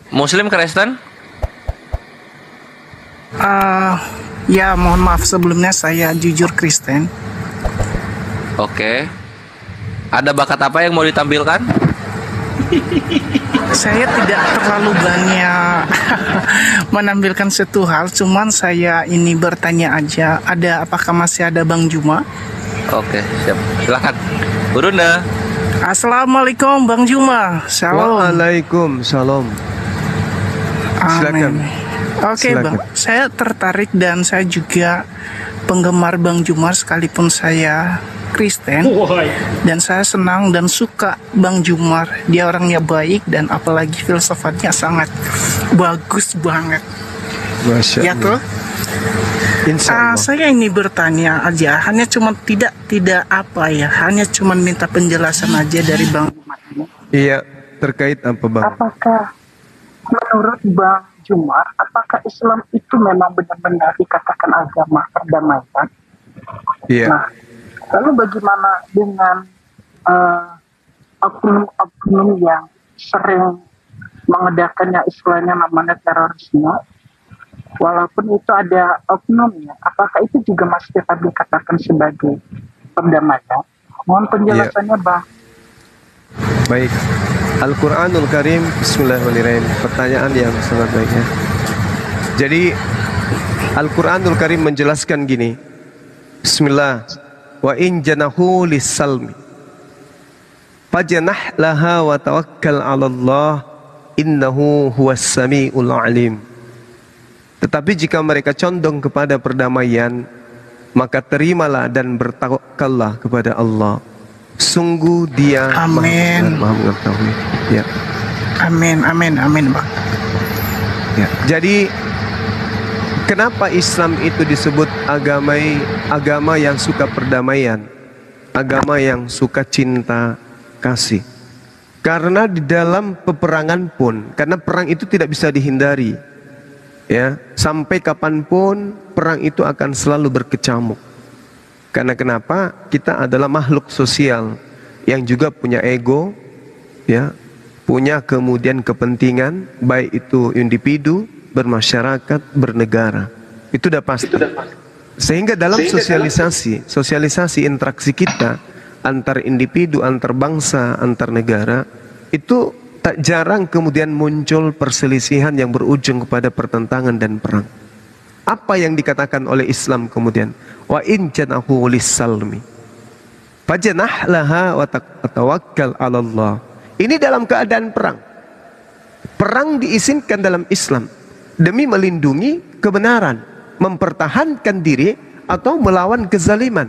Muslim Kristen? Eh, ya mohon maaf sebelumnya saya jujur Kristen. Oke. Ada bakat apa yang mau ditampilkan? Saya tidak terlalu banyak menampilkan satu hal, cuman saya ini bertanya aja, apakah masih ada Bang Juma? Oke, siap. Silakan. Burunda. Assalamualaikum Bang Juma. Shalom. Waalaikumsalam. Silakan. Amin. Oke Silakan. Bang, saya tertarik dan saya juga penggemar Bang Jumar sekalipun saya Kristen. Dan saya senang dan suka Bang Jumar. Dia orangnya baik dan apalagi filsafatnya sangat bagus banget. Masya Ya Allah. tuh. Insya Allah. Saya ini bertanya aja, hanya cuma tidak apa ya, hanya cuma minta penjelasan aja dari Bang Jumar ini. Iya, terkait apa Bang? Apakah menurut Bang Jumar, apakah Islam itu memang benar-benar dikatakan agama perdamaian? Iya. Nah, lalu bagaimana dengan oknum-oknum yang sering mengedakannya, istilahnya namanya terorisme? Walaupun itu ada oknumnya, apakah itu juga masih tetap dikatakan sebagai perdamaian? Mohon penjelasannya, Bang. Baik. Al-Quranul Karim, Bismillahirrahmanirrahim. Pertanyaan yang sangat baik ya. Jadi Al-Quranul Karim menjelaskan gini. Bismillah. Wa in janahu lis-salmi fajnah laha wa tawakkal 'ala Allah innahu huwas samiul 'alim. Tetapi jika mereka condong kepada perdamaian, maka terimalah dan bertawakallah kepada Allah. Sungguh Dia Amin. Maha mengetahui. Ya. Amin, Bang. Ya. Jadi kenapa Islam itu disebut agama yang suka perdamaian, agama yang suka cinta kasih? Karena di dalam peperangan pun, karena perang itu tidak bisa dihindari, ya, sampai kapanpun perang itu akan selalu berkecamuk. Karena kenapa? Kita adalah makhluk sosial yang juga punya ego, ya, punya kemudian kepentingan, baik itu individu, bermasyarakat, bernegara. Itu udah pasti. Sehingga dalam sosialisasi interaksi kita antar individu, antar bangsa, antar negara, itu tak jarang kemudian muncul perselisihan yang berujung kepada pertentangan dan perang. Apa yang dikatakan oleh Islam kemudian? Wa in janahu lis-salmi fajnah laha wa tawakkal 'ala Allah. Ini dalam keadaan perang. Perang diizinkan dalam Islam demi melindungi kebenaran, mempertahankan diri atau melawan kezaliman.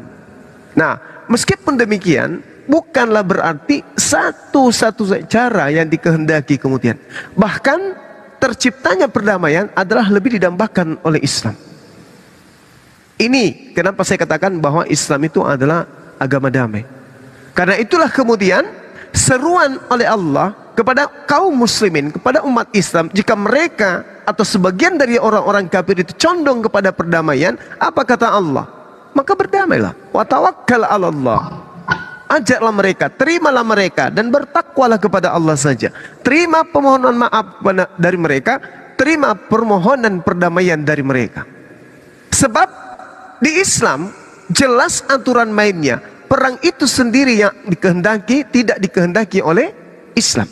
Nah, meskipun demikian, bukanlah berarti satu-satu cara yang dikehendaki kemudian. Bahkan terciptanya perdamaian adalah lebih didambakan oleh Islam. Ini kenapa saya katakan bahwa Islam itu adalah agama damai. Karena itulah kemudian seruan oleh Allah kepada kaum muslimin, kepada umat Islam, jika mereka atau sebagian dari orang-orang kafir itu condong kepada perdamaian, apa kata Allah? Maka berdamailah. Wa tawakkal 'ala Allah. Ajaklah mereka, terimalah mereka, dan bertakwalah kepada Allah saja. Terima permohonan maaf dari mereka, terima permohonan perdamaian dari mereka. Sebab di Islam jelas aturan mainnya. Perang itu sendiri yang dikehendaki, tidak dikehendaki oleh Islam.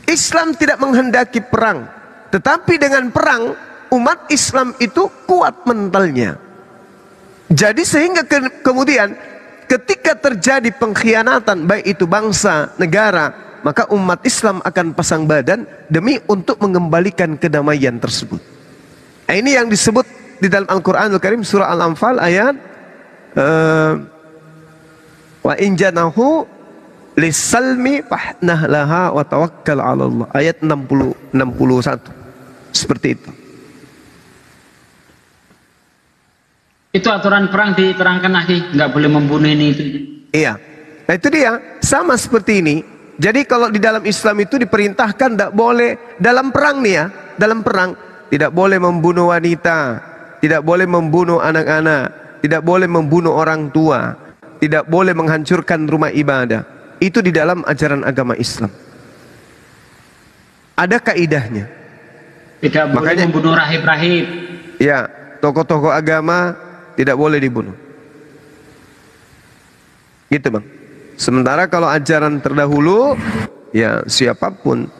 Islam tidak menghendaki perang, tetapi dengan perang umat Islam itu kuat mentalnya. Jadi sehingga kemudian ketika terjadi pengkhianatan baik itu bangsa, negara, maka umat Islam akan pasang badan demi untuk mengembalikan kedamaian tersebut. Nah, ini yang disebut di dalam Al-Quranul Karim surah Al-Anfal ayat wa in janahu lis-salmi fahnah laha wa tawakkal 'ala Allah, ayat 61. Seperti itu. Itu aturan perang diterangkan lagi, nggak boleh membunuh ini itu. Iya. Nah itu dia, sama seperti ini. Jadi kalau di dalam Islam itu diperintahkan tidak boleh dalam perang nih ya, dalam perang tidak boleh membunuh wanita, tidak boleh membunuh anak-anak, tidak boleh membunuh orang tua, tidak boleh menghancurkan rumah ibadah. Itu di dalam ajaran agama Islam. Ada kaidahnya. Tidak boleh Makanya- membunuh rahib-rahib. Ya, tokoh-tokoh agama tidak boleh dibunuh. Gitu Bang. Sementara kalau ajaran terdahulu, ya siapapun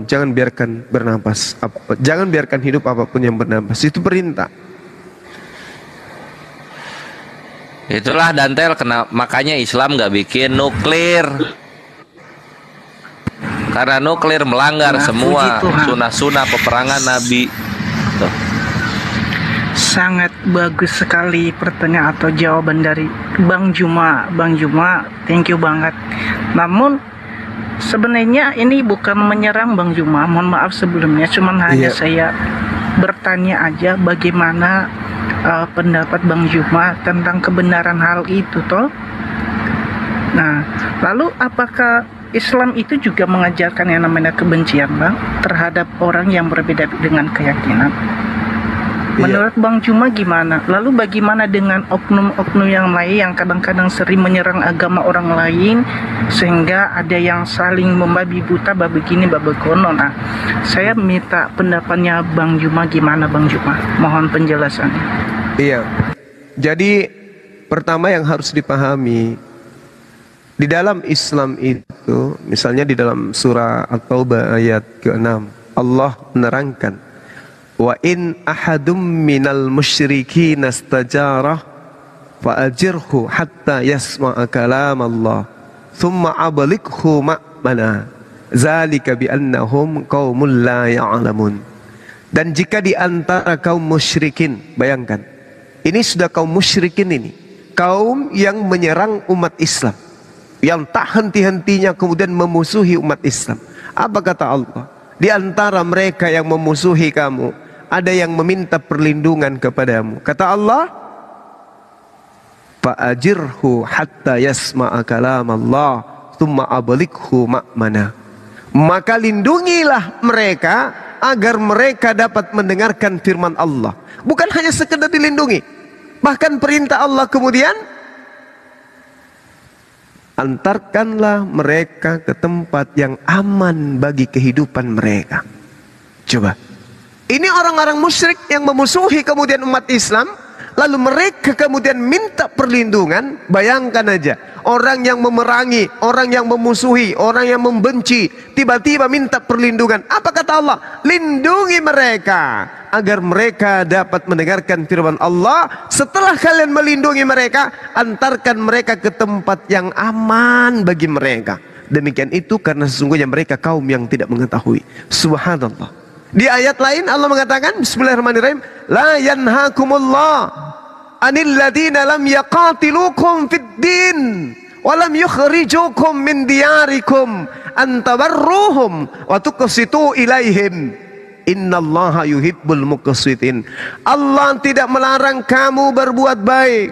jangan biarkan bernapas, jangan biarkan hidup apapun yang bernapas. Itu perintah. Itulah Dantel, makanya Islam nggak bikin nuklir. Karena nuklir melanggar Nah, semua puji Tuhan. sunah-sunah peperangan Nabi. Tuh. Sangat bagus sekali pertanyaan atau jawaban dari Bang Juma. Bang Juma, thank you banget. Namun sebenarnya ini bukan menyerang Bang Juma, mohon maaf sebelumnya, cuman hanya Iya. saya bertanya aja bagaimana pendapat Bang Juma tentang kebenaran hal itu toh. Nah, lalu apakah Islam itu juga mengajarkan yang namanya kebencian, Bang, terhadap orang yang berbeda dengan keyakinan? Menurut Bang Juma gimana? Lalu bagaimana dengan oknum-oknum yang lain yang kadang-kadang sering menyerang agama orang lain sehingga ada yang saling membabi buta, bab begini, bab begono. Nah, saya minta pendapatnya Bang Juma gimana, Bang Juma? Mohon penjelasannya. Iya. Jadi pertama yang harus dipahami di dalam Islam itu, misalnya di dalam surah At-Taubah ayat ke-6, Allah menerangkan, wa in ahadum minal musyrikin istajarah fa'ajirhu hatta yasma'a kalam Allah thumma ablighu ma'mana zalika biannahum qaumul la ya'lamun. Dan jika di antara kaum musyrikin, bayangkan, ini sudah kaum musyrikin ini, kaum yang menyerang umat Islam, yang tak henti-hentinya kemudian memusuhi umat Islam. Apa kata Allah? Di antara mereka yang memusuhi kamu, ada yang meminta perlindungan kepadamu. Kata Allah, fa'ajirhu hatta yasma'a kalam Allah thumma ablighu ma'mana. Maka lindungilah mereka agar mereka dapat mendengarkan firman Allah. Bukan hanya sekedar dilindungi, bahkan perintah Allah kemudian, antarkanlah mereka ke tempat yang aman bagi kehidupan mereka. Coba, ini orang-orang musyrik yang memusuhi kemudian umat Islam, lalu mereka kemudian minta perlindungan. Bayangkan aja, orang yang memerangi, orang yang memusuhi, orang yang membenci, tiba-tiba minta perlindungan. Apa kata Allah? Lindungi mereka agar mereka dapat mendengarkan firman Allah. Setelah kalian melindungi mereka, antarkan mereka ke tempat yang aman bagi mereka. Demikian itu karena sesungguhnya mereka kaum yang tidak mengetahui. Subhanallah. Di ayat lain Allah mengatakan, bismillahirrahmanirrahim, la yanhakumullah anil ladina lam yaqatilukum fid din wa lam yukhrijukum min diyarikum an tabarruhum wa tuqsitu ilaihim innallaha yuhibbul muqsitin. Allah tidak melarang kamu berbuat baik,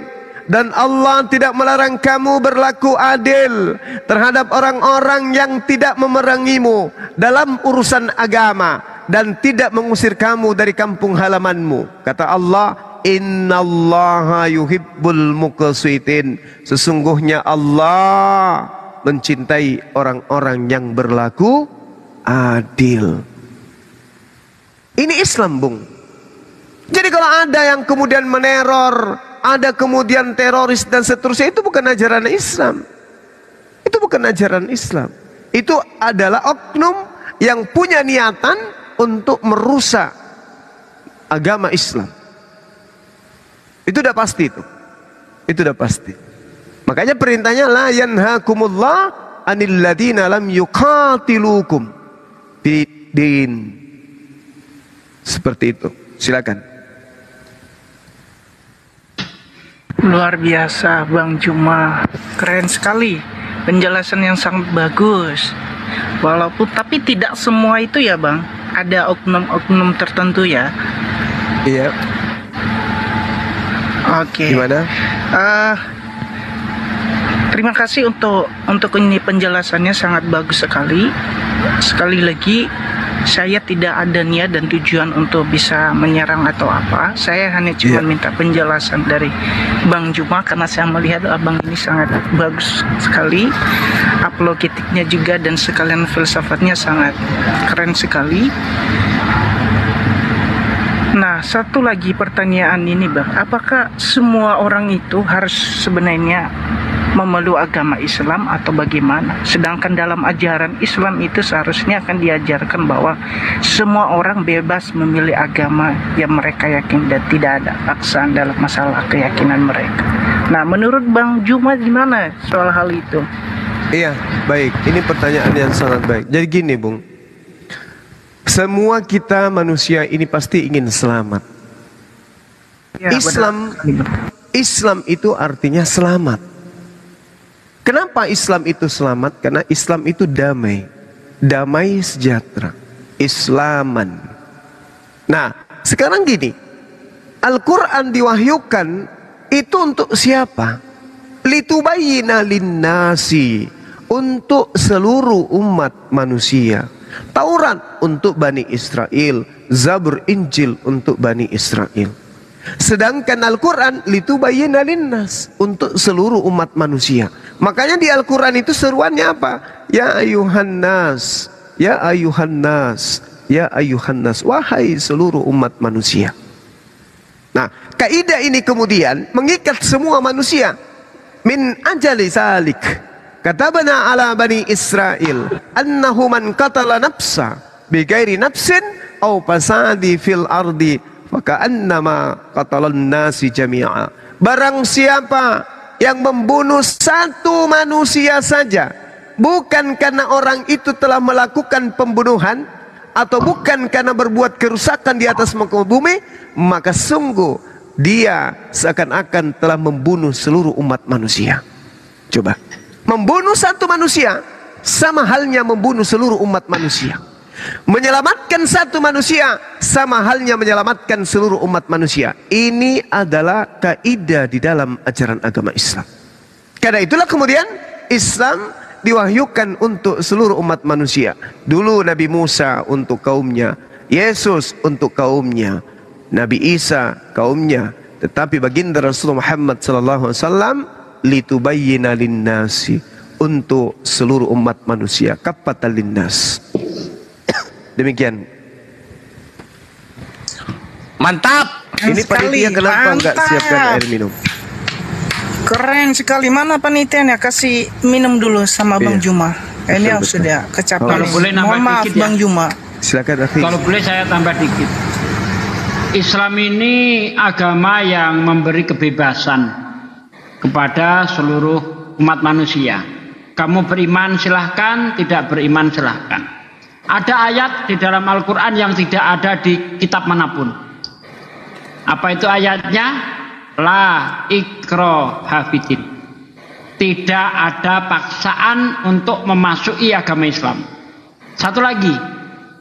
dan Allah tidak melarang kamu berlaku adil terhadap orang-orang yang tidak memerangimu dalam urusan agama dan tidak mengusir kamu dari kampung halamanmu. Kata Allah, innallaha yuhibbul muqsitin. Sesungguhnya Allah mencintai orang-orang yang berlaku adil. Ini Islam, Bung. Jadi kalau ada yang kemudian meneror, ada kemudian teroris dan seterusnya, itu bukan ajaran Islam. Itu bukan ajaran Islam. Itu adalah oknum yang punya niatan untuk merusak agama Islam. Itu udah pasti itu. Itu udah pasti. Makanya perintahnya la yanhakumullah anil ladina lam yuqatilukum fid-din. Seperti itu. Silakan. Luar biasa Bang Juma, keren sekali, penjelasan yang sangat bagus. Walaupun tapi tidak semua itu ya Bang, ada oknum-oknum tertentu ya. Iya. Oke. Gimana? Terima kasih untuk ini penjelasannya sangat bagus sekali. Sekali lagi Saya tidak ada niat dan tujuan untuk bisa menyerang atau apa. Saya hanya cuma minta penjelasan dari Bang Juma, karena saya melihat abang ini sangat bagus sekali, apologetiknya juga dan sekalian filsafatnya sangat keren sekali. Nah, satu lagi pertanyaan ini Bang, apakah semua orang itu harus sebenarnya memeluk agama Islam atau bagaimana? Sedangkan dalam ajaran Islam itu seharusnya akan diajarkan bahwa semua orang bebas memilih agama yang mereka yakin dan tidak ada paksaan dalam masalah keyakinan mereka. Nah, menurut Bang Juma gimana soal hal itu? Iya, baik. Ini pertanyaan yang sangat baik. Jadi gini, Bung. Semua kita manusia ini pasti ingin selamat. Ya, Islam itu artinya selamat. Kenapa Islam itu selamat? Karena Islam itu damai. Damai sejahtera. Islaman. Nah, sekarang gini. Al-Quran diwahyukan itu untuk siapa? Litubayyina linnasi. Untuk seluruh umat manusia. Taurat untuk Bani Israel. Zabur Injil untuk Bani Israel. Sedangkan Al-Quran litubayyina linnas, untuk seluruh umat manusia. Makanya di Al-Quran itu seruannya apa? Ya ayuhan nas, ya ayuhan nas, ya ayuhan nas, wahai seluruh umat manusia. Nah, kaidah ini kemudian mengikat semua manusia. Min ajali salik katabana ala Bani Israel annahu man qatala nafsa bighairi nafsin aw fasadi fil ardi faka'annama qatalan nasi jami'a. Barang siapa yang membunuh satu manusia saja, bukan karena orang itu telah melakukan pembunuhan, atau bukan karena berbuat kerusakan di atas muka bumi, maka sungguh dia seakan-akan telah membunuh seluruh umat manusia. Coba, membunuh satu manusia sama halnya membunuh seluruh umat manusia. Menyelamatkan satu manusia sama halnya menyelamatkan seluruh umat manusia. Ini adalah kaidah di dalam ajaran agama Islam. Karena itulah kemudian Islam diwahyukan untuk seluruh umat manusia. Dulu Nabi Musa untuk kaumnya, Yesus untuk kaumnya, Nabi Isa kaumnya. Tetapi baginda Rasulullah Muhammad SAW litubayyina linnasi, untuk seluruh umat manusia, kaffatan linnas. Demikian. Mantap. Ini panitia kenapa enggak siapkan air minum? Keren sekali. Mana panitianya? Kasih minum dulu sama Bang Juma. Ini Betul. sudah kecapean. Kalau boleh nambah Mohon maaf dikit ya. Bang Juma. Silakan akhi. Kalau boleh saya tambah dikit. Islam ini agama yang memberi kebebasan kepada seluruh umat manusia. Kamu beriman silahkan, tidak beriman silahkan. Ada ayat di dalam Al-Quran yang tidak ada di kitab manapun. Apa itu ayatnya? La ikraha fid-din. Tidak ada paksaan untuk memasuki agama Islam. Satu lagi,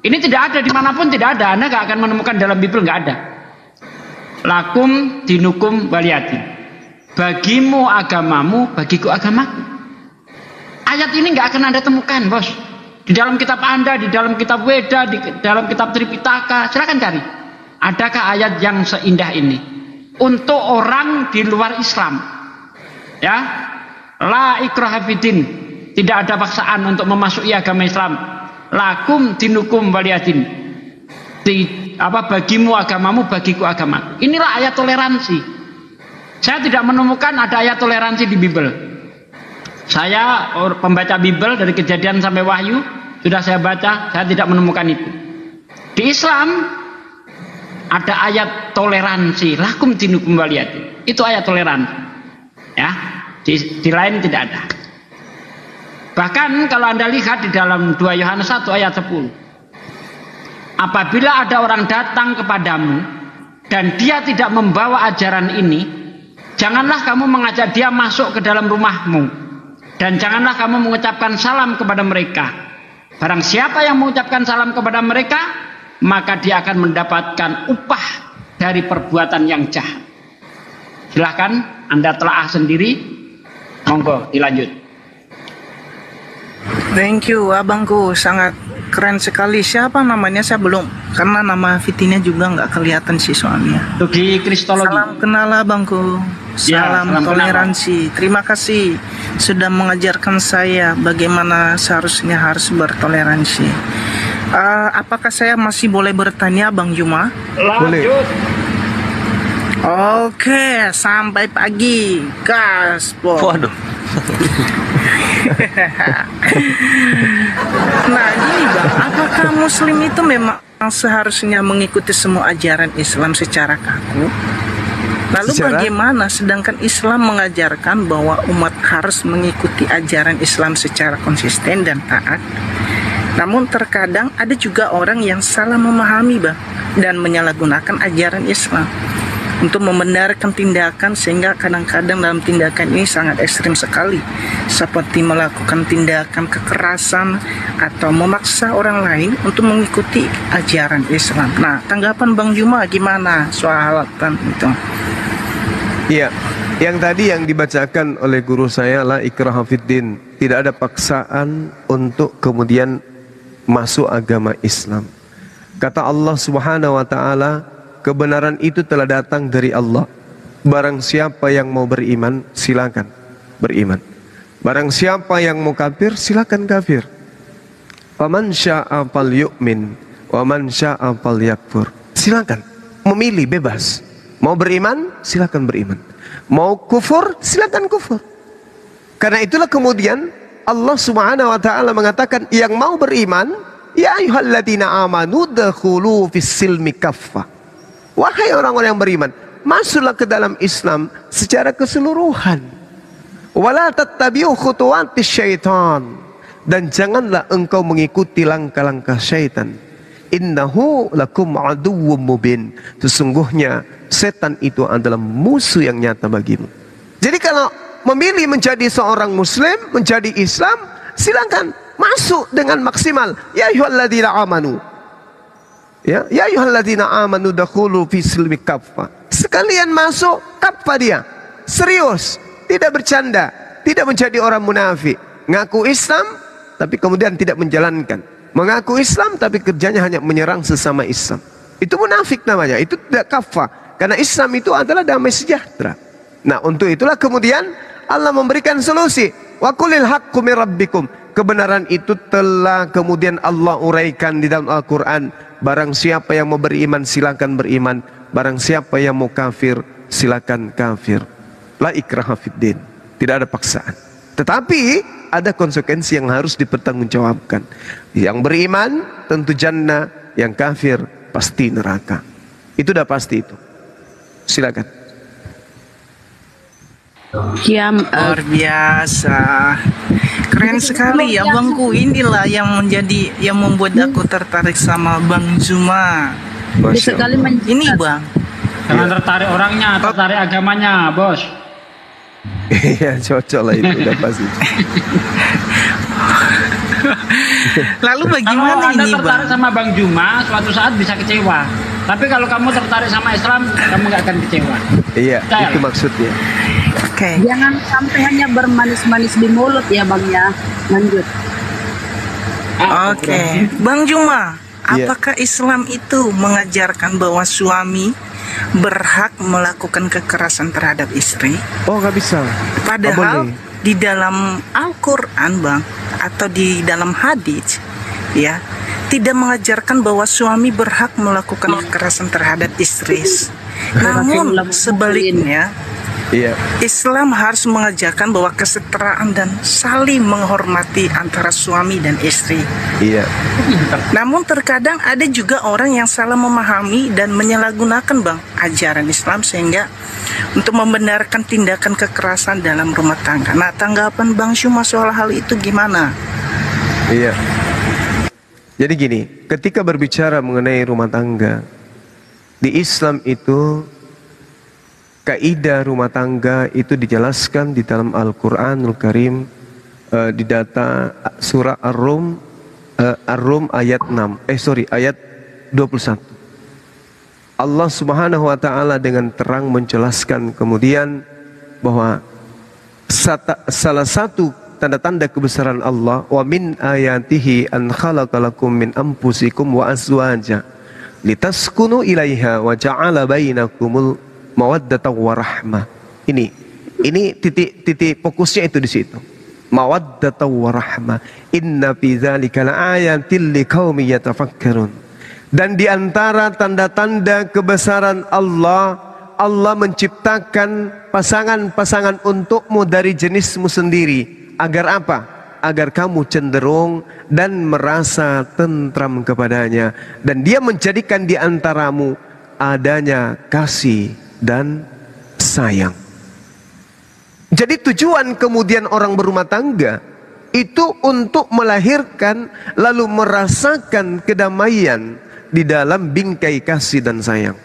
ini tidak ada dimanapun, tidak ada. Anda gak akan menemukan dalam Bible, gak ada. Lakum dinukum waliyadin. Bagimu agamamu, bagiku agamaku. Ayat ini gak akan Anda temukan, bos. Di dalam kitab Anda, di dalam kitab Weda, di dalam kitab Tripitaka, silakan cari. Adakah ayat yang seindah ini untuk orang di luar Islam? Ya, la ikraha fiddin, tidak ada paksaan untuk memasuki agama Islam. Lakum dinukum waliyadin, bagimu agamamu, bagiku agamaku. Inilah ayat toleransi. Saya tidak menemukan ada ayat toleransi di Bible. Saya pembaca Bible dari Kejadian sampai Wahyu, sudah saya baca, saya tidak menemukan itu. Di Islam ada ayat toleransi, lakum dinukum waliyadin. Itu ayat toleransi. Ya, di lain tidak ada. Bahkan kalau Anda lihat di dalam 2 Yohanes 1 ayat 10. Apabila ada orang datang kepadamu dan dia tidak membawa ajaran ini, janganlah kamu mengajak dia masuk ke dalam rumahmu. Dan janganlah kamu mengucapkan salam kepada mereka. Barang siapa yang mengucapkan salam kepada mereka, maka dia akan mendapatkan upah dari perbuatan yang jahat. Silahkan Anda telaah sendiri. Monggo dilanjut. Thank you abangku, sangat keren sekali. Siapa namanya? Saya belum, karena nama Fitinya juga nggak kelihatan sih soalnya. Studi Kristologi. Salam kenal abangku. Ya, Salam salam toleransi. Terima kasih sudah mengajarkan saya bagaimana seharusnya harus bertoleransi. Apakah saya masih boleh bertanya, Bang Juma? Lanjut. Oke, sampai pagi, gaspol. Waduh. Nah, gini Bang, apakah Muslim itu memang seharusnya mengikuti semua ajaran Islam secara kaku? Lalu bagaimana sedangkan Islam mengajarkan bahwa umat harus mengikuti ajaran Islam secara konsisten dan taat? Namun terkadang ada juga orang yang salah memahami Bang, dan menyalahgunakan ajaran Islam untuk membenarkan tindakan, sehingga kadang-kadang dalam tindakan ini sangat ekstrim sekali, seperti melakukan tindakan kekerasan atau memaksa orang lain untuk mengikuti ajaran Islam. Nah, tanggapan Bang Juma gimana soal hal itu? Iya, yang tadi yang dibacakan oleh guru saya lah ikraha fiddin. Tidak ada paksaan untuk kemudian masuk agama Islam. Kata Allah Subhanahu wa taala, kebenaran itu telah datang dari Allah. Barang siapa yang mau beriman, silakan beriman. Barang siapa yang mau kafir, silakan kafir. Faman syaa'a falyu'min wa man syaa'a falyakfur. Silakan memilih, bebas. Mau beriman, silakan beriman. Mau kufur, silakan kufur. Karena itulah kemudian Allah Subhanahu wa taala mengatakan yang mau beriman, ya ayyuhalladzina amanu dakhulu fis-silmi kaffah. Wahai orang-orang yang beriman, masuklah ke dalam Islam secara keseluruhan. Wala tattabi'u khutuwatis syaitan, dan janganlah engkau mengikuti langkah-langkah syaitan. Innahu lakum aduwwum mubin. Sesungguhnya setan itu adalah musuh yang nyata bagimu. Jadi kalau memilih menjadi seorang muslim, menjadi Islam, silakan masuk dengan maksimal. Ya ayyuhalladzina amanu. Ya ayyuhalladzina amanu dakhulu fi silmi kaffah. Sekalian masuk kaffah dia. Serius, tidak bercanda, tidak menjadi orang munafik. Ngaku Islam tapi kemudian tidak menjalankan. Mengaku Islam tapi kerjanya hanya menyerang sesama Islam. Itu munafik namanya, itu tidak kaffah. Karena Islam itu adalah damai sejahtera. Nah, untuk itulah kemudian Allah memberikan solusi. Wa qulil haqqu mir rabbikum. Kebenaran itu telah kemudian Allah uraikan di dalam Al-Quran. Barang siapa yang mau beriman, silakan beriman. Barang siapa yang mau kafir, silakan kafir. La ikraha fiddin. Tidak ada paksaan. Tetapi ada konsekuensi yang harus dipertanggungjawabkan. Yang beriman tentu jannah, yang kafir pasti neraka. Itu udah pasti itu. Silakan. Ya, Luar biasa, keren sekali ya Bangku. Inilah yang membuat aku tertarik sama Bang Juma. sekali Ini Bang, Jangan tertarik orangnya, tertarik agamanya, bos. Iya, cocok lah itu, udah pasti. lalu Kalau bagaimana Anda ini tertarik Bang? sama Bang Juma, suatu saat bisa kecewa. Tapi kalau kamu tertarik sama Islam, kamu nggak akan kecewa. Iya, Betul. itu maksudnya. Oke, jangan sampai hanya bermanis-manis di mulut ya Bang ya. Lanjut. Oke, Bang Juma, Iya. apakah Islam itu mengajarkan bahwa suami berhak melakukan kekerasan terhadap istri? Oh, nggak bisa. Padahal boleh. di dalam Al-Quran Bang, atau di dalam hadis ya, tidak mengajarkan bahwa suami berhak melakukan kekerasan terhadap istri. Namun sebaliknya, Iya. Islam harus mengajarkan bahwa kesetaraan dan saling menghormati antara suami dan istri. Iya. Namun terkadang ada juga orang yang salah memahami dan menyalahgunakan Bang ajaran Islam, sehingga untuk membenarkan tindakan kekerasan dalam rumah tangga. Nah, tanggapan Bang Syuma soal hal itu gimana? Iya. Jadi gini, ketika berbicara mengenai rumah tangga, di Islam itu kaidah rumah tangga itu dijelaskan di dalam Al-Quranul Karim, di data surah Ar-Rum, ayat 6. Ayat 21. Allah Subhanahu wa taala dengan terang menjelaskan kemudian bahwa salah satu tanda-tanda kebesaran Allah. Wa min ayatihi an khalaqalakum min anfusikum wa azwaja litaskunu ilaiha wa ja'ala bainakumul mawaddatan wa rahmah. Ini titik fokusnya itu di situ. Mawaddatan wa rahmah. Inna fi dzalika laayatil liqaumin yatafakkarun. Dan di antara tanda-tanda kebesaran Allah, Allah menciptakan pasangan-pasangan untukmu dari jenismu sendiri. Agar apa? Agar kamu cenderung dan merasa tentram kepadanya. Dan dia menjadikan di antaramu adanya kasih dan sayang. Jadi tujuan kemudian orang berumah tangga itu untuk melahirkan lalu merasakan kedamaian di dalam bingkai kasih dan sayang.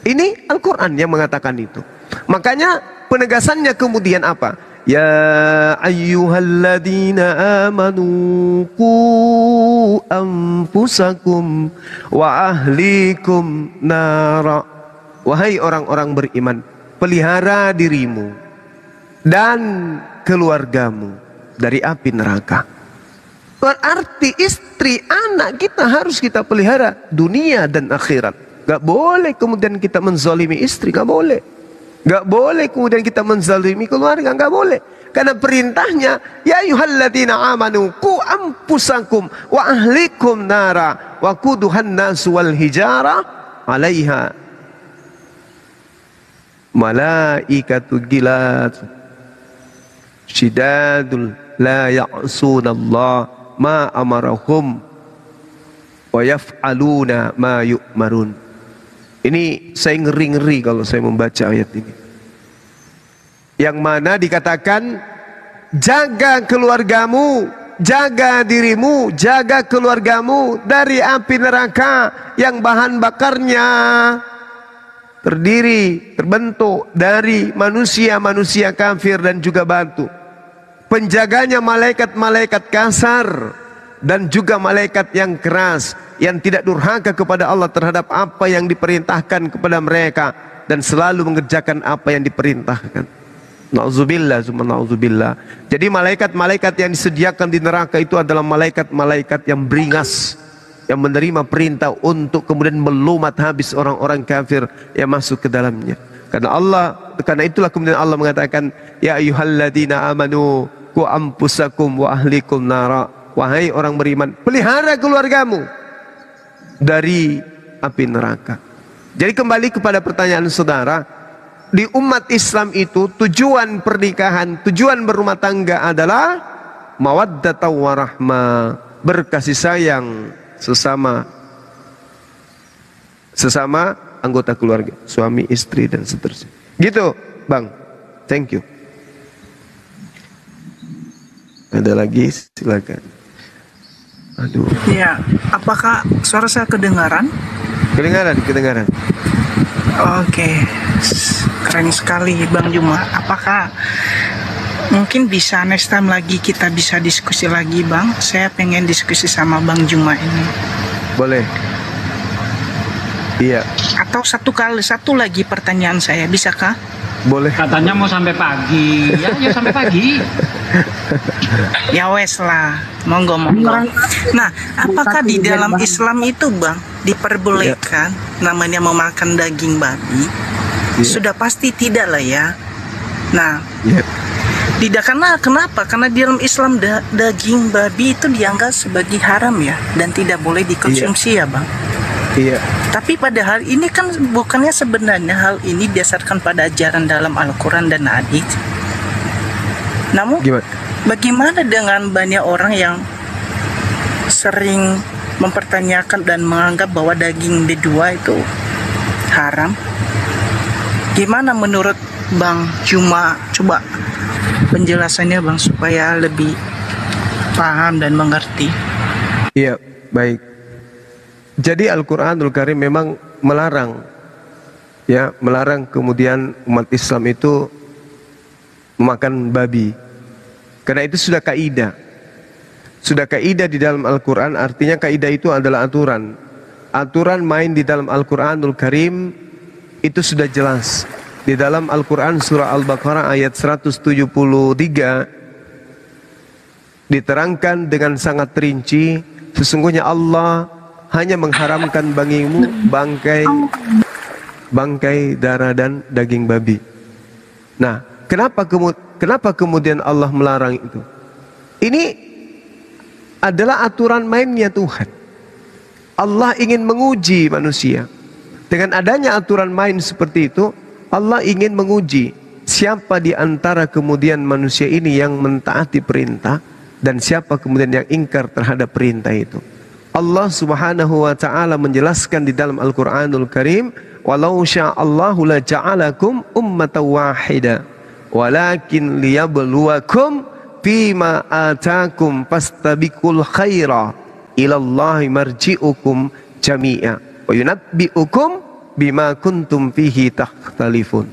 Ini Al-Quran yang mengatakan itu. Makanya penegasannya kemudian apa? Ya ayyuhalladzina amanu qu anfusakum wa ahlikum nara. Wahai orang-orang beriman, pelihara dirimu dan keluargamu dari api neraka. Berarti istri, anak kita harus kita pelihara dunia dan akhirat. Gak boleh kemudian kita menzalimi istri, gak boleh. Gak boleh kemudian kita menzalimi keluarga, gak boleh. Karena perintahnya, ya ayyuhalladzina amanu qu anfusakum wa ahlikum nara wa quduhan nasu wal hijara 'alaiha malaikatu gilad syidadul la ya'sunallah ma amarahum wa yaf'aluna ma yu'marun. Ini saya ngeri-ngeri kalau saya membaca ayat ini. Yang mana dikatakan jaga keluargamu, jaga dirimu, jaga keluargamu dari api neraka yang bahan bakarnya terbentuk dari manusia-manusia kafir dan juga batu. Penjaganya malaikat-malaikat kasar dan juga malaikat yang keras, yang tidak durhaka kepada Allah terhadap apa yang diperintahkan kepada mereka dan selalu mengerjakan apa yang diperintahkan. Na'udzubillah, summa na'udzubillah. Jadi malaikat-malaikat yang disediakan di neraka itu adalah malaikat-malaikat yang beringas, yang menerima perintah untuk kemudian melumat habis orang-orang kafir yang masuk ke dalamnya. Karena itulah kemudian Allah mengatakan, ya ayyuhalladzina amanu qu anfusakum wa ahlikum nara. Wahai orang beriman, pelihara keluargamu dari api neraka. Jadi kembali kepada pertanyaan saudara, di umat Islam itu tujuan pernikahan, tujuan berumah tangga adalah mawaddatan warahmah, berkasih sayang sesama anggota keluarga, suami, istri dan seterusnya. Gitu, Bang. Thank you. Ada lagi? Silakan. Aduh. Ya, apakah suara saya kedengaran? Kedengaran. Oke, keren sekali Bang Juma. Apakah mungkin bisa next time lagi kita bisa diskusi lagi Bang? Saya pengen diskusi sama Bang Juma ini. Boleh. Iya. Atau satu lagi pertanyaan saya, bisakah? Boleh. Katanya mau sampai pagi. Ya sampai pagi. Ya wes lah, monggo. Nah, apakah di dalam Islam itu Bang diperbolehkan namanya memakan daging babi? Sudah pasti tidak lah ya. Nah, tidak, kenapa? Karena di dalam Islam daging babi itu dianggap sebagai haram ya, dan tidak boleh dikonsumsi ya Bang. Iya. Tapi pada hal ini kan bukannya sebenarnya hal ini didasarkan pada ajaran dalam Al-Quran dan hadits. Namun bagaimana dengan banyak orang yang sering mempertanyakan dan menganggap bahwa daging bedua itu haram? Gimana menurut Bang Juma? Coba penjelasannya Bang supaya lebih paham dan mengerti. Iya, baik. Jadi Al-Quranul Karim memang melarang, melarang kemudian umat Islam itu memakan babi. Karena itu sudah kaidah. Sudah kaidah di dalam Al-Quran, artinya kaidah itu adalah aturan. Aturan main di dalam Al-Quranul Karim itu sudah jelas. Di dalam Al-Quran surah Al-Baqarah ayat 173, diterangkan dengan sangat rinci, sesungguhnya Allah hanya mengharamkan bagimu bangkai, darah dan daging babi. Nah, kenapa kemudian Allah melarang itu? Ini adalah aturan mainnya Tuhan. Allah ingin menguji manusia. Dengan adanya aturan main seperti itu, Allah ingin menguji siapa di antara kemudian manusia ini yang mentaati perintah dan siapa kemudian yang ingkar terhadap perintah itu. Allah Subhanahu wa taala menjelaskan di dalam Al-Qur'anul Karim, "Walau sya'allahu la ja'alakum ummatan wahida, walakin liyabluwakum fima atakum fastabiqul khaira ilallahi marji'ukum jami'a wa yunabbi'ukum bima kuntum fihi takhtalifun."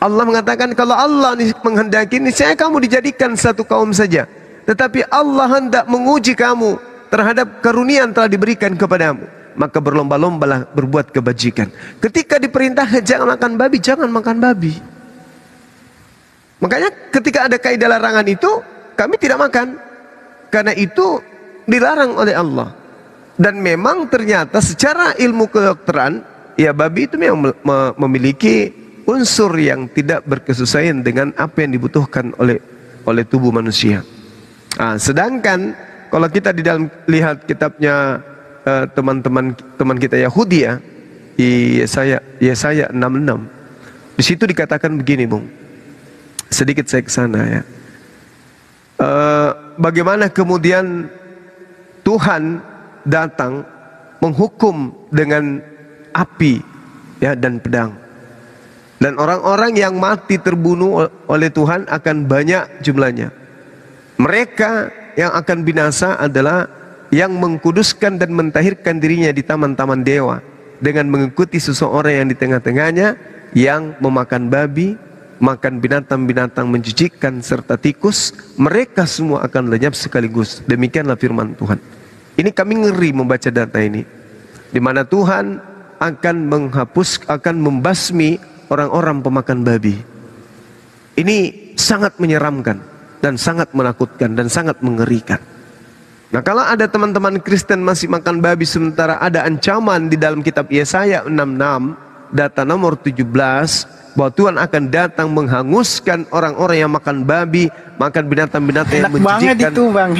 Allah mengatakan kalau Allah menghendaki niscaya kamu dijadikan satu kaum saja, tetapi Allah hendak menguji kamu terhadap karunia yang telah diberikan kepadamu, maka berlomba-lombalah berbuat kebajikan. Ketika diperintah jangan makan babi, jangan makan babi. Makanya ketika ada kaidah larangan itu, kami tidak makan, karena itu dilarang oleh Allah. Dan memang ternyata secara ilmu kedokteran, ya babi itu memang memiliki unsur yang tidak berkesesuaian dengan apa yang dibutuhkan oleh tubuh manusia. Sedangkan kalau kita di dalam lihat kitabnya teman kita Yahudi ya, Yesaya 66, di situ dikatakan begini, Bung. Sedikit saya ke sana ya. Bagaimana kemudian Tuhan datang menghukum dengan api ya dan pedang. Dan orang-orang yang mati terbunuh oleh Tuhan akan banyak jumlahnya. Mereka yang akan binasa adalah yang mengkuduskan dan mentahirkan dirinya di taman-taman dewa dengan mengikuti seseorang yang di tengah-tengahnya yang memakan babi, makan binatang-binatang menjijikkan serta tikus. Mereka semua akan lenyap sekaligus. Demikianlah firman Tuhan. Ini kami ngeri membaca data ini, di mana Tuhan akan akan membasmi orang-orang pemakan babi. Ini sangat menyeramkan dan sangat menakutkan dan sangat mengerikan. Nah, kalau ada teman-teman Kristen masih makan babi sementara ada ancaman di dalam kitab Yesaya 66 data nomor 17 bahwa Tuhan akan datang menghanguskan orang-orang yang makan babi, makan binatang-binatang yang menjijikkan itu, Bang.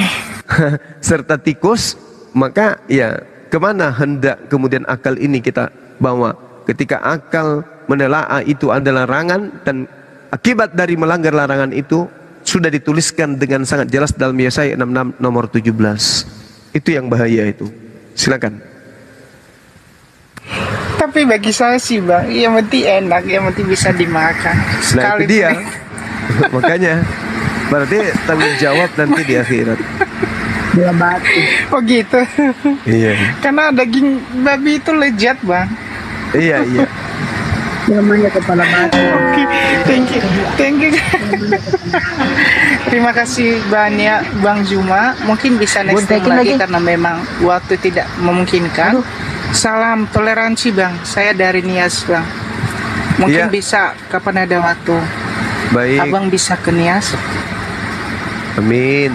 serta tikus, maka ya kemana hendak kemudian akal ini kita bawa ketika akal menelaah itu adalah larangan dan akibat dari melanggar larangan itu sudah dituliskan dengan sangat jelas dalam Yesaya 66 nomor 17. Itu yang bahaya itu. Silakan. Tapi bagi saya sih, Bang, yang penting enak, yang penting bisa dimakan. Nah, itu dia. Makanya berarti tanggung jawab nanti di akhirat. Dia batu. Oh gitu. Iya. Karena daging babi itu lezat, Bang. Iya. Namanya kepala batu. Oke, thank you. Terima kasih banyak Bang Juma. Mungkin bisa next time lagi karena memang waktu tidak memungkinkan. Salam toleransi, Bang. Saya dari Nias, Bang. Mungkin bisa kapan ada waktu. Baik. Abang bisa ke Nias. Amin.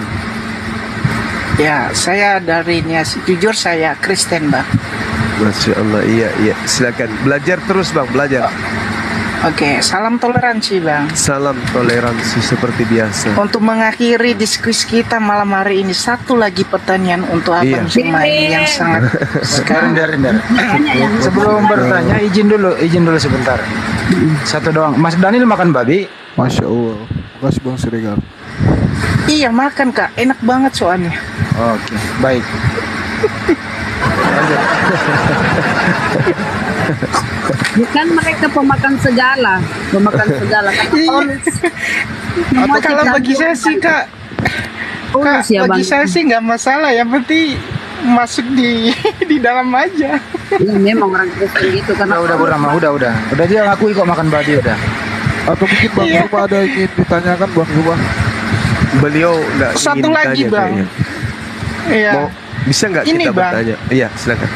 Ya, saya dari Nias. Jujur saya Kristen, Bang. Masya Allah, iya. Silakan belajar terus, Bang, belajar. Oke, salam toleransi, Bang. Salam toleransi seperti biasa. Untuk mengakhiri diskusi kita malam hari ini, satu lagi pertanyaan untuk Abang Juma ini yang sangat sekarang. Sebelum bertanya, izin dulu sebentar. Satu doang. Mas Daniel makan babi? Masya Allah. Makasih Bang Siregar. Iya, makan, Kak. Enak banget soalnya. Oke, baik. Bukan mereka pemakan segala. Kalau bagi saya sih, Kak, bagi saya sih nggak masalah. Yang penting masuk di dalam aja. Ya, memang orang Kristen gitu karena Udah dia ngakui kok makan babi udah. Atau mungkin Bang Zuma ada yang ingin ditanyakan Bang Zuma? Beliau nggak ingin Satu lagi, bertanya, Bang. kayaknya. Iya. Bisa nggak Ini, kita Bang. bertanya? Iya, silakan.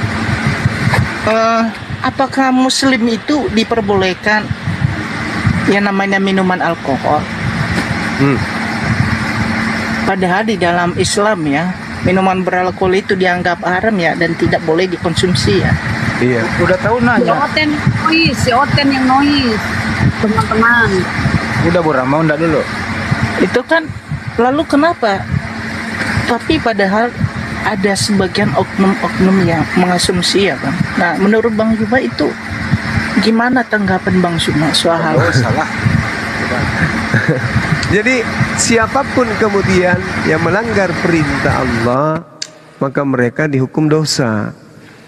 Apakah Muslim itu diperbolehkan yang namanya minuman alkohol? Padahal di dalam Islam ya, minuman beralkohol itu dianggap haram ya dan tidak boleh dikonsumsi ya. Iya. Udah tahu Si nanya. Oten yang noise, teman-teman. Udah Bu Rama, enggak dulu. Itu kan lalu kenapa? Tapi padahal ada sebagian oknum-oknum yang mengasumsi ya Bang. Nah menurut Bang Juma itu gimana tanggapan Bang Juma soal hal Oh, salah. Jadi siapapun kemudian yang melanggar perintah Allah, maka mereka dihukum dosa.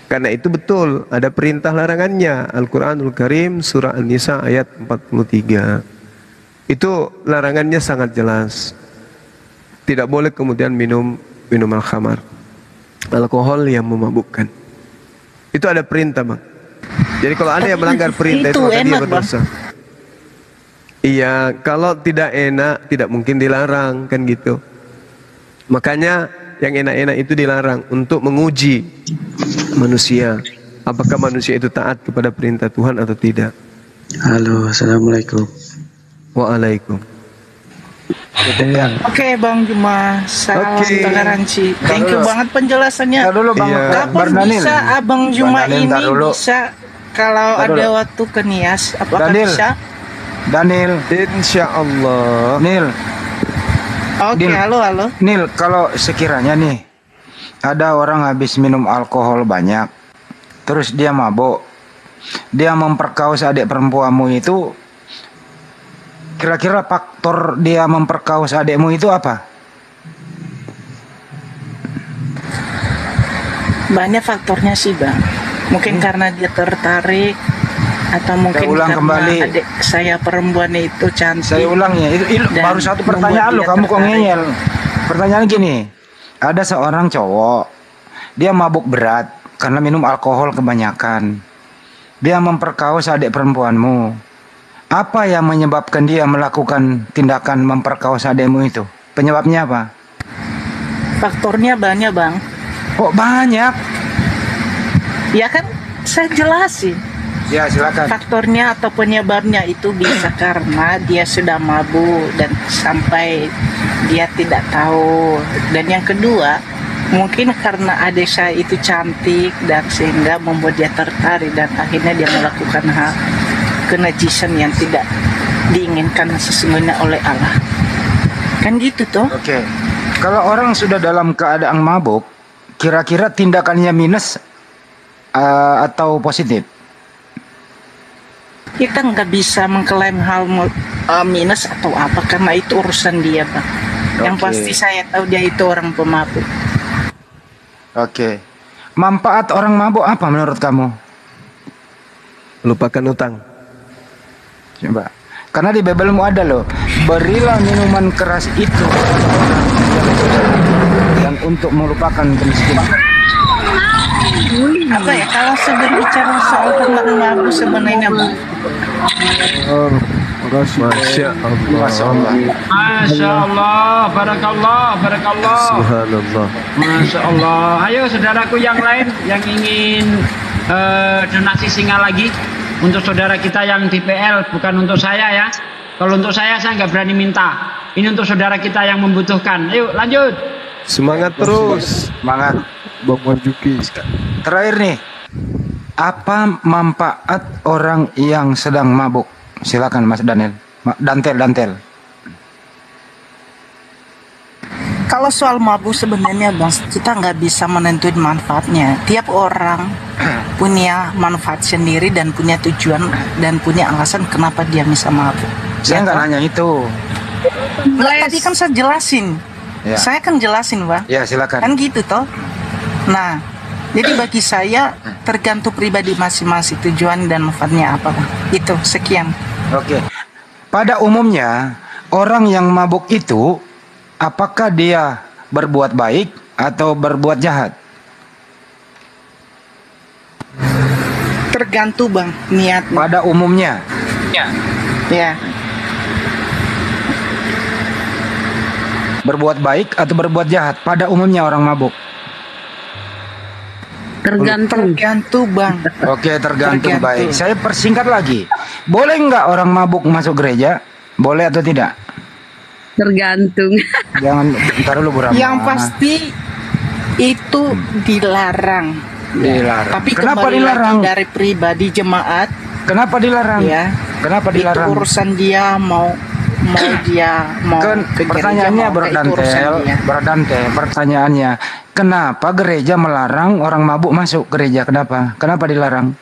Karena itu betul ada perintah larangannya. Al-Quranul Karim surah An-Nisa ayat 43. Itu larangannya sangat jelas. Tidak boleh kemudian minum minuman khamar, alkohol yang memabukkan. Itu ada perintah Bang. Jadi kalau ada yang melanggar perintah itu maka dia enak, berdosa. Iya, kalau tidak enak tidak mungkin dilarang kan gitu. Makanya yang enak-enak itu dilarang untuk menguji manusia. Apakah manusia itu taat kepada perintah Tuhan atau tidak? Halo, assalamualaikum. Waalaikum. Oke Bang Juma, salam Oke. toleransi. Thank you dulu. banget penjelasannya. Entar dulu Bang, Iya. Bang Kapan Daniel. bisa Abang Juma Bang Daniel, ini ntar dulu. bisa kalau Ntar ada dulu. waktu ke Nias, apakah Daniel. bisa? Daniel, Insya Allah. Nil, Oke, Din. halo. Nil, kalau sekiranya nih ada orang habis minum alkohol banyak, terus dia mabuk, dia memperkaos adik perempuanmu itu, kira-kira faktor dia memperkaos adikmu itu apa? Banyak faktornya sih Bang. Mungkin karena dia tertarik atau mungkin ulang karena kembali. adik saya perempuan itu cantik. Saya ulang ya, itu Dan baru satu pertanyaan lo, membuat dia kamu kok tertarik. ngeyel. Pertanyaan gini, ada seorang cowok, dia mabuk berat karena minum alkohol kebanyakan. Dia memperkaos adik perempuanmu. Apa yang menyebabkan dia melakukan tindakan memperkaos adikmu itu? Penyebabnya apa? Faktornya banyak Bang. Kok banyak? Ya kan saya jelasin. Ya silakan. Faktornya atau penyebabnya itu bisa karena dia sudah mabuk dan sampai dia tidak tahu. Dan yang kedua, mungkin karena adik saya itu cantik dan sehingga membuat dia tertarik dan akhirnya dia melakukan hal kenajisan yang tidak diinginkan sesungguhnya oleh Allah. Kan gitu tuh. Oke. Kalau orang sudah dalam keadaan mabuk, kira-kira tindakannya minus atau positif? Kita nggak bisa mengklaim hal minus atau apa karena itu urusan dia Bang. Yang Oke. pasti saya tahu dia itu orang pemabuk. Oke. Manfaat orang mabuk apa menurut kamu? Lupakan utang. Coba. Karena di Bibelmu ada loh, berilah minuman keras itu dan untuk melupakan kemiskinan. Apa ya kalau sudah bicara soal tentang mabuk sebenarnya Bang, Masya Allah. Masya Allah. Masya Allah, barakallah, barakallah. Subhanallah. Masya Allah. Ayo saudaraku yang lain yang ingin donasi singa lagi untuk saudara kita yang di PL, bukan untuk saya ya. Kalau untuk saya nggak berani minta. Ini untuk saudara kita yang membutuhkan. Ayo lanjut. Semangat terus. Semangat. Bang Marjuki. Terakhir nih, apa manfaat orang yang sedang mabuk? Silakan Mas Daniel. Dantel. kalau soal mabuk sebenarnya Bang, kita nggak bisa menentuin manfaatnya. Tiap orang punya manfaat sendiri dan punya tujuan dan punya alasan kenapa dia bisa mabuk. Saya nggak nanya itu. Lah, tadi kan saya jelasin. Ya. Saya kan jelasin Bang. Ya silakan. Kan gitu toh. Nah, jadi bagi saya tergantung pribadi masing-masing tujuan dan manfaatnya apa Bang. Itu sekian. Oke. Pada umumnya orang yang mabuk itu apakah dia berbuat baik atau berbuat jahat? Tergantung Bang niat. Pada umumnya. Ya. Berbuat baik atau berbuat jahat? Pada umumnya orang mabuk. Tergantung Bang. Oke, tergantung Tergantung. baik. Saya persingkat lagi. Boleh nggak orang mabuk masuk gereja? Boleh atau tidak? Tergantung. Jangan ntar dulu Bu Rama. Yang pasti itu dilarang. Dilarang. Tapi Kenapa kembali dilarang? lagi dari pribadi jemaat, Kenapa dilarang? ya. Kenapa Itu dilarang? urusan dia mau Kan ke gereja, pertanyaannya mau ke itu urusan dia. Berdante, pertanyaannya, kenapa gereja melarang orang mabuk masuk gereja? Kenapa? Kenapa dilarang?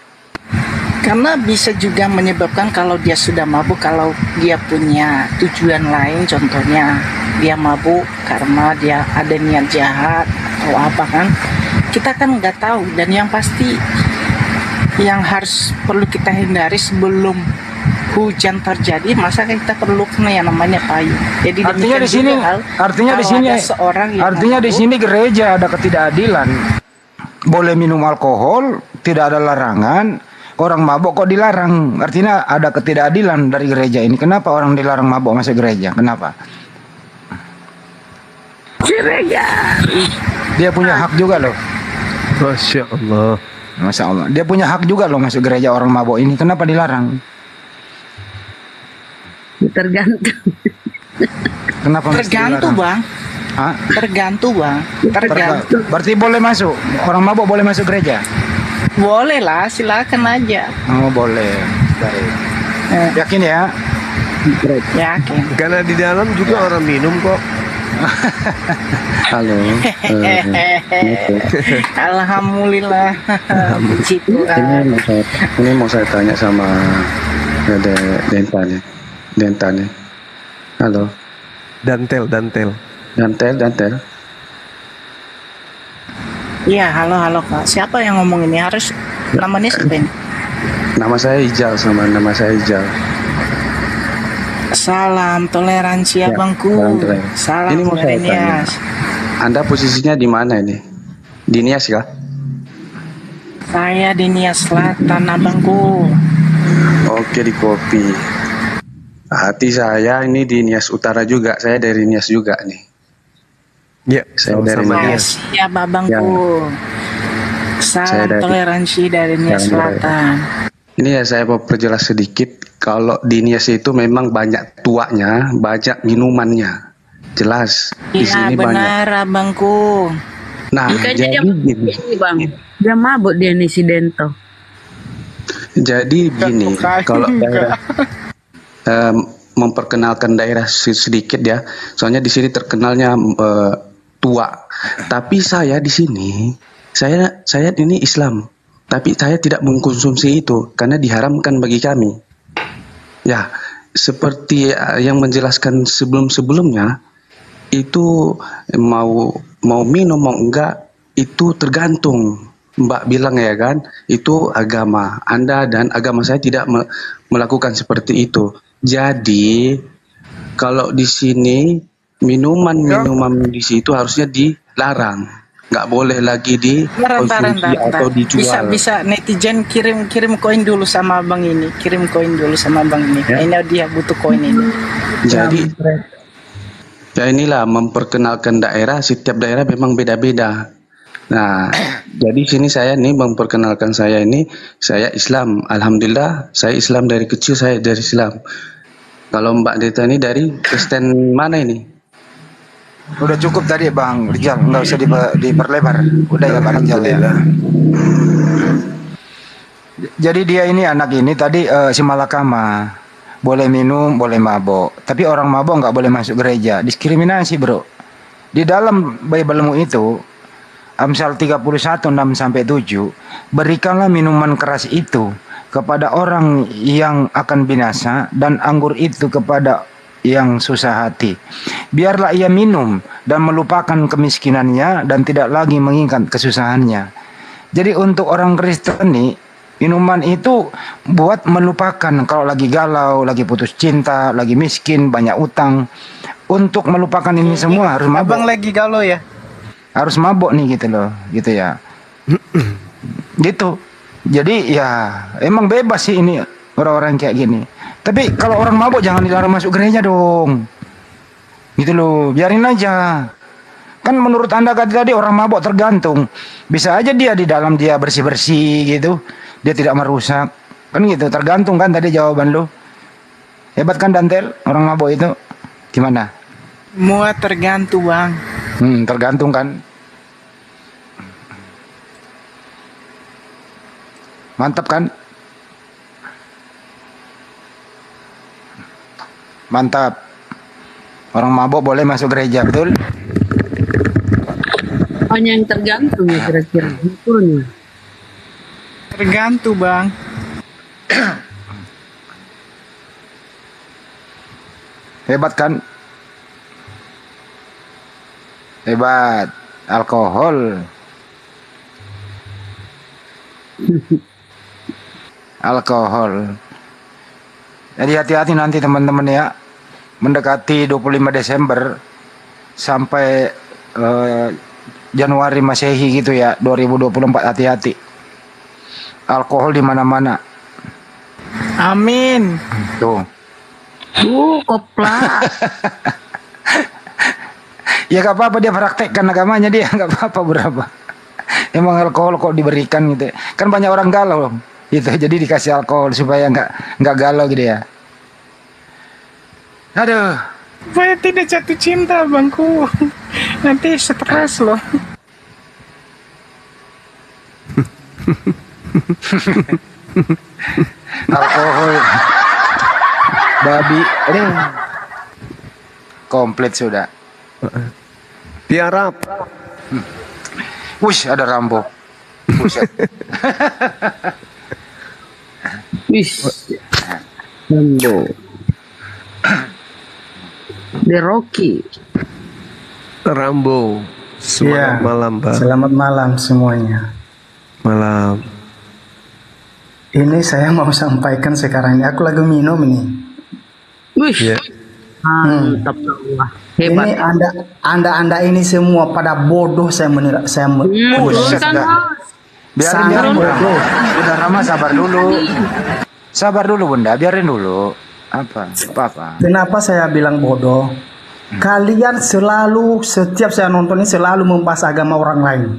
Karena bisa juga menyebabkan kalau dia sudah mabuk, kalau dia punya tujuan lain, contohnya dia mabuk karena dia ada niat jahat atau apa kan, kita kan nggak tahu. Dan yang pasti yang harus perlu kita hindari sebelum hujan terjadi, masa kita perlu kena yang namanya payung. Jadi Artinya demikian di sini, juga hal, artinya di kalau sini, ada seorang yang artinya di mabuk, sini gereja ada ketidakadilan. Boleh minum alkohol, tidak ada larangan. Orang mabuk kok dilarang? Artinya ada ketidakadilan dari gereja ini. Kenapa orang dilarang mabuk masuk gereja? Kenapa? Gereja. Dia punya hak juga loh. Masya Allah. Masya Allah. Dia punya hak juga loh masuk gereja orang mabuk ini. Kenapa dilarang? Tergantung. Kenapa mesti tergantung dilarang? bang, Hah? tergantung bang, tergantung. Berarti boleh masuk? Orang mabuk boleh masuk gereja? Boleh lah, silakan aja. Oh boleh. Baik. Yakin ya? Yakin. Karena di dalam juga orang minum kok. Halo. Alhamdulillah. Puji Tuhan. Ini mau saya tanya sama Denta nih. Denta nih. Halo. Dantel. Dantel. Iya, halo Kak. Siapa yang ngomong ini? Harus namanya siapa ini? Nama saya Ijal sama nama saya Ijal. Salam toleransi Ya, abangku. salam toleransi. Salam Ini mau saya dari tanya. Nias. Anda posisinya di mana ini? Di Nias kah? Saya di Nias Selatan abangku. Oke, di Kopi. Hati saya ini di Nias Utara juga. Saya dari Nias juga nih. Ya, Saya dari sama-sama Nias. dia. Siap abangku. Saya Salam dari- toleransi dari Nias Salam toleransi. Selatan. Ini ya saya mau perjelas sedikit. Kalau di Nias itu memang banyak tuaknya, banyak minumannya. Jelas. Di Iya sini banyak. benar abangku. Nah, Bukannya dia jadi gini. ini bang. Dia mabuk dia nih si Dento. Jadi gini, kalau daerah memperkenalkan daerah sedikit ya. Soalnya di sini terkenalnya tua. Tapi saya di sini, saya ini Islam. Tapi saya tidak mengkonsumsi itu karena diharamkan bagi kami. Ya, seperti yang menjelaskan sebelum-sebelumnya, itu mau minum mau enggak itu tergantung. Mbak bilang ya kan, itu agama Anda dan agama saya tidak melakukan seperti itu. Jadi kalau di sini minuman di situ harusnya dilarang, nggak boleh lagi dikonsumsi atau dijual. Bisa netizen kirim koin dulu sama abang ini. Kirim koin dulu sama abang ini. Ya. Ini dia butuh koin ini. Jadi ya inilah memperkenalkan daerah. Setiap daerah memang beda-beda. Nah, jadi sini saya nih memperkenalkan saya Islam. Alhamdulillah saya Islam dari kecil, saya dari Islam. Kalau Mbak Deta ini dari Kristen mana ini? Udah cukup tadi Bang Rijal, nggak usah diperlebar. Udah ya Bang Rijal ya. Jadi dia ini anak ini tadi si Malakama boleh minum, boleh mabok. Tapi orang mabok nggak boleh masuk gereja. Diskriminasi bro. Di dalam Bible-mu itu Amsal 31 6-7, berikanlah minuman keras itu kepada orang yang akan binasa dan anggur itu kepada yang susah hati. Biarlah ia minum dan melupakan kemiskinannya dan tidak lagi mengingat kesusahannya. Jadi untuk orang Kristen nih, minuman itu buat melupakan kalau lagi galau, lagi putus cinta, lagi miskin, banyak utang. Untuk melupakan ini semua harus mabok. Abang lagi galau ya? Harus mabok nih gitu loh, gitu ya. Gitu. Jadi ya emang bebas sih ini orang-orang kayak gini. Tapi kalau orang mabok jangan dilarang masuk gereja dong. Gitu loh, biarin aja. Kan menurut Anda tadi orang mabok tergantung. Bisa aja dia di dalam dia bersih-bersih gitu. Dia tidak merusak. Kan gitu, tergantung kan tadi jawaban lo. Hebat kan Dantel, orang mabok itu. Gimana? Semua tergantung bang. Tergantung kan. Mantap kan? Mantap. Orang mabok boleh masuk gereja, betul? Hanya yang tergantung ya kira-kira. Ukurnya. Tergantung bang. Hebat kan? Hebat. Alkohol. Alkohol. Jadi hati-hati nanti teman-teman ya. Mendekati 25 Desember sampai Januari Masehi gitu ya, 2024, hati-hati. Alkohol di mana-mana. Amin. Tuh. Kopla. Ya gak apa-apa dia praktekkan agamanya dia, gak apa-apa berapa. Emang alkohol kok diberikan gitu. Kan banyak orang galau gitu, jadi dikasih alkohol supaya nggak galau gitu ya. Aduh. Supaya tidak jatuh cinta bangku. Nanti stres loh. Alkohol. Babi. Aduh. Komplit sudah. Tiarap. Wush, ada Rambo. Buset. Rambo. The Rocky. Rambo. Selamat malam, Pak. Selamat malam semuanya. Malam. Ini saya mau sampaikan sekarang ini. Aku lagi minum ini. Ya. Mantap. Hebat. Ini anda ini semua pada bodoh saya menilai. Buset Kan, dah. Biarin bodoh. Udah Rama, sabar dulu. Sabar dulu Bunda, biarin dulu. Apa? Kenapa saya bilang bodoh? Kalian selalu, setiap saya nonton ini selalu membahas agama orang lain.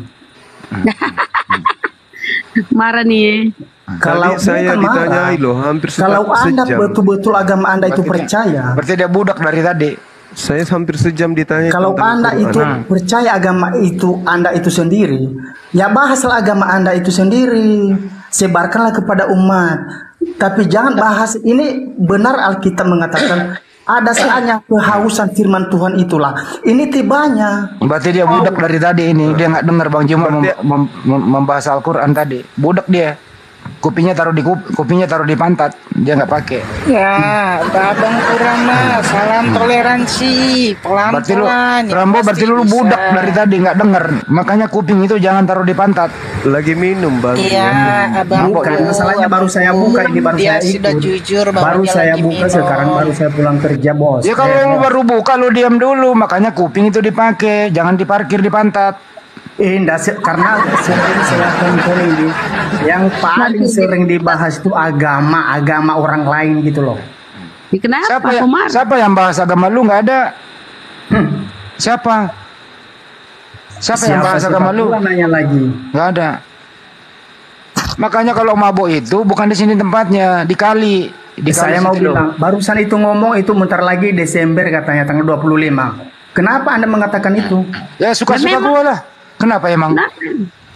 Marah nih. Kalau Tadi saya bukan ditanyai marah. loh, hampir Kalau anda sejam. betul-betul agama anda itu percaya, Berarti dia budak dari tadi. Saya hampir sejam ditanya. kalau tentang anda Quran. itu percaya agama itu anda itu sendiri, ya bahaslah agama anda itu sendiri, sebarkanlah kepada umat. Tapi jangan bahas ini. Benar Alkitab mengatakan ada saatnya kehausan firman Tuhan itulah. Ini tibanya. Berarti dia budak dari tadi ini. Dia nggak dengar Bang Juma membahas Al-Quran tadi. Budak dia. Kupinya taruh di pantat, dia nggak pakai. Ya, Babang Purana, salam toleransi, pelan-pelan. Rambo, berarti lu budak dari tadi nggak denger. Makanya kuping itu jangan taruh di pantat. Lagi minum Bang. Iya, abang. Bukan, masalahnya baru saya buka ini, baru Dia saya sudah ikut. jujur bahwa Baru dia saya lagi buka minum. sekarang, baru saya pulang kerja bos. Ya kalau lu baru buka lu diam dulu. Makanya kuping itu dipakai, jangan diparkir di pantat. Karena sering saya tonton ini, yang paling sering dibahas itu agama orang lain gitu loh. Kenapa? Siapa yang bahas agama lu? Nggak ada. Siapa yang bahas agama lu? Nanya lagi. Nggak ada. Makanya kalau mabuk itu bukan di sini tempatnya, di kali. Saya mau bilang, barusan itu ngomong itu bentar lagi Desember katanya tanggal 25. Kenapa Anda mengatakan itu? Ya suka-suka gua lah. Kenapa emang?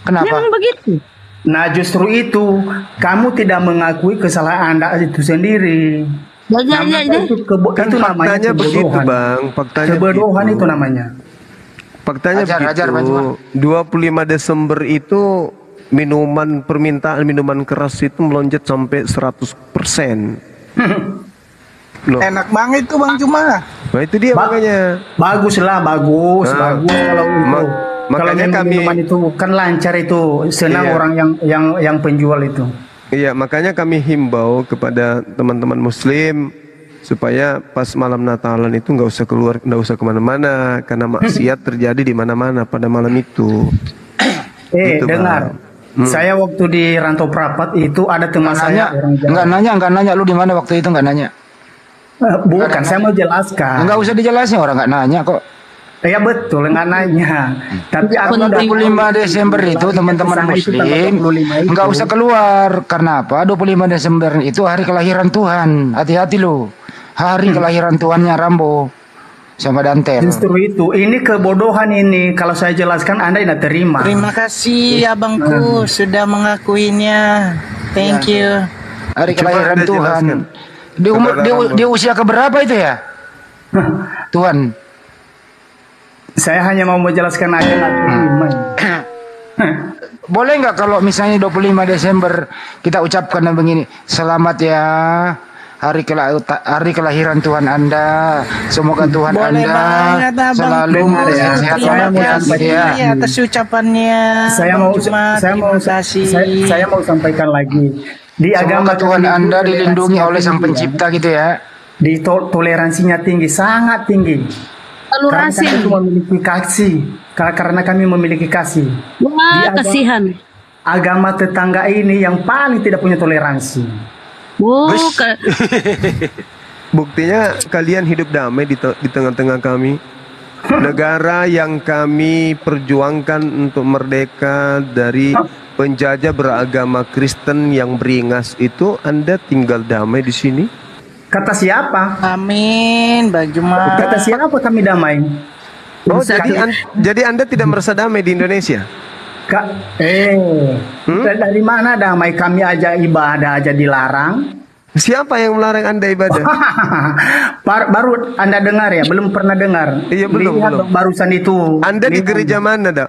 Kenapa? Memang begitu. Nah justru itu kamu tidak mengakui kesalahan Anda itu sendiri. Itu namanya faktanya begitu kebodohan. Bang, faktanya kebodohan begitu. itu namanya. Faktanya Ajar, Bang Juma. 25 Desember itu permintaan minuman keras itu melonjak sampai 100%. Loh. Enak banget itu Bang Juma. Nah itu dia makanya. Bagus kalau itu. Makanya kalau minuman itu kan lancar itu, senang Iya. orang yang penjual itu. Iya, makanya kami himbau kepada teman-teman Muslim supaya pas malam Natalan itu nggak usah keluar, nggak usah kemana-mana karena maksiat terjadi di mana-mana pada malam itu. Gitu, Dengar. Bang. Saya waktu di Rantau Prapat itu ada teman saya orang Jawa. Nggak nanya lu di mana waktu itu, nggak nanya. Bukan, saya mau jelaskan. Nggak usah dijelasin, orang nggak nanya kok. Ya betul, nggak nanya. Tapi aku 25 Desember itu teman-teman Muslim nggak usah keluar. Karena apa? 25 Desember itu hari kelahiran Tuhan. Hati-hati lu. Hari kelahiran Tuhannya Rambo. sama dantel. Justru itu, ini kebodohan ini. Kalau saya jelaskan Anda tidak terima. Terima kasih abangku sudah mengakuinya. Thank you. Hari Coba kelahiran Anda Tuhan. jelaskan. Di usia keberapa itu ya? Tuhan. Saya hanya mau menjelaskan aja terima. Boleh nggak kalau misalnya 25 Desember kita ucapkan dan begini, selamat ya hari kelahiran Tuhan Anda, semoga Tuhan Boleh Anda banget abang. selalu Dengar ya. sehat Terima walafiat kasih ya. atas ucapannya. Saya Bang mau Jumat. Terima kasih. saya mau sampaikan lagi. Di agama Semoga Tuhan kami Anda itu dilindungi toleransinya oleh Sang tinggi, ya. Pencipta gitu ya. Di toleransinya tinggi, sangat tinggi. Karena Toleransi. kami itu memiliki kasih. Karena kami memiliki kasih. Wah, Di kasihan. Agama tetangga ini yang paling tidak punya toleransi. Wow, Buktinya kalian hidup damai di tengah-tengah kami. Negara yang kami perjuangkan untuk merdeka dari penjajah beragama Kristen yang beringas itu, Anda tinggal damai di sini. Kata siapa? amin, Bang Jumat. Kata siapa kami damai? Oh, jadi Anda tidak merasa damai di Indonesia? Dari mana damai? Kami aja ibadah aja dilarang. Siapa yang melarang Anda ibadah? Baru Anda dengar ya? Belum pernah dengar. Iya, belum. Barusan itu. Anda di gereja mana, Dak?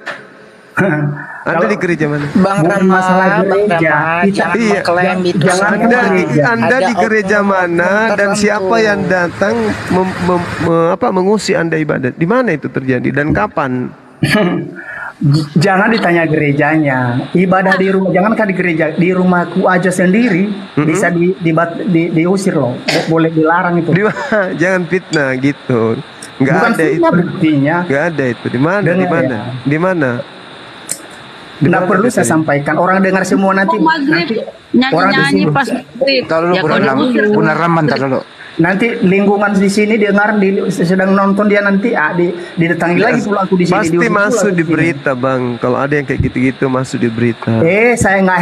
Anda di gereja mana? Bang Bukan Rama, masalah Bang gereja. Rama, jangan Iya. mengklaim itu Jangan semua. Anda Ada di gereja oknum-oknum mana dan tertentu. siapa yang datang mengusir Anda ibadat? Di mana itu terjadi dan kapan? Jangan ditanya gerejanya. Ibadah di rumah, jangankan di gereja, di rumahku aja sendiri bisa diusir loh. Boleh dilarang itu. Jangan fitnah gitu. Nggak Bukan ada fitnah itu. buktinya. Nggak ada itu. Di mana? Di Dengar mana? ya. Di mana? Nggak perlu saya sampaikan. Orang dengar semua nanti. Mau maghrib Orang di nyanyi-nyanyi sini. pas maghrib. Tahu dulu Ya, kalau diusir. Punar Raman tar dulu. Nanti lingkungan di sini dengar sedang nonton dia nanti didatangi lagi pula aku di sini. Pasti diusir pula masuk aku di di sini. berita, Bang. Kalau ada yang kayak gitu-gitu masuk di berita. Saya nggak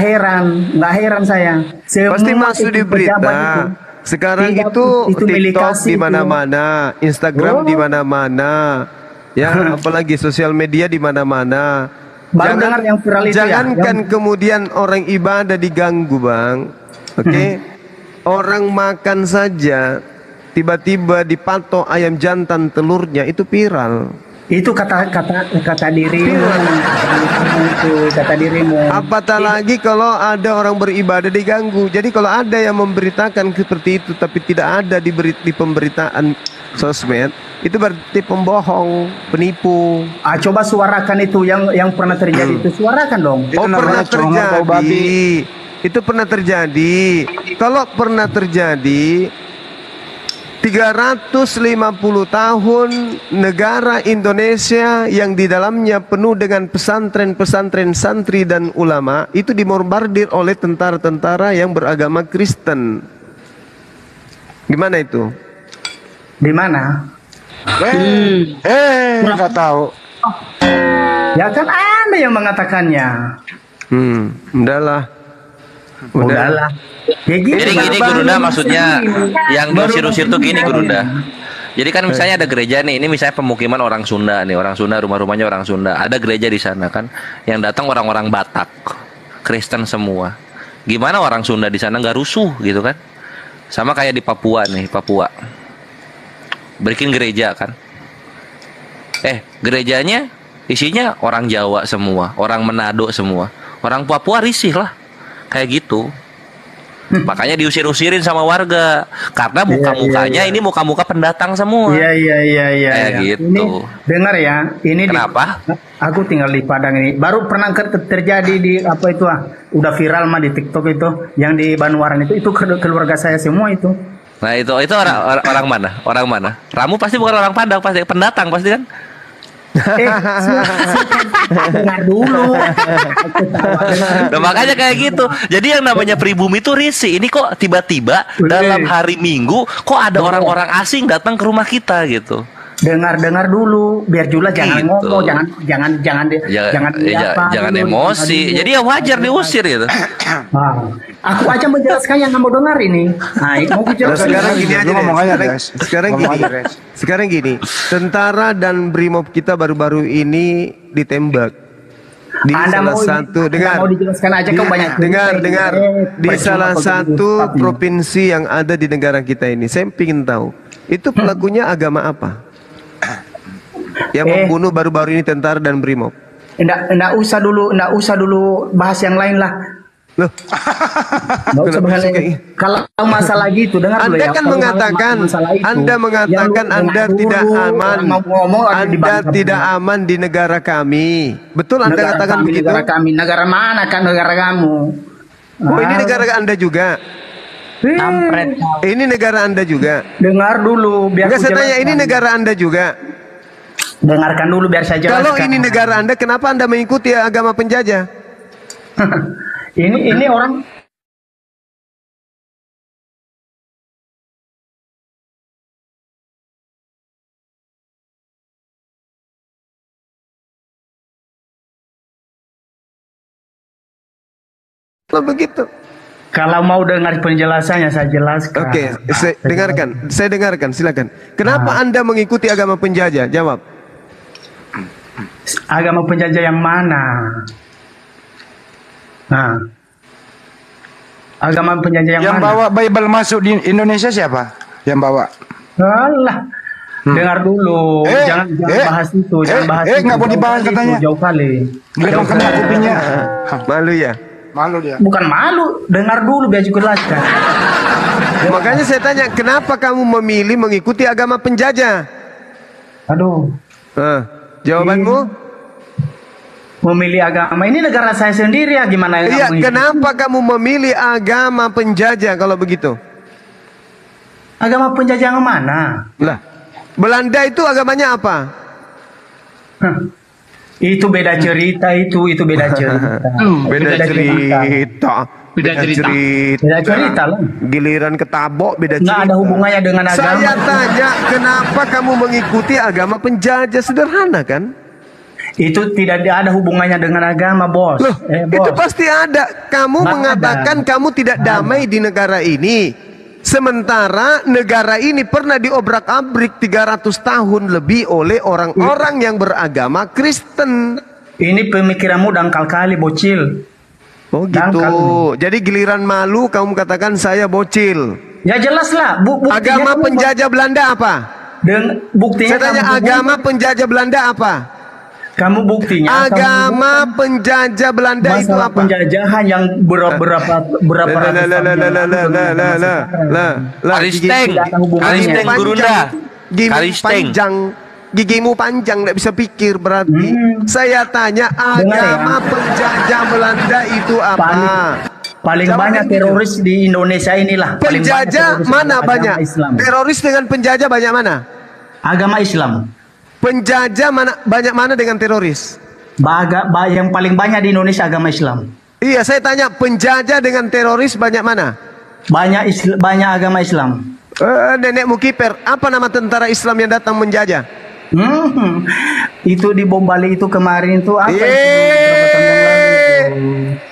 heran saya. Semua Pasti masuk di itu pejabat berita. itu. Sekarang Tidak, itu milik TikTok kasih di itu. mana-mana, Instagram Oh. di mana-mana. Ya, apalagi sosial media di mana-mana. Baru dengar yang viral itu ya, Jangankan yang- kemudian orang ibadah diganggu, Bang. Oke. Orang makan saja tiba-tiba dipatok ayam jantan telurnya itu viral. Itu kata dirimu. Itu kata dirimu. Apatah lagi kalau ada orang beribadah diganggu. Jadi kalau ada yang memberitakan seperti itu tapi tidak ada di pemberitaan sosmed, itu berarti pembohong, penipu. Coba suarakan itu yang pernah terjadi itu. Suarakan dong. Itu namanya congor bau babi. Itu pernah terjadi. Kalau pernah terjadi 350 tahun negara Indonesia yang di dalamnya penuh dengan pesantren-pesantren santri dan ulama itu dimombardir oleh tentara-tentara yang beragama Kristen. Gimana itu? Di mana? Nggak tahu. Ya kan Anda yang mengatakannya. Udahlah. Udahlah. Ya gitu, Jadi gini baru- Gurunda, maksudnya yang baru- diusir-usir tuh gini Gurunda. Jadi kan misalnya ada gereja nih, ini misalnya pemukiman orang Sunda nih, orang Sunda, rumah-rumahnya orang Sunda. Ada gereja di sana kan, yang datang orang-orang Batak, Kristen semua. Gimana orang Sunda di sana nggak rusuh gitu kan? Sama kayak di Papua nih, Papua. Bikin gereja kan. Gerejanya isinya orang Jawa semua, orang Manado semua. Orang Papua risih lah. Kayak gitu. Makanya diusir-usirin sama warga karena muka-mukanya ini muka-muka pendatang semua. Iya. Kayak gitu. Ini dengar ya, ini Kenapa? Aku tinggal di Padang ini. Baru pernah terjadi di apa itu udah viral mah di TikTok itu, yang di Banuaran itu keluarga saya semua itu. Nah itu orang mana? Orang mana? Ramu pasti bukan orang Padang, pasti pendatang pasti kan? Dengar dulu. Nah, makanya kayak gitu. Jadi yang namanya pribumi itu risih. Ini kok tiba-tiba dalam hari Minggu kok ada orang-orang asing datang ke rumah kita gitu. dengar dulu biar Jula jangan Gitu. ngomong, jangan Jangan emosi. Jadi ya wajar diusir gitu. Nah, aku aja menjelaskan yang nggak mau dengar ini. Nah, mau Nah, jelaskan. sekarang gini aja Lu deh. ngomong aja, Sekarang, Des. sekarang Ngomong gini. aja, Des. Sekarang gini. Tentara dan Brimob kita baru-baru ini ditembak di salah satu mau dijelaskan aja kau banyak dengar di salah satu provinsi yang ada di negara kita ini. Saya ingin tahu itu pelakunya agama apa yang membunuh baru-baru ini tentara dan Brimob. Enggak usah dulu bahas yang lain lah. Loh, Nggak usah bahas yang lain. Kalau masalah gitu dengar dulu Anda ya. kan Kalau mengatakan, masalah itu, Anda mengatakan yang Anda dulu tidak aman, mau ngomong ada Anda dibantah. tidak aman di negara kami. Betul Anda Negara katakan kami, begitu? Negara kami, negara mana kan negara kamu? Oh, ini negara Anda juga. Ini negara Anda juga. Dengar dulu biar Enggak, aku saya tanya, jelaskan. ini negara Anda juga. Dengarkan dulu biar saya jelaskan. Kalau ini negara Anda, kenapa Anda mengikuti agama penjajah? ini orang Kalau begitu. kalau mau dengar penjelasannya saya jelaskan. Oke, saya dengarkan, silakan. Kenapa Anda mengikuti agama penjajah? Jawab. Agama penjajah yang mana? Nah, agama penjajah Yang mana? bawa Bible masuk di Indonesia siapa? Yang bawa? Alah, dengar dulu. Jangan bahas itu. Jangan bahas itu. Nggak mau dibahas Jauh kali katanya. itu, Jauh kali. Belum kena kupingnya. Malu ya? Malu dia. Bukan malu, dengar dulu biar juga jelaskan. Makanya saya tanya, kenapa kamu memilih mengikuti agama penjajah? Aduh, Jawabanmu? memilih agama ini negara saya sendiri ya gimana? Iya, mengikuti? kenapa kamu memilih agama penjajah kalau begitu? Agama penjajah yang mana? Lah, Belanda itu agamanya apa? Itu beda cerita itu beda cerita. Beda cerita. Beda cerita. Beda cerita lah. Giliran ketabok beda cerita. Nggak ada hubungannya dengan agama. Saya tanya, kenapa kamu mengikuti agama penjajah? Sederhana kan? Itu tidak ada hubungannya dengan agama, bos. Loh, Bos. itu pasti ada. Kamu Nggak mengatakan ada. kamu tidak damai di negara ini. Sementara negara ini pernah diobrak-abrik 300 tahun lebih oleh orang-orang yang beragama Kristen. Ini pemikiranmu dangkal kali, bocil. Oh gitu. Dangkal. Jadi giliran malu kamu katakan saya bocil. Ya jelas lah. Buktinya Agama kamu- penjajah Belanda apa? Buktinya Saya tanya, kamu- agama penjajah Belanda apa? Kamu buktinya. Agama penjajah Belanda itu masalah apa? penjajahan yang berapa ratus tahun yang lalu dengan masalah sekarang. Tidak ada hubungannya. Kalisteng Gurunda. Gigimu Kalisteng. panjang, gigimu panjang, tidak bisa pikir berarti. Saya tanya, agama penjajah Belanda itu apa? Paling Jawab banyak yang teroris di Indonesia inilah. Paling banyak Penjajah teroris mana agama banyak? Islam. Teroris dengan penjajah banyak mana? Agama Islam. Penjajah mana banyak mana dengan teroris? Yang paling banyak di Indonesia agama Islam. Iya, saya tanya, penjajah dengan teroris banyak mana? Banyak agama Islam. Nenekmu kiper, apa nama tentara Islam yang datang menjajah? Itu di bom Bali itu kemarin itu apa?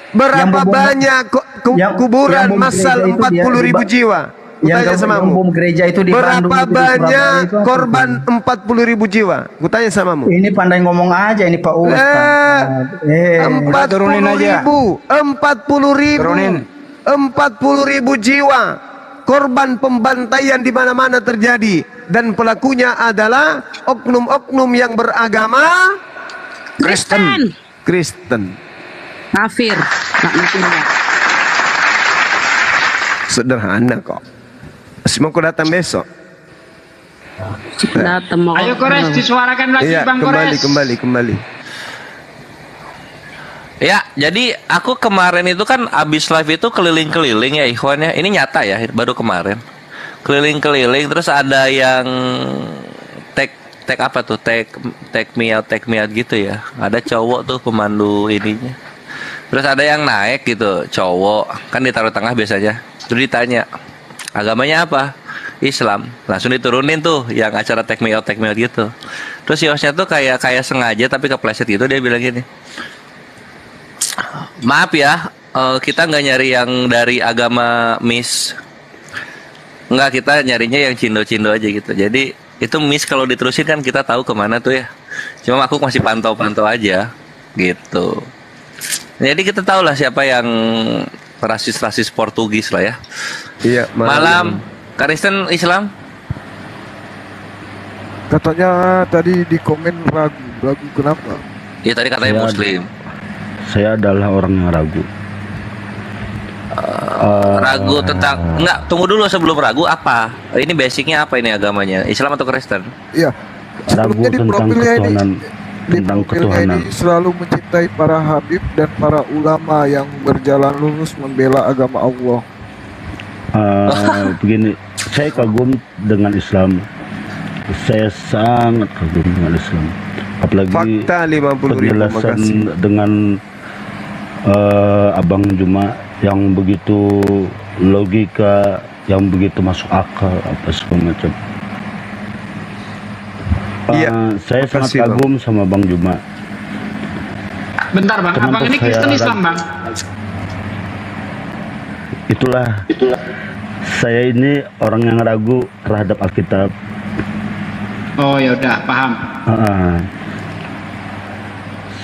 Berapa banyak kuburan massal 40.000 jiwa? Kutanya samamu. Bom gereja itu di Bandung. Berapa itu di banyak Surabaya itu apa? korban 40.000 jiwa? Kutanya samamu. Ini pandai ngomong aja ini Pak Ustaz. 40.000 jiwa korban pembantaian di mana-mana terjadi, dan pelakunya adalah oknum-oknum yang beragama Kristen. Kafir. Nggak mungkin. Sederhana kok. Mau kau datang besok? Datang mau. Ayo Kores, disuarakan lagi Iya, Bang Kores. kembali. Ya, jadi aku kemarin itu kan abis live itu keliling-keliling ya Ikhwan ya. Ini nyata ya, baru kemarin. Keliling-keliling terus ada yang tag apa tuh? Tag me out gitu ya. Ada cowok tuh pemandu ininya. Terus ada yang naik gitu, cowok. Kan ditaruh tengah biasanya. Terus ditanya, agamanya apa? Islam. Langsung diturunin tuh yang acara take me out gitu. Terus si hostnya tuh kayak sengaja tapi kepleset gitu, dia bilang gini, maaf ya, kita nggak nyari yang dari agama Miss, nggak, kita nyarinya yang cindo-cindo aja gitu. Jadi itu Miss kalau diterusin kan kita tahu kemana tuh ya. Cuma aku masih pantau-pantau aja gitu. Jadi kita tahu lah siapa yang rasis Portugis lah ya. Iya, malam Kristen Islam. Katanya tadi di komen ragu kenapa? Iya tadi katanya Muslim. Saya adalah orang yang ragu. Ragu tentang, enggak, tunggu dulu sebelum ragu apa? Ini basicnya apa ini agamanya? Islam atau Kristen? Iya. Ragu tentang ketuhanan. Tentang ketuhanan. Ini selalu mencintai para habib dan para ulama yang berjalan lurus membela agama Allah. Begini, saya kagum dengan Islam. Saya sangat kagum dengan Islam. Apalagi Fakta 50.000, penjelasan dengan Abang Juma yang begitu logika, yang begitu masuk akal, apa segala macam. Saya sangat kagum sama Bang Juma. Bentar Bang, Abang ini Kristen Islam Bang? Itulah. Saya ini orang yang ragu terhadap Alkitab. Oh ya udah, paham.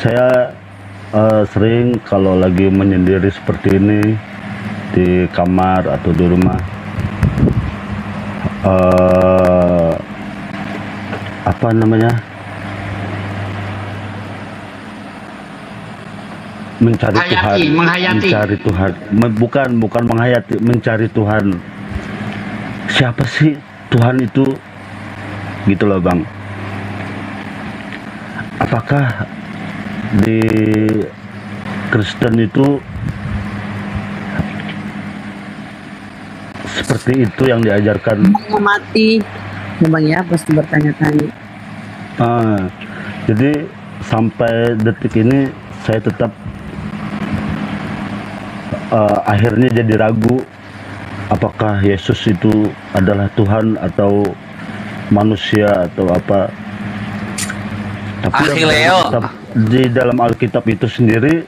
Saya sering kalau lagi menyendiri seperti ini di kamar atau di rumah, apa namanya, mencari Tuhan, mencari Tuhan, bukan menghayati, mencari Tuhan. Siapa sih Tuhan itu? Gitu loh Bang. Apakah di Kristen itu seperti itu yang diajarkan? Mengamati, Bang ya, pasti bertanya-tanya. Jadi sampai detik ini saya tetap akhirnya jadi ragu apakah Yesus itu adalah Tuhan atau manusia atau apa. Tapi di dalam Alkitab itu sendiri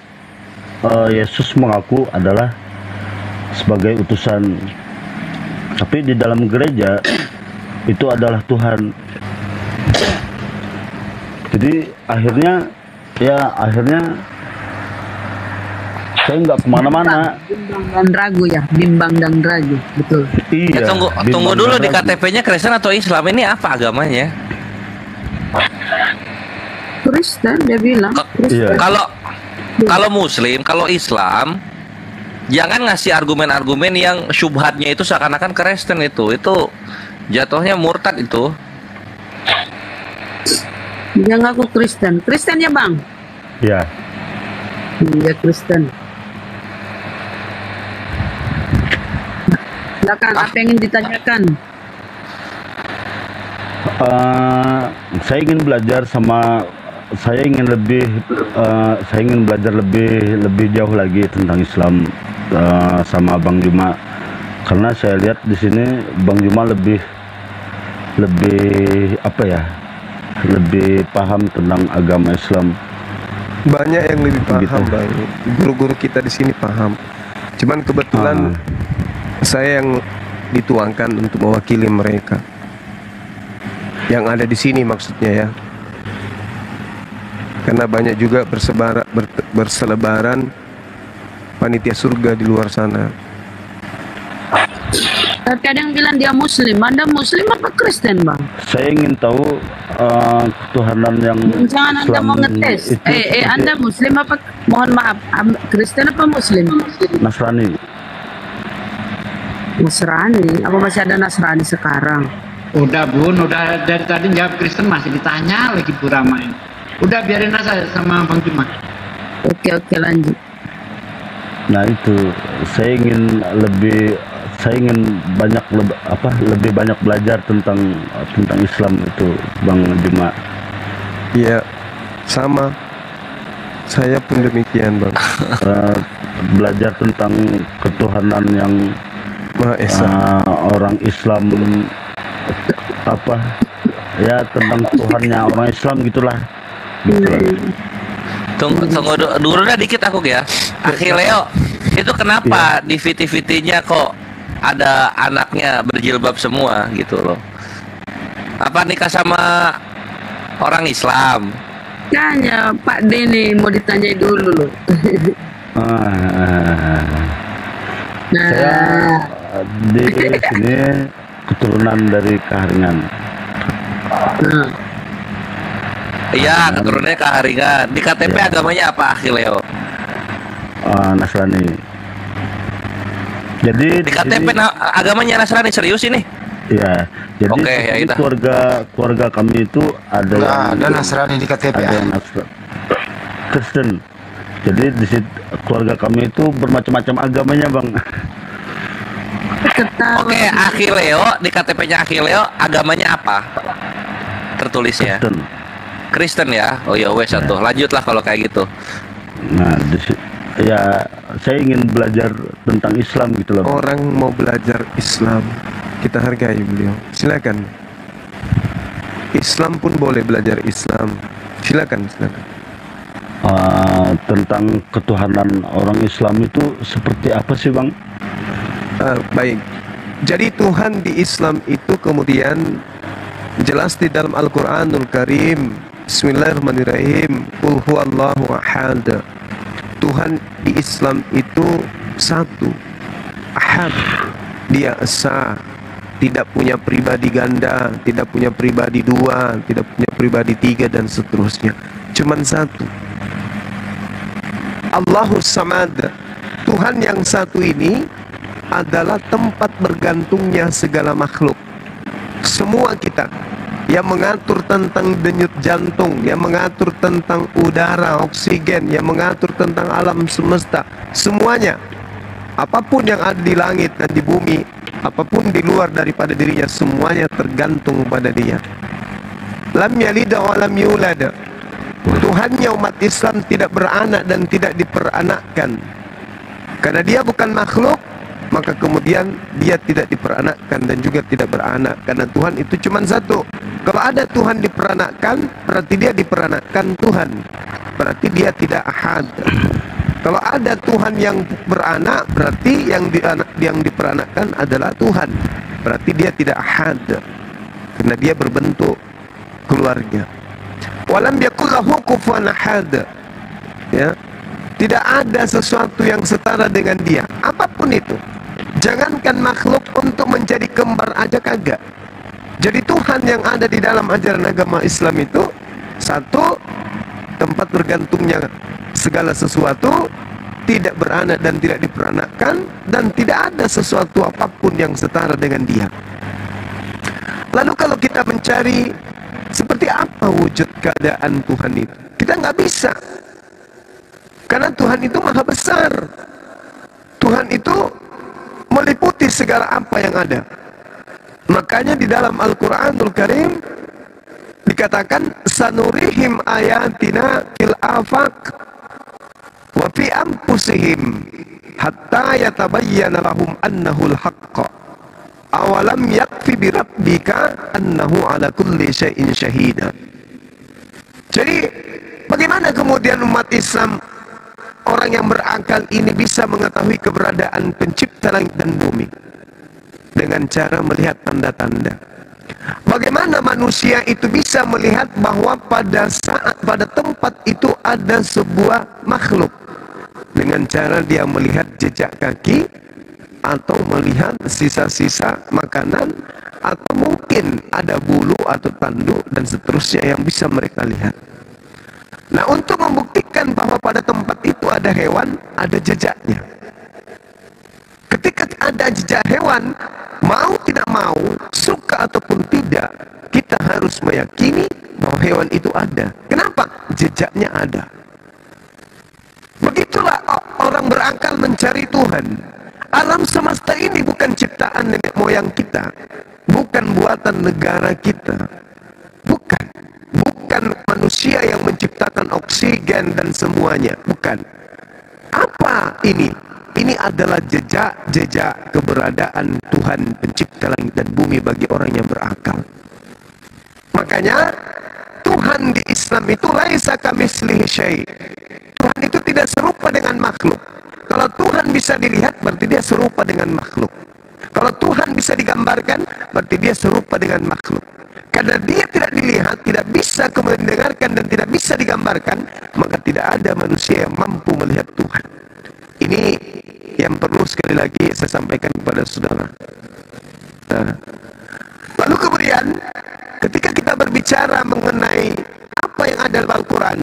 Yesus mengaku adalah sebagai utusan. Tapi di dalam gereja itu adalah Tuhan. Jadi akhirnya saya nggak kemana-mana. Bimbang dan ragu ya, bimbang dan ragu, betul. Iya. Tunggu dulu, di KTP-nya Kristen atau Islam, ini apa agamanya? Kristen, dia bilang. Kalau Muslim, kalau Islam, jangan ngasih argumen-argumen yang syubhatnya itu seakan-akan Kristen itu jatuhnya murtad itu. Dia ngaku Kristen, Kristen ya Bang? Iya. Iya Kristen. Silakan, apa yang ingin ditanyakan? Saya ingin belajar saya ingin belajar lebih jauh lagi tentang Islam sama Bang Juma, karena saya lihat di sini Bang Juma lebih apa ya, lebih paham tentang agama Islam. Banyak yang lebih paham, Bang. Guru-guru kita di sini paham. Cuman kebetulan saya yang dituangkan untuk mewakili mereka yang ada di sini, maksudnya ya. Karena banyak juga berselebaran panitia surga di luar sana. Tapi ada yang bilang dia Muslim. Anda Muslim apa Kristen, Bang? Saya ingin tahu ketuhanan yang jangan Anda mau ngetes. Anda Muslim apa? Mohon maaf, Kristen apa Muslim? Nasrani. Nasrani? Apa masih ada Nasrani sekarang? Udah Bun, udah dari tadi jawab Kristen masih ditanya lagi Bu Rama. Udah biarin aja sama Bang Juma. Oke, lanjut. Nah itu, saya ingin lebih banyak belajar tentang Islam itu, Bang Juma. Iya, sama. Saya pun demikian, Bang. Belajar tentang ketuhanan yang Maha Esa. Orang Islam apa ya, tentang Tuhannya orang Islam gitulah. Tunggu dulu dah dikit aku ya. Akhileo, itu kenapa di VT-VT-nya kok ada anaknya berjilbab semua gitu loh? Apa nikah sama orang Islam? Tanya Pak Deni, mau ditanya dulu loh. Saya di sini keturunan dari Kaharingan. Iya, keturunannya Kaharingan. Di KTP agamanya apa, Akhileo? Nasrani. Jadi di KTP agamanya Nasrani, serius ini? Iya. Jadi keluarga kami itu ada Nasrani di KTP. Ada yang Kristen. Jadi di situ keluarga kami itu bermacam-macam agamanya, Bang. Oke, Akhileo, di KTP-nya Akhileo agamanya apa? Tertulisnya Kristen ya. Oh ya wes tuh. Lanjutlah kalau kayak gitu. Nah, ya saya ingin belajar tentang Islam gitu loh. Orang mau belajar Islam, kita hargai beliau. Silakan. Islam pun boleh belajar Islam. Silakan. Tentang ketuhanan orang Islam itu seperti apa sih, Bang? Baik. Jadi Tuhan di Islam itu kemudian jelas di dalam Al-Quranul Karim. Bismillahirrahmanirrahim. Qul huwallahu ahad. Tuhan di Islam itu satu, ahad. Dia esa, tidak punya pribadi ganda, tidak punya pribadi dua, tidak punya pribadi tiga, dan seterusnya. Cuman satu. Allahus Samad. Tuhan yang satu ini adalah tempat bergantungnya segala makhluk. Semua kita, yang mengatur tentang denyut jantung, yang mengatur tentang udara, oksigen, yang mengatur tentang alam semesta, semuanya, apapun yang ada di langit dan di bumi, apapun di luar daripada dirinya, semuanya tergantung pada dia. Lam yalida wa lam yulad. Tuhannya umat Islam tidak beranak dan tidak diperanakkan. Karena dia bukan makhluk, maka kemudian dia tidak diperanakkan dan juga tidak beranak. Karena Tuhan itu cuma satu. Kalau ada Tuhan diperanakkan, berarti dia diperanakkan Tuhan, berarti dia tidak ahad. Kalau ada Tuhan yang beranak, berarti yang diperanakkan adalah Tuhan, berarti dia tidak ahad, karena dia berbentuk keluarga. Walam yakul lahu kufuwan ahad. Ya, tidak ada sesuatu yang setara dengan dia, apapun itu. Jangankan makhluk, untuk menjadi kembar aja kagak. Jadi Tuhan yang ada di dalam ajaran agama Islam itu satu, tempat bergantungnya segala sesuatu, tidak beranak dan tidak diperanakkan, dan tidak ada sesuatu apapun yang setara dengan dia. Lalu kalau kita mencari seperti apa wujud keadaan Tuhan itu, kita nggak bisa, karena Tuhan itu maha besar. Tuhan itu meliputi segala apa yang ada. Makanya di dalam Al-Quranul Karim dikatakan sanurihim ayatina fil afaq wa fi anfusihim hatta yatabayyana lahum annahul haqq awalam yakfi bi rabbika annahu ala kulli syai'in syahida. Jadi bagaimana kemudian umat Islam, orang yang berakal ini, bisa mengetahui keberadaan pencipta langit dan bumi? Dengan cara melihat tanda-tanda. Bagaimana manusia itu bisa melihat bahwa pada tempat itu ada sebuah makhluk? Dengan cara dia melihat jejak kaki, atau melihat sisa-sisa makanan, atau mungkin ada bulu atau tanduk dan seterusnya yang bisa mereka lihat. Nah, untuk membuktikan bahwa pada tempat itu ada hewan, ada jejaknya. Ketika ada jejak hewan, mau tidak mau, suka ataupun tidak, kita harus meyakini bahwa hewan itu ada. Kenapa? Jejaknya ada. Begitulah orang berakal mencari Tuhan. Alam semesta ini bukan ciptaan nenek moyang kita, bukan buatan negara kita, bukan manusia yang menciptakan oksigen dan semuanya, bukan. Apa ini? ini adalah jejak keberadaan Tuhan pencipta langit dan bumi bagi orang yang berakal. Makanya Tuhan di Islam itu laisa kamitslihi syai'. Tuhan itu tidak serupa dengan makhluk. Kalau Tuhan bisa dilihat berarti dia serupa dengan makhluk. Kalau Tuhan bisa digambarkan berarti dia serupa dengan makhluk. Karena dia tidak dilihat, tidak bisa kemudian didengarkan dan tidak bisa digambarkan, maka tidak ada manusia yang mampu melihat Tuhan. Ini yang perlu sekali lagi saya sampaikan kepada saudara. Nah, lalu kemudian ketika kita berbicara mengenai apa yang ada dalam Al-Quran,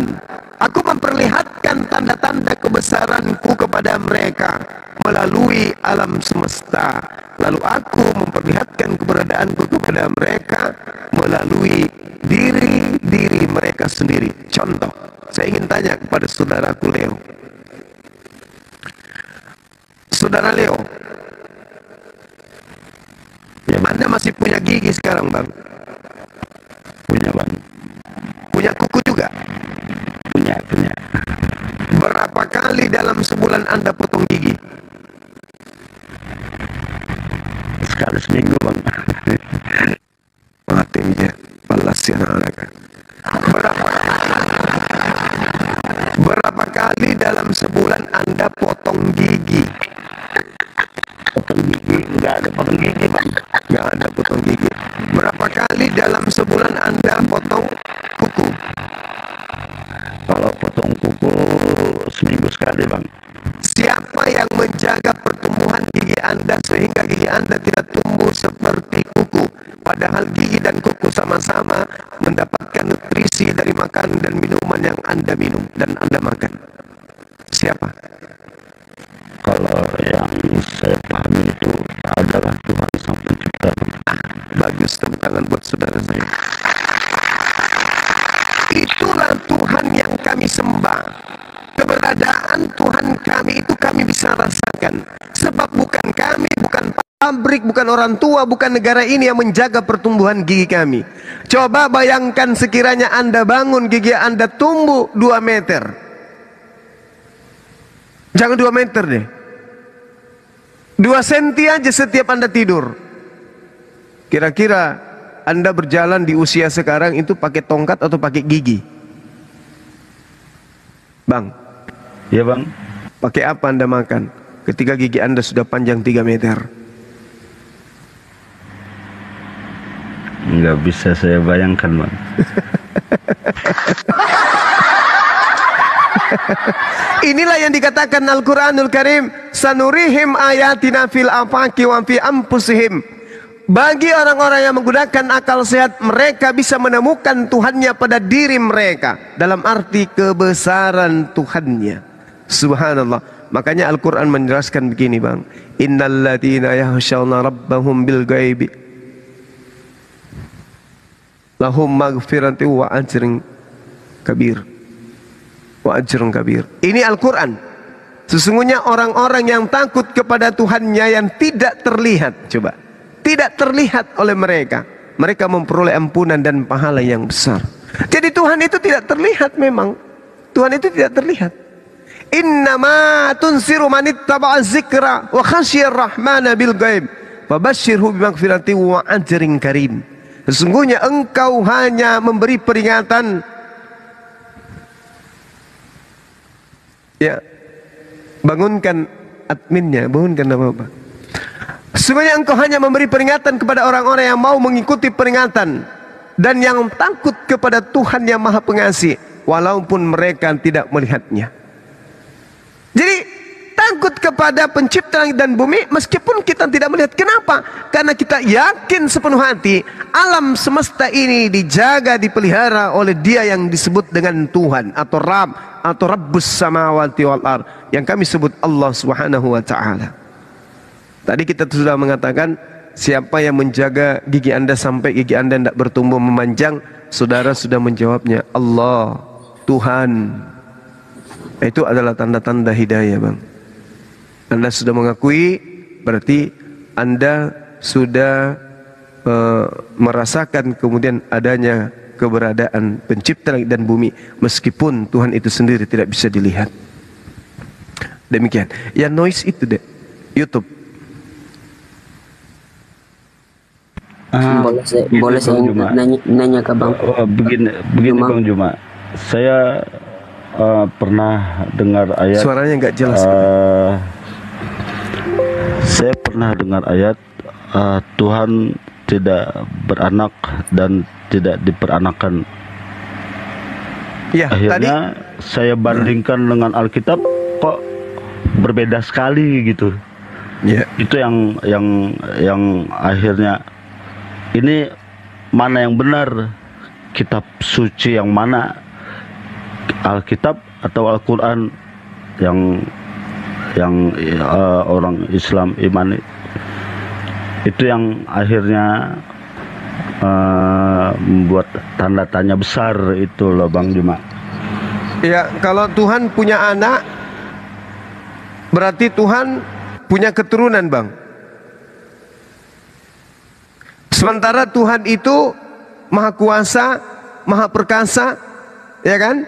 aku memperlihatkan tanda-tanda kebesaranku kepada mereka melalui alam semesta. Lalu aku memperlihatkan keberadaanku kepada mereka melalui diri mereka sendiri. Contoh, saya ingin tanya kepada saudaraku Leo. Saudara Leo, ya, Anda masih punya gigi sekarang, Bang? Punya, Bang. Punya kuku juga? Punya. Berapa kali dalam sebulan Anda potong gigi? Sekali seminggu, Bang. Matinya balas yang alaka. Berapa kali dalam sebulan Anda potong gigi? Potong gigi? Enggak ada potong gigi, Bang. Enggak ada potong gigi. Berapa kali dalam sebulan Anda potong kuku? Kalau potong kuku seminggu sekali, Bang. Siapa yang menjaga pertumbuhan gigi Anda sehingga gigi Anda tidak tumbuh seperti kuku? Padahal gigi dan kuku sama-sama mendapatkan nutrisi dari makanan dan minuman yang Anda minum dan Anda makan. Siapa? Kalau yang saya pahami itu adalah Tuhan Sang Pencipta. Bagus, tepuk tangan buat saudara saya. Itulah Tuhan yang kami sembah. Keberadaan Tuhan kami itu kami bisa rasakan. Sebab bukan kami, bukan pabrik, bukan orang tua, bukan negara ini yang menjaga pertumbuhan gigi kami. Coba bayangkan sekiranya Anda bangun, gigi Anda tumbuh 2 meter. Jangan 2 meter deh. 2 senti aja setiap Anda tidur. Kira-kira Anda berjalan di usia sekarang itu pakai tongkat atau pakai gigi? Bang. Iya, Bang. Pakai apa Anda makan ketika gigi Anda sudah panjang 3 meter? Nggak bisa saya bayangkan, Bang. Inilah yang dikatakan Al-Quranul Karim, sanurihim ayatina fil afaqi wa fi anfusihim. Bagi orang-orang yang menggunakan akal sehat, mereka bisa menemukan Tuhannya pada diri mereka. Dalam arti kebesaran Tuhannya. Subhanallah. Makanya Al-Quran menjelaskan begini, Bang. Innal ladhina yahshawna rabbahum bil ghaibi lahum maghfirati wa ajrin kabir. Wa ajrun kabir. Ini Al-Quran. Sesungguhnya orang-orang yang takut kepada Tuhannya yang tidak terlihat, coba, tidak terlihat oleh mereka, mereka memperoleh ampunan dan pahala yang besar. Jadi Tuhan itu tidak terlihat memang. Tuhan itu tidak terlihat. Innama tunsiru man ittaba'a dzikra wa khasyiyar rahmana bil ghaib fabashshirhu bimaghfirati wa ajrin karim. Sesungguhnya engkau hanya memberi peringatan. Ya, bangunkan adminnya, bangunkan apa-apa. Sesungguhnya engkau hanya memberi peringatan kepada orang-orang yang mau mengikuti peringatan dan yang takut kepada Tuhan yang Maha Pengasih, walaupun mereka tidak melihatnya. Jadi takut kepada pencipta langit dan bumi meskipun kita tidak melihat. Kenapa? Karena kita yakin sepenuh hati alam semesta ini dijaga, dipelihara oleh Dia yang disebut dengan Tuhan atau Rabb atau Rabbus samawati wal ard, yang kami sebut Allah Subhanahu wa taala. Tadi kita sudah mengatakan siapa yang menjaga gigi Anda sampai gigi Anda tidak bertumbuh memanjang. Saudara sudah menjawabnya, Allah, Tuhan. Itu adalah tanda-tanda hidayah, Bang. Anda sudah mengakui, berarti Anda sudah merasakan kemudian adanya keberadaan pencipta langit dan bumi, meskipun Tuhan itu sendiri tidak bisa dilihat. Demikian. Ya noise itu deh. YouTube. Boleh saya nanya ke Bang? Begini Bang Juma. Saya pernah dengar ayat. Suaranya nggak jelas. Saya pernah dengar ayat Tuhan tidak beranak dan tidak diperanakan. Ya, akhirnya saya bandingkan dengan Alkitab, kok berbeda sekali gitu. Ya. Itu yang akhirnya ini mana yang benar, kitab suci yang mana, Alkitab atau Al-Quran yang orang Islam imani. Itu yang akhirnya membuat tanda tanya besar itu loh Bang Juma. Ya, kalau Tuhan punya anak, berarti Tuhan punya keturunan, Bang. Sementara Tuhan itu Maha Kuasa, Maha Perkasa, ya kan?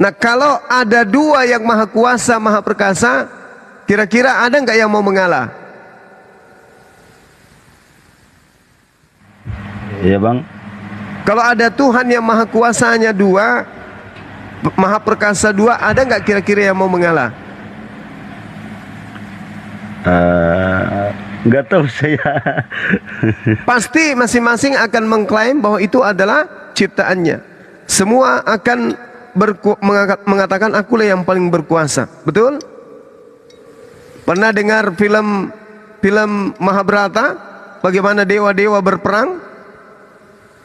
Nah, kalau ada dua yang Maha Kuasa, Maha Perkasa, kira-kira ada nggak yang mau mengalah? Iya Bang. Kalau ada Tuhan yang Maha Kuasanya dua, Maha Perkasa dua, ada nggak kira-kira yang mau mengalah? Nggak tahu saya. Pasti masing-masing akan mengklaim bahwa itu adalah ciptaannya. Semua akan mengatakan akulah yang paling berkuasa. Betul? Pernah dengar film Mahabharata? Bagaimana dewa-dewa berperang?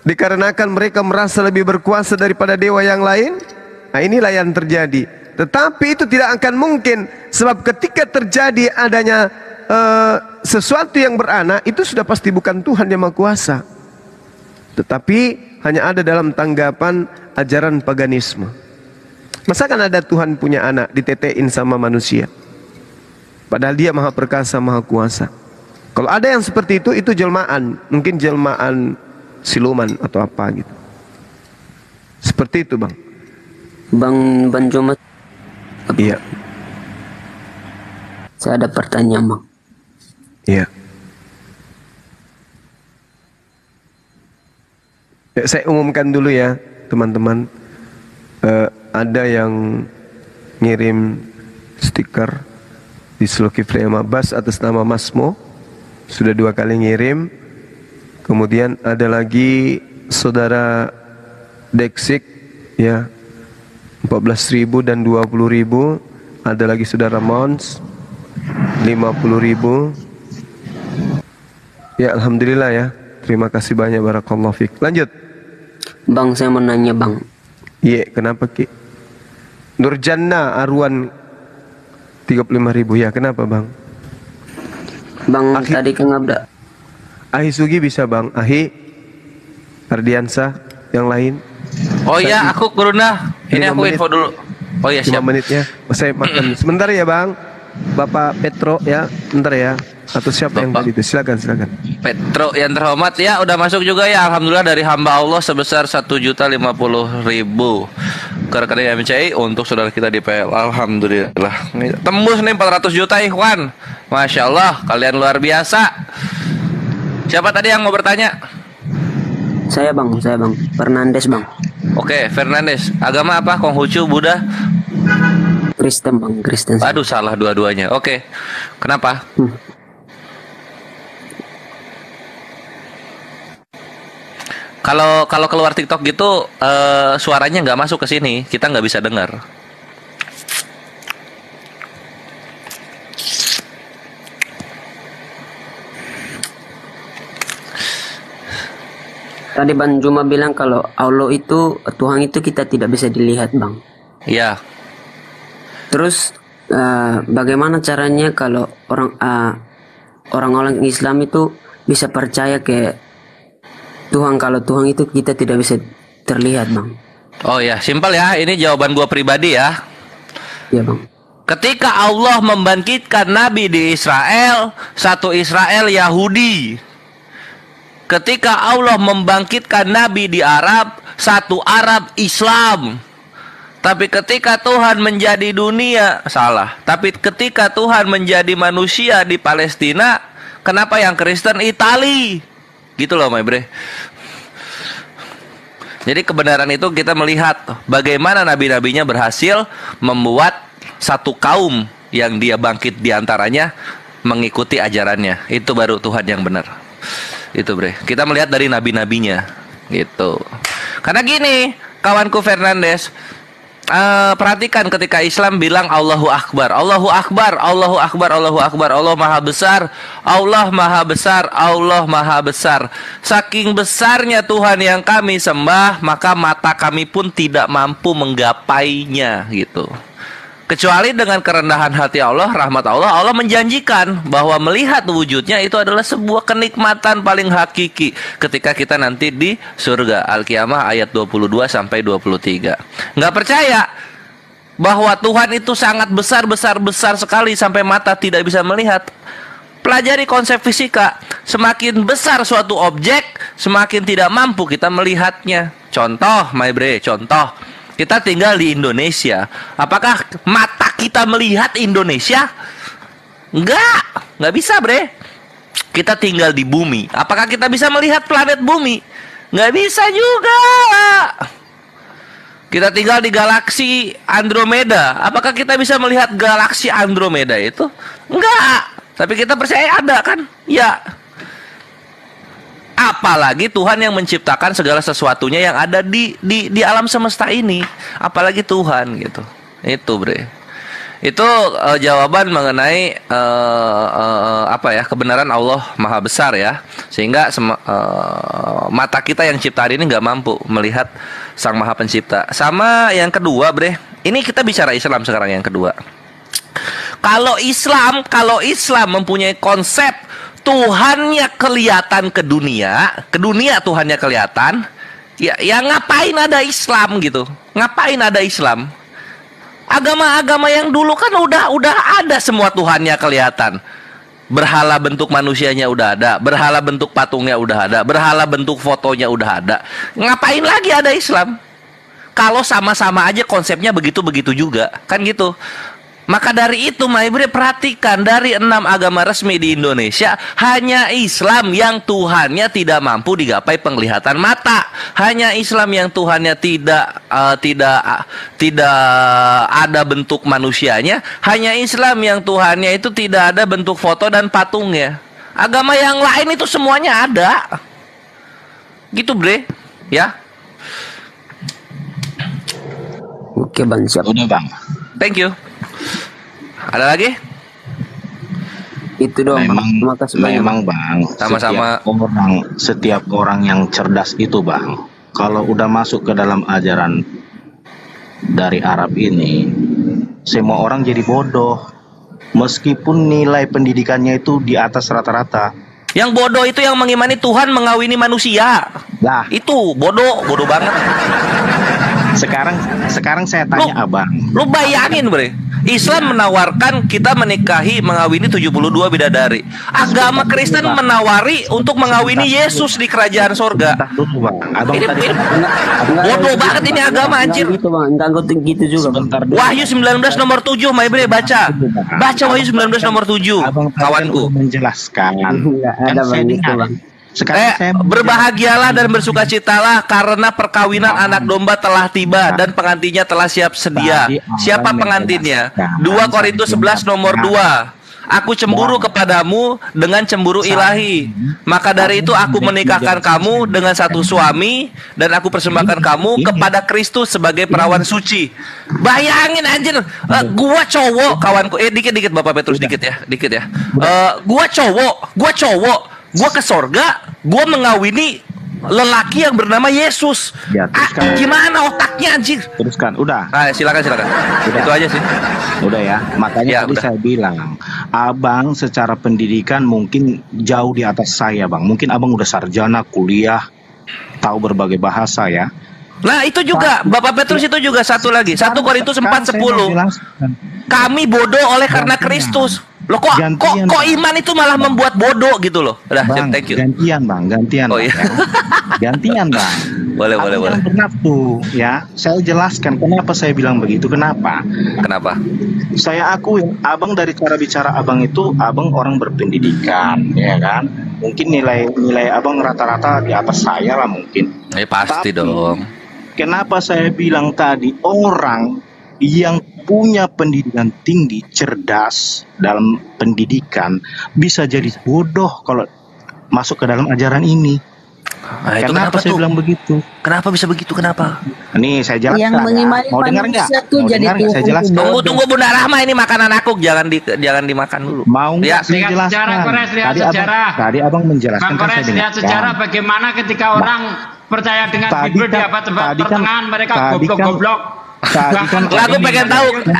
Dikarenakan mereka merasa lebih berkuasa daripada dewa yang lain. Nah, inilah yang terjadi. Tetapi itu tidak akan mungkin, sebab ketika terjadi adanya sesuatu yang beranak, itu sudah pasti bukan Tuhan yang Maha Kuasa, tetapi hanya ada dalam tanggapan ajaran paganisme. Masa kan ada Tuhan punya anak ditetein sama manusia, padahal dia Maha Perkasa, Maha Kuasa. Kalau ada yang seperti itu jelmaan, mungkin jelmaan siluman atau apa gitu. Seperti itu Bang. Bang Juma. Iya. Saya ada pertanyaan Bang. Iya. Ya, saya umumkan dulu ya teman-teman. Ada yang ngirim stiker di Zulkifli Abbas atas nama Masmo, sudah 2 kali ngirim. Kemudian ada lagi saudara Deksik ya, 14.000 dan 20.000. Ada lagi saudara Mons 50.000. Ya alhamdulillah ya. Terima kasih banyak, barakallahu fiik. Lanjut. Bang, saya mau nanya Bang. Iya, kenapa Ki? Nurjanna Arwan 35.000 ya, kenapa Bang? Bang, tadi kan ada Ahi Sugi bisa Bang, Ahi Ardiansa, yang lain. Oh iya, aku Kuruna. Ini aku info dulu. Oh iya, 5 siap. menit ya. Saya makan sebentar ya Bang. Bapak Petro ya, bentar ya. Atau siapa yang tadi itu? Silakan. Petro yang terhormat ya, udah masuk juga ya. Alhamdulillah dari hamba Allah sebesar 1.050.000 ke rekening MCI untuk saudara kita di PL. Alhamdulillah. Tembus nih 400 juta ikhwan. Masya Allah, kalian luar biasa. Siapa tadi yang mau bertanya? Saya Bang. Fernandes Bang. Oke, Fernandes. Agama apa? Konghucu, Buddha? Kristen Bang, Kristen. Aduh, salah dua-duanya. Oke. Kenapa? Kalau keluar TikTok gitu suaranya nggak masuk ke sini, kita nggak bisa dengar. Tadi Bang Juma bilang kalau Allah itu, Tuhan itu kita tidak bisa dilihat Bang. Iya. Terus bagaimana caranya kalau orang-orang Islam itu bisa percaya ke Tuhan kalau Tuhan itu kita tidak bisa terlihat Bang? Oh ya, simpel ya. Ini jawaban gua pribadi ya. Iya Bang. Ketika Allah membangkitkan Nabi di Israel, satu Israel Yahudi. Ketika Allah membangkitkan Nabi di Arab, satu Arab Islam. Tapi ketika Tuhan menjadi dunia, salah. Tapi ketika Tuhan menjadi manusia di Palestina, kenapa yang Kristen Itali? Gitu loh, my bre. Jadi kebenaran itu kita melihat bagaimana nabi-nabinya berhasil membuat satu kaum yang dia bangkit diantaranya mengikuti ajarannya. Itu baru Tuhan yang benar. Itu bre. Kita melihat dari nabi-nabinya. Gitu. Karena gini, kawanku Fernandes, perhatikan ketika Islam bilang Allahu Akbar, Allahu Akbar, Allahu Akbar, Allahu Akbar, Allah Maha Besar, Allah Maha Besar, Allah Maha Besar. Saking besarnya Tuhan yang kami sembah, maka mata kami pun tidak mampu menggapainya gitu. Kecuali dengan kerendahan hati Allah, rahmat Allah, Allah menjanjikan bahwa melihat wujudnya itu adalah sebuah kenikmatan paling hakiki ketika kita nanti di surga. Al-Qiyamah ayat 22 sampai 23. Nggak percaya bahwa Tuhan itu sangat besar sekali sampai mata tidak bisa melihat? Pelajari konsep fisika. Semakin besar suatu objek, semakin tidak mampu kita melihatnya. Contoh, my bre, contoh. Kita tinggal di Indonesia. Apakah mata kita melihat Indonesia? Nggak bisa bre. Kita tinggal di bumi. Apakah kita bisa melihat planet bumi? Nggak bisa juga. Kita tinggal di galaksi Andromeda. Apakah kita bisa melihat galaksi Andromeda itu? Nggak. Tapi kita percaya ada kan? Ya. Apalagi Tuhan yang menciptakan segala sesuatunya yang ada di alam semesta ini. Apalagi Tuhan gitu. Itu bre. Itu jawaban mengenai kebenaran Allah Maha Besar ya. Sehingga mata kita yang ciptaan ini nggak mampu melihat Sang Maha Pencipta. Sama yang kedua bre. Ini kita bicara Islam sekarang yang kedua. Kalau Islam mempunyai konsep Tuhannya kelihatan ke dunia Tuhannya kelihatan, ya ngapain ada Islam gitu? Ngapain ada Islam? Agama-agama yang dulu kan udah ada semua Tuhannya kelihatan. Berhala bentuk manusianya udah ada, berhala bentuk patungnya udah ada, berhala bentuk fotonya udah ada. Ngapain lagi ada Islam? Kalau sama-sama aja konsepnya begitu-begitu juga, kan gitu. Maka dari itu, Maibri, perhatikan dari 6 agama resmi di Indonesia, hanya Islam yang Tuhannya tidak mampu digapai penglihatan mata. Hanya Islam yang Tuhannya tidak ada bentuk manusianya. Hanya Islam yang Tuhannya itu tidak ada bentuk foto dan patungnya. Agama yang lain itu semuanya ada. Gitu, Bre. Ya. Oke, Bang. Siap. Udah, Bang. Thank you. Ada lagi? Itu doang. Memang Bang. Sama-sama. Setiap orang yang cerdas itu Bang, kalau udah masuk ke dalam ajaran dari Arab ini, semua orang jadi bodoh. Meskipun nilai pendidikannya itu di atas rata-rata. Yang bodoh itu yang mengimani Tuhan mengawini manusia. Lah, itu bodoh banget. Sekarang saya tanya Abang. Lu bayangin, Bre. Islam menawarkan kita menikahi mengawini 72 bidadari. Agama Kristen menawari untuk mengawini Yesus di kerajaan sorga. Bodoh banget ini agama anjir. Enggak gitu juga. Wahyu 19 nomor 7, my bre, baca. Baca Wahyu 19 nomor 7, kawanku. Menjelaskan. Berbahagialah dan bersukacitalah karena perkawinan anak domba telah tiba dan pengantinnya telah siap sedia. Siapa pengantinnya? 2 Korintus 11 nomor 2. Aku cemburu kepadamu dengan cemburu ilahi. Maka dari itu aku menikahkan kamu dengan satu suami dan aku persembahkan kamu kepada Kristus sebagai perawan suci. Bayangin anjir, gua cowok kawanku. Dikit Bapak Petrus dikit ya. Gua cowok. Gua ke sorga, gua mengawini lelaki yang bernama Yesus. Ya, gimana otaknya anjir? Teruskan, udah. Nah, silakan. Udah. Itu aja sih. Udah ya. Makanya tadi saya bilang, Abang secara pendidikan mungkin jauh di atas saya, Bang. Mungkin Abang udah sarjana, kuliah, tahu berbagai bahasa ya. Nah, itu juga Bapak Petrus itu juga satu lagi. 1 Korintus 4:10. Kami bodoh oleh karena Kristus. Loh kok iman itu malah membuat bodoh gitu loh. Udah, Bang, thank you. Gantian Bang. Oh, iya. Gantian Bang. Boleh, boleh, boleh. Jangan bernafsu, ya. Saya jelaskan kenapa saya bilang begitu. Kenapa? Kenapa? Saya akui, abang dari cara bicara abang itu, abang orang berpendidikan, ya kan? Mungkin nilai abang rata-rata di atas saya lah mungkin. Pasti Tapi, dong. Kenapa saya bilang tadi orang yang punya pendidikan tinggi, cerdas dalam pendidikan bisa jadi bodoh kalau masuk ke dalam ajaran ini. Nah, itu Kenapa saya bilang begitu? Kenapa bisa begitu? Kenapa? Nih saya jelaskan. Yang mengimani Mau dengar nggak? manusia tuh Mau jadi dengar nggak? Saya Tuhan. jelaskan. Tunggu Bunda Rahma, ini makanan aku, jangan dimakan dulu. Mau Ya. nggak saya Lihat jelaskan? sejarah, Kores, lihat sejarah. Tadi abang menjelaskan Bang kan saya Kores, lihat dengarkan. sejarah bagaimana ketika orang percaya dengan Tadi Bible di kan- abad tadi kan- pertengahan mereka tadi kan- goblok-goblok. Tadi kan Lah,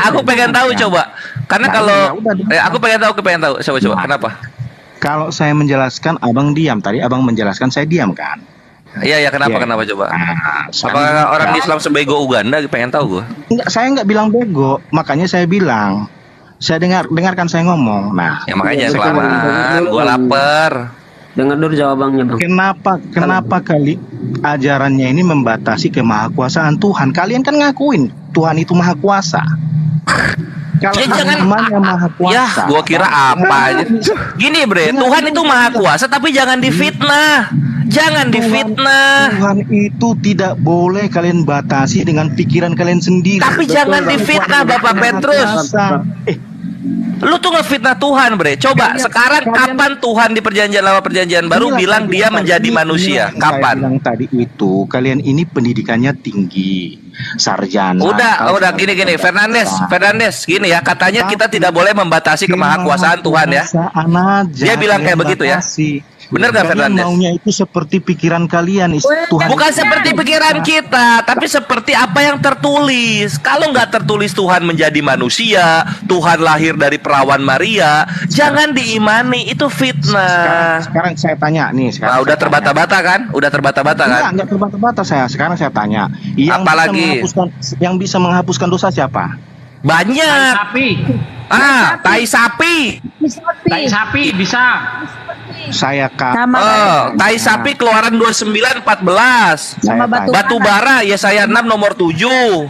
aku pengen tahu coba. Karena Nah, kalau ya udah, aku pengen tahu. Coba. Kenapa? Kalau saya menjelaskan abang diam. Tadi abang menjelaskan saya diam kan? Iya, kenapa? Iya. Kenapa coba? Nah, Apakah orang Islam sebego Uganda? Pengen tahu gue. Enggak, saya nggak bilang bego. Makanya saya bilang. Saya dengarkan saya ngomong. Nah, Ya makanya jangan sekarang- kelamaan. Gue lapar. Dengar dulu jawabannya, Bang. Kenapa kali ajarannya ini membatasi kemahakuasaan Tuhan? Kalian kan ngakuin Tuhan itu maha kuasa. Kalau Ya, jangan- namanya maha Ya, kuasa. gua kira apa aja. Gini, Bre, Tuhan itu maha kuasa, tapi jangan difitnah. Jangan difitnah. Tuhan itu tidak boleh kalian batasi dengan pikiran kalian sendiri. Tapi jangan difitnah, Bapak Petrus. Lu tuh ngefitnah Tuhan, Bre. Coba sekarang kapan Tuhan di perjanjian lama perjanjian baru Inilah bilang tadi dia apa? menjadi Ini- manusia? inilah yang saya Kapan? bilang tadi itu kalian ini pendidikannya tinggi, sarjana. Udah gini Fernandes, gini ya, katanya kita tidak boleh membatasi kemahakuasaan Tuhan ya. Dia bilang kayak begitu ya. Bener gak Kalian Fernandes? maunya itu seperti pikiran kalian, Tuhan. Bukan seperti pikiran kita, tapi seperti apa yang tertulis. Kalau nggak tertulis Tuhan menjadi manusia, Tuhan lahir dari perawan Maria, jangan diimani, itu fitnah. Sekarang saya tanya nih. Nah, udah terbata-bata kan? Udah terbata-bata kan? Enggak terbata-bata saya. Sekarang saya tanya. Yang Apalagi? yang bisa menghapuskan dosa siapa? Banyak. Sapi. Tai sapi. Tai sapi bisa. Saya Tai sapi Keluaran 29:14. Sama Batu bara Yesaya 6 nomor 7.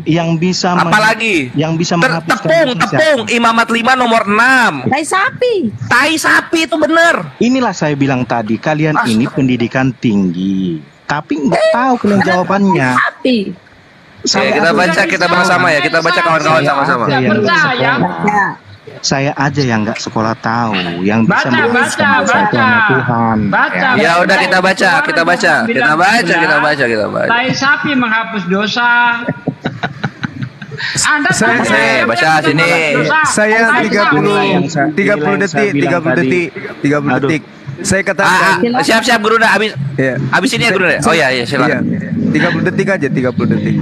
yang bisa Apalagi? yang bisa menghapuskan dosa Tepung Imamat 5 nomor 6. Tai sapi itu bener. Inilah saya bilang tadi, kalian ini pendidikan tinggi, tapi nggak tahu kalian jawabannya. Kita baca bersama ya. Kita baca kawan-kawan sama-sama. Saya aja yang nggak sekolah tahu, yang bisa menghapuskan dosa itu hanya Tuhan. Ya udah kita baca. Tai sapi menghapus dosa. Anda Saya baca sini. Saya 30 detik. Saya katakan siap Guru dah habis ini ya Guru. Oh iya silakan. 30 detik aja, 30 detik.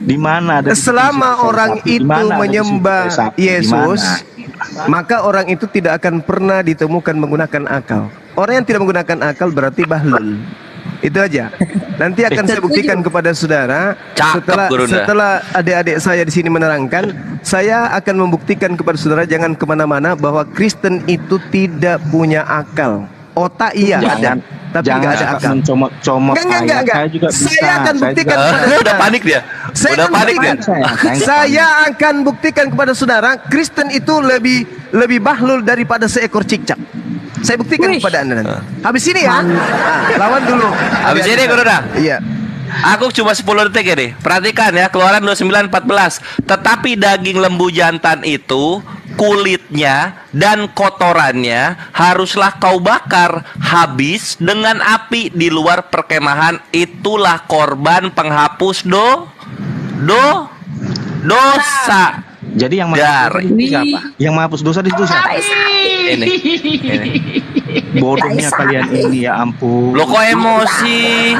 Di mana ada selama orang itu menyembah Yesus, maka orang itu tidak akan pernah ditemukan menggunakan akal. Orang yang tidak menggunakan akal berarti bahlul. Itu aja. Nanti akan saya buktikan kepada saudara. Setelah adik-adik saya di sini menerangkan, saya akan membuktikan kepada saudara jangan kemana-mana bahwa Kristen itu tidak punya akal. Otak iya ada, tapi nggak ada akal. Mencomot-comot Enggak. Saya juga bisa. Saya akan buktikan kepada Udah saudara. panik dia. Saya akan buktikan kepada saudara Kristen itu lebih bahlul daripada seekor cicak. Saya buktikan kepada Anda nanti. Habis ini ya. Lawan dulu. Habis ini Guru dah. Iya. Aku cuma 10 detik ya nih. Perhatikan ya, Keluaran 29:14. Tetapi daging lembu jantan itu, kulitnya dan kotorannya haruslah kau bakar habis dengan api di luar perkemahan. Itulah korban penghapus dosa. Jadi yang menghapus dosa itu siapa? Yang menghapus dosa di situ siapa? Ini. Bodohnya kalian ini, ya ampun. Lo kok emosi?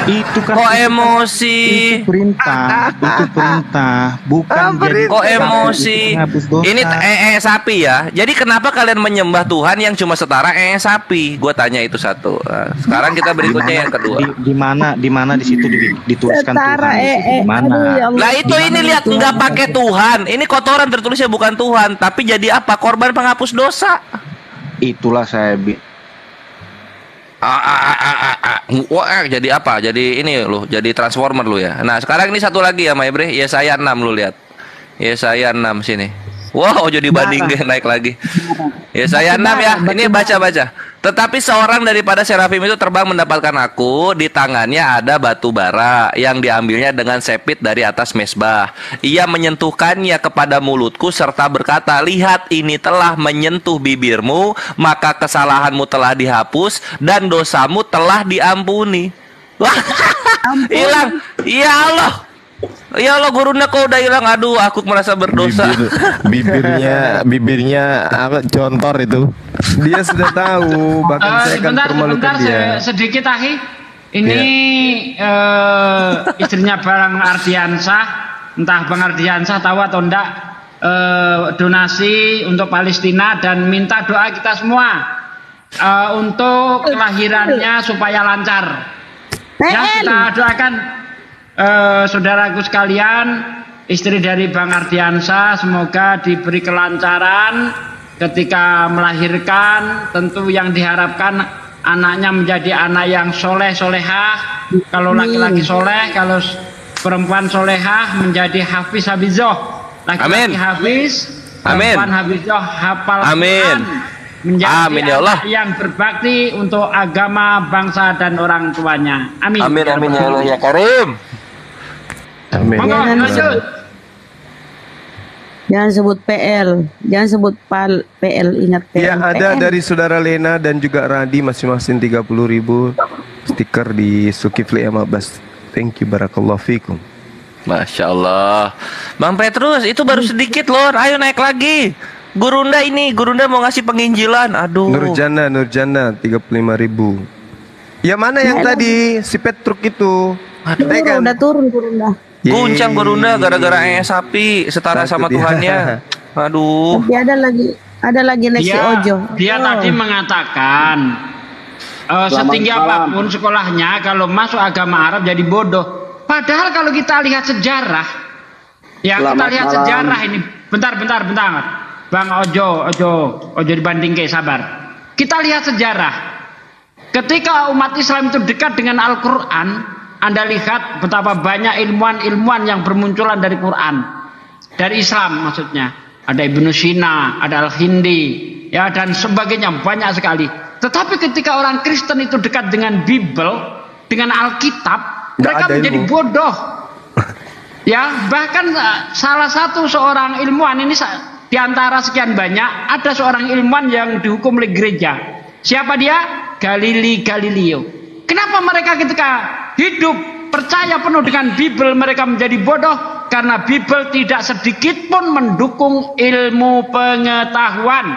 Itu kan Kok emosi? Itu perintah, bukan jadi Kok emosi? menghapus dosa. Ini sapi ya. Jadi kenapa kalian menyembah Tuhan yang cuma setara sapi? Gue tanya itu satu. Nah, sekarang kita berikutnya yang kedua. Di mana di situ dituliskan Tuhan? Di mana? Lah itu ini lihat nggak pakai Tuhan. Ini kotoran tertulisnya bukan Tuhan, tapi jadi apa? Korban penghapus dosa. Itulah saya Wah, jadi apa? Jadi ini lu, jadi transformer lu ya. Nah, sekarang ini satu lagi ya, Maibre. Yesaya 6 lu lihat. Yesaya 6 sini. Wow, jadi bandingin naik lagi. Yesaya 6 ya. Ini baca-baca. Tetapi seorang daripada serafim itu terbang mendapatkan aku, di tangannya ada batu bara yang diambilnya dengan sepit dari atas mesbah. Ia menyentuhkannya kepada mulutku serta berkata, lihat ini telah menyentuh bibirmu, maka kesalahanmu telah dihapus dan dosamu telah diampuni. Wah, hilang. Ya Allah. Ya Allah, gurunda kau udah hilang. Aduh, aku merasa berdosa. Bibirnya apa contor itu. Dia sudah tahu, bahkan saya akan permalukan dia. Sedikit Ahi. Ini istrinya Bang Ardiansyah, entah Bang Ardiansyah tahu atau enggak, donasi untuk Palestina dan minta doa kita semua untuk kelahirannya supaya lancar. Ya, kita doakan saudaraku sekalian, istri dari Bang Ardiansyah semoga diberi kelancaran ketika melahirkan. Tentu yang diharapkan anaknya menjadi anak yang soleh solehah, kalau laki-laki soleh, kalau perempuan solehah menjadi hafiz hafizoh, laki-laki hafiz, perempuan hafizoh hafal Quran, menjadi ya Allah, anak yang berbakti untuk agama, bangsa dan orang tuanya. Amin. Amin amin ya Allah ya Karim. Amin. Jangan sebut PL, jangan sebut PL, ingat PL. Ya, ada dari saudara Lena dan juga Radi masing-masing 30.000 stiker di Zulkifli Abbas. Thank you, barakallahu fikum. Masya Allah. Bang Petrus, itu baru sedikit loh. Ayo naik lagi. Gurunda mau ngasih penginjilan. Aduh. Nurjana 35.000. Ya mana yang tadi si Petruk itu? Udah turun Gurunda. Guncang Gurunda gara-gara sapi setara sama Tuhannya. Aduh. Tapi ada lagi Nexi Ojo. Dia tadi mengatakan setinggi apapun sekolahnya, kalau masuk agama Arab jadi bodoh. Padahal kalau kita lihat sejarah, ya kita lihat sejarah ini. Bentar. Bang Ojo dibanding ke sabar. Kita lihat sejarah. Ketika umat Islam itu dekat dengan Al-Quran, Anda lihat betapa banyak ilmuwan-ilmuwan yang bermunculan dari Quran, dari Islam maksudnya. Ada Ibnu Sina, ada Al-Hindi, ya dan sebagainya, banyak sekali. Tetapi ketika orang Kristen itu dekat dengan Bible, dengan Alkitab, mereka menjadi bodoh. Ya, bahkan salah satu seorang ilmuwan ini di antara sekian banyak, ada seorang ilmuwan yang dihukum oleh gereja. Siapa dia? Galileo. Kenapa mereka ketika hidup percaya penuh dengan Bible mereka menjadi bodoh? Karena Bible tidak sedikit pun mendukung ilmu pengetahuan.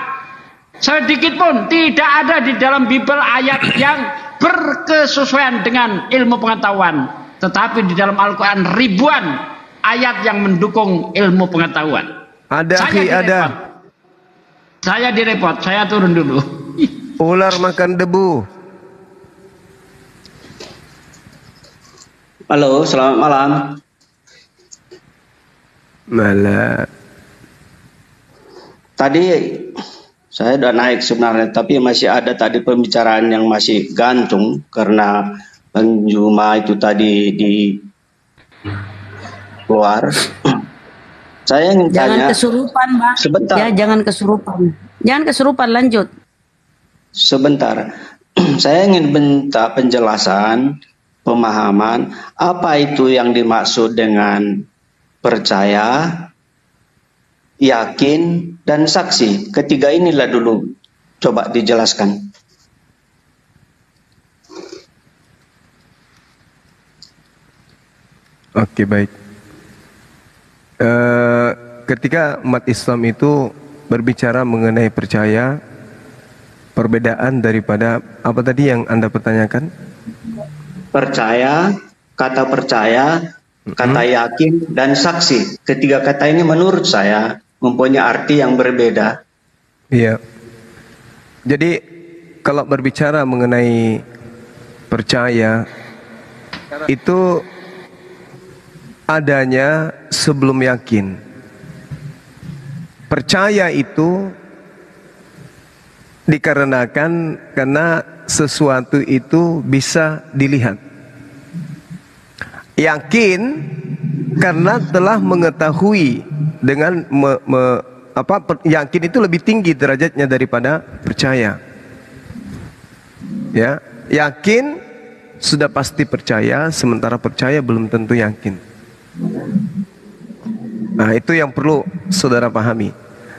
Sedikit pun tidak ada di dalam Bible ayat yang berkesesuaian dengan ilmu pengetahuan. Tetapi di dalam Al-Quran ribuan ayat yang mendukung ilmu pengetahuan. Saya direpot, saya turun dulu. Ular makan debu. Halo, selamat malam. Malam. Tadi saya udah naik sebenarnya, tapi masih ada tadi pembicaraan yang masih gantung karena Bang Juma itu tadi di keluar. Saya ingin tanya. Jangan kesurupan, Bang. Sebentar. Ya, jangan kesurupan, lanjut. Sebentar. Saya ingin minta penjelasan, pemahaman apa itu yang dimaksud dengan percaya, yakin, dan saksi. Ketiga inilah dulu coba dijelaskan. Oke, baik. Ketika umat Islam itu berbicara mengenai percaya, perbedaan daripada apa tadi yang Anda pertanyakan? Percaya, kata percaya, kata yakin, dan saksi. Ketiga kata ini menurut saya mempunyai arti yang berbeda. Iya. Jadi kalau berbicara mengenai percaya, itu adanya sebelum yakin. Percaya itu Dikarenakan karena sesuatu itu bisa dilihat. Yakin karena telah mengetahui dengan yakin itu lebih tinggi derajatnya daripada percaya. Ya, yakin sudah pasti percaya, sementara percaya belum tentu yakin. Nah, itu yang perlu saudara pahami.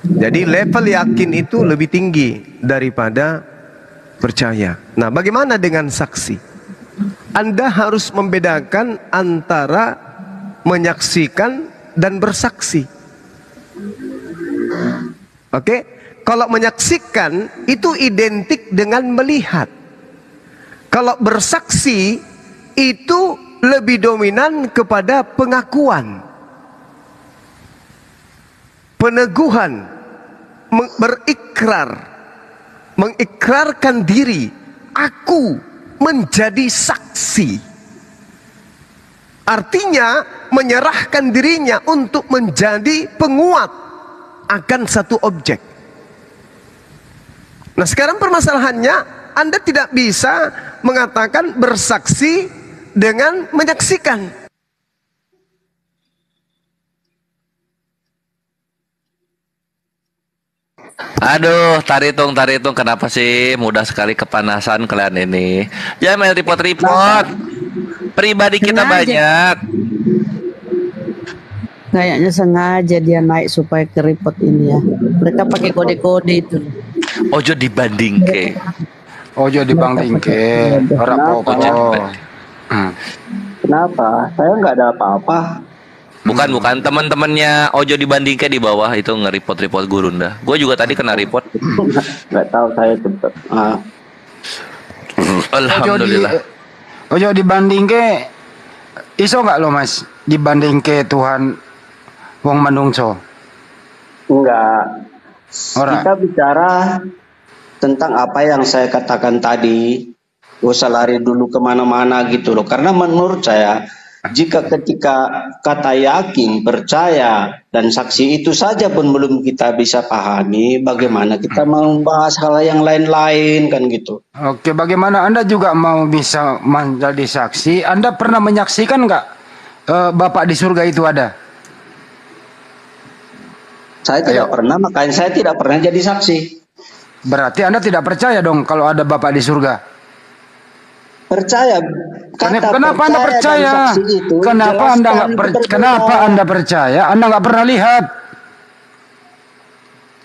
Jadi level yakin itu lebih tinggi daripada percaya. Nah, bagaimana dengan saksi? Anda harus membedakan antara menyaksikan dan bersaksi. Oke? Kalau menyaksikan itu identik dengan melihat. Kalau bersaksi itu lebih dominan kepada pengakuan, peneguhan, berikrar, mengikrarkan diri, aku menjadi saksi. Artinya menyerahkan dirinya untuk menjadi penguat akan satu objek. Nah, sekarang permasalahannya Anda tidak bisa mengatakan bersaksi dengan menyaksikan. Aduh, taritung, kenapa sih mudah sekali kepanasan kalian ini? Jangan main report-report. Pribadi kita banyak. Kayaknya sengaja dia naik supaya ke report ini ya. Mereka pakai kode-kode itu. Ojo dibandingke. Ojo dibandingke. Orang apa-apa. Kenapa? Saya nggak ada apa-apa. Bukan teman-temannya Ojo dibandingke di bawah itu nge-report Gurunda. Gue juga tadi kena report. Nggak tahu saya tetap. Alhamdulillah. Ojo dibandingke. Iso nggak lo mas? Dibandingke Tuhan wong manungso. Enggak. Kita bicara tentang apa yang saya katakan tadi. Gak usah lari dulu kemana-mana gitu loh. Karena menurut saya, jika ketika kata yakin, percaya, dan saksi itu saja pun belum kita bisa pahami, bagaimana kita mau membahas hal yang lain-lain kan gitu. Oke, bagaimana Anda juga mau bisa menjadi saksi? Anda pernah menyaksikan nggak Bapak di surga itu ada? Saya tidak pernah, makanya saya tidak pernah jadi saksi. Berarti Anda tidak percaya dong kalau ada Bapak di surga? Percaya. Kenapa Anda percaya? Kenapa Anda percaya? Anda nggak pernah lihat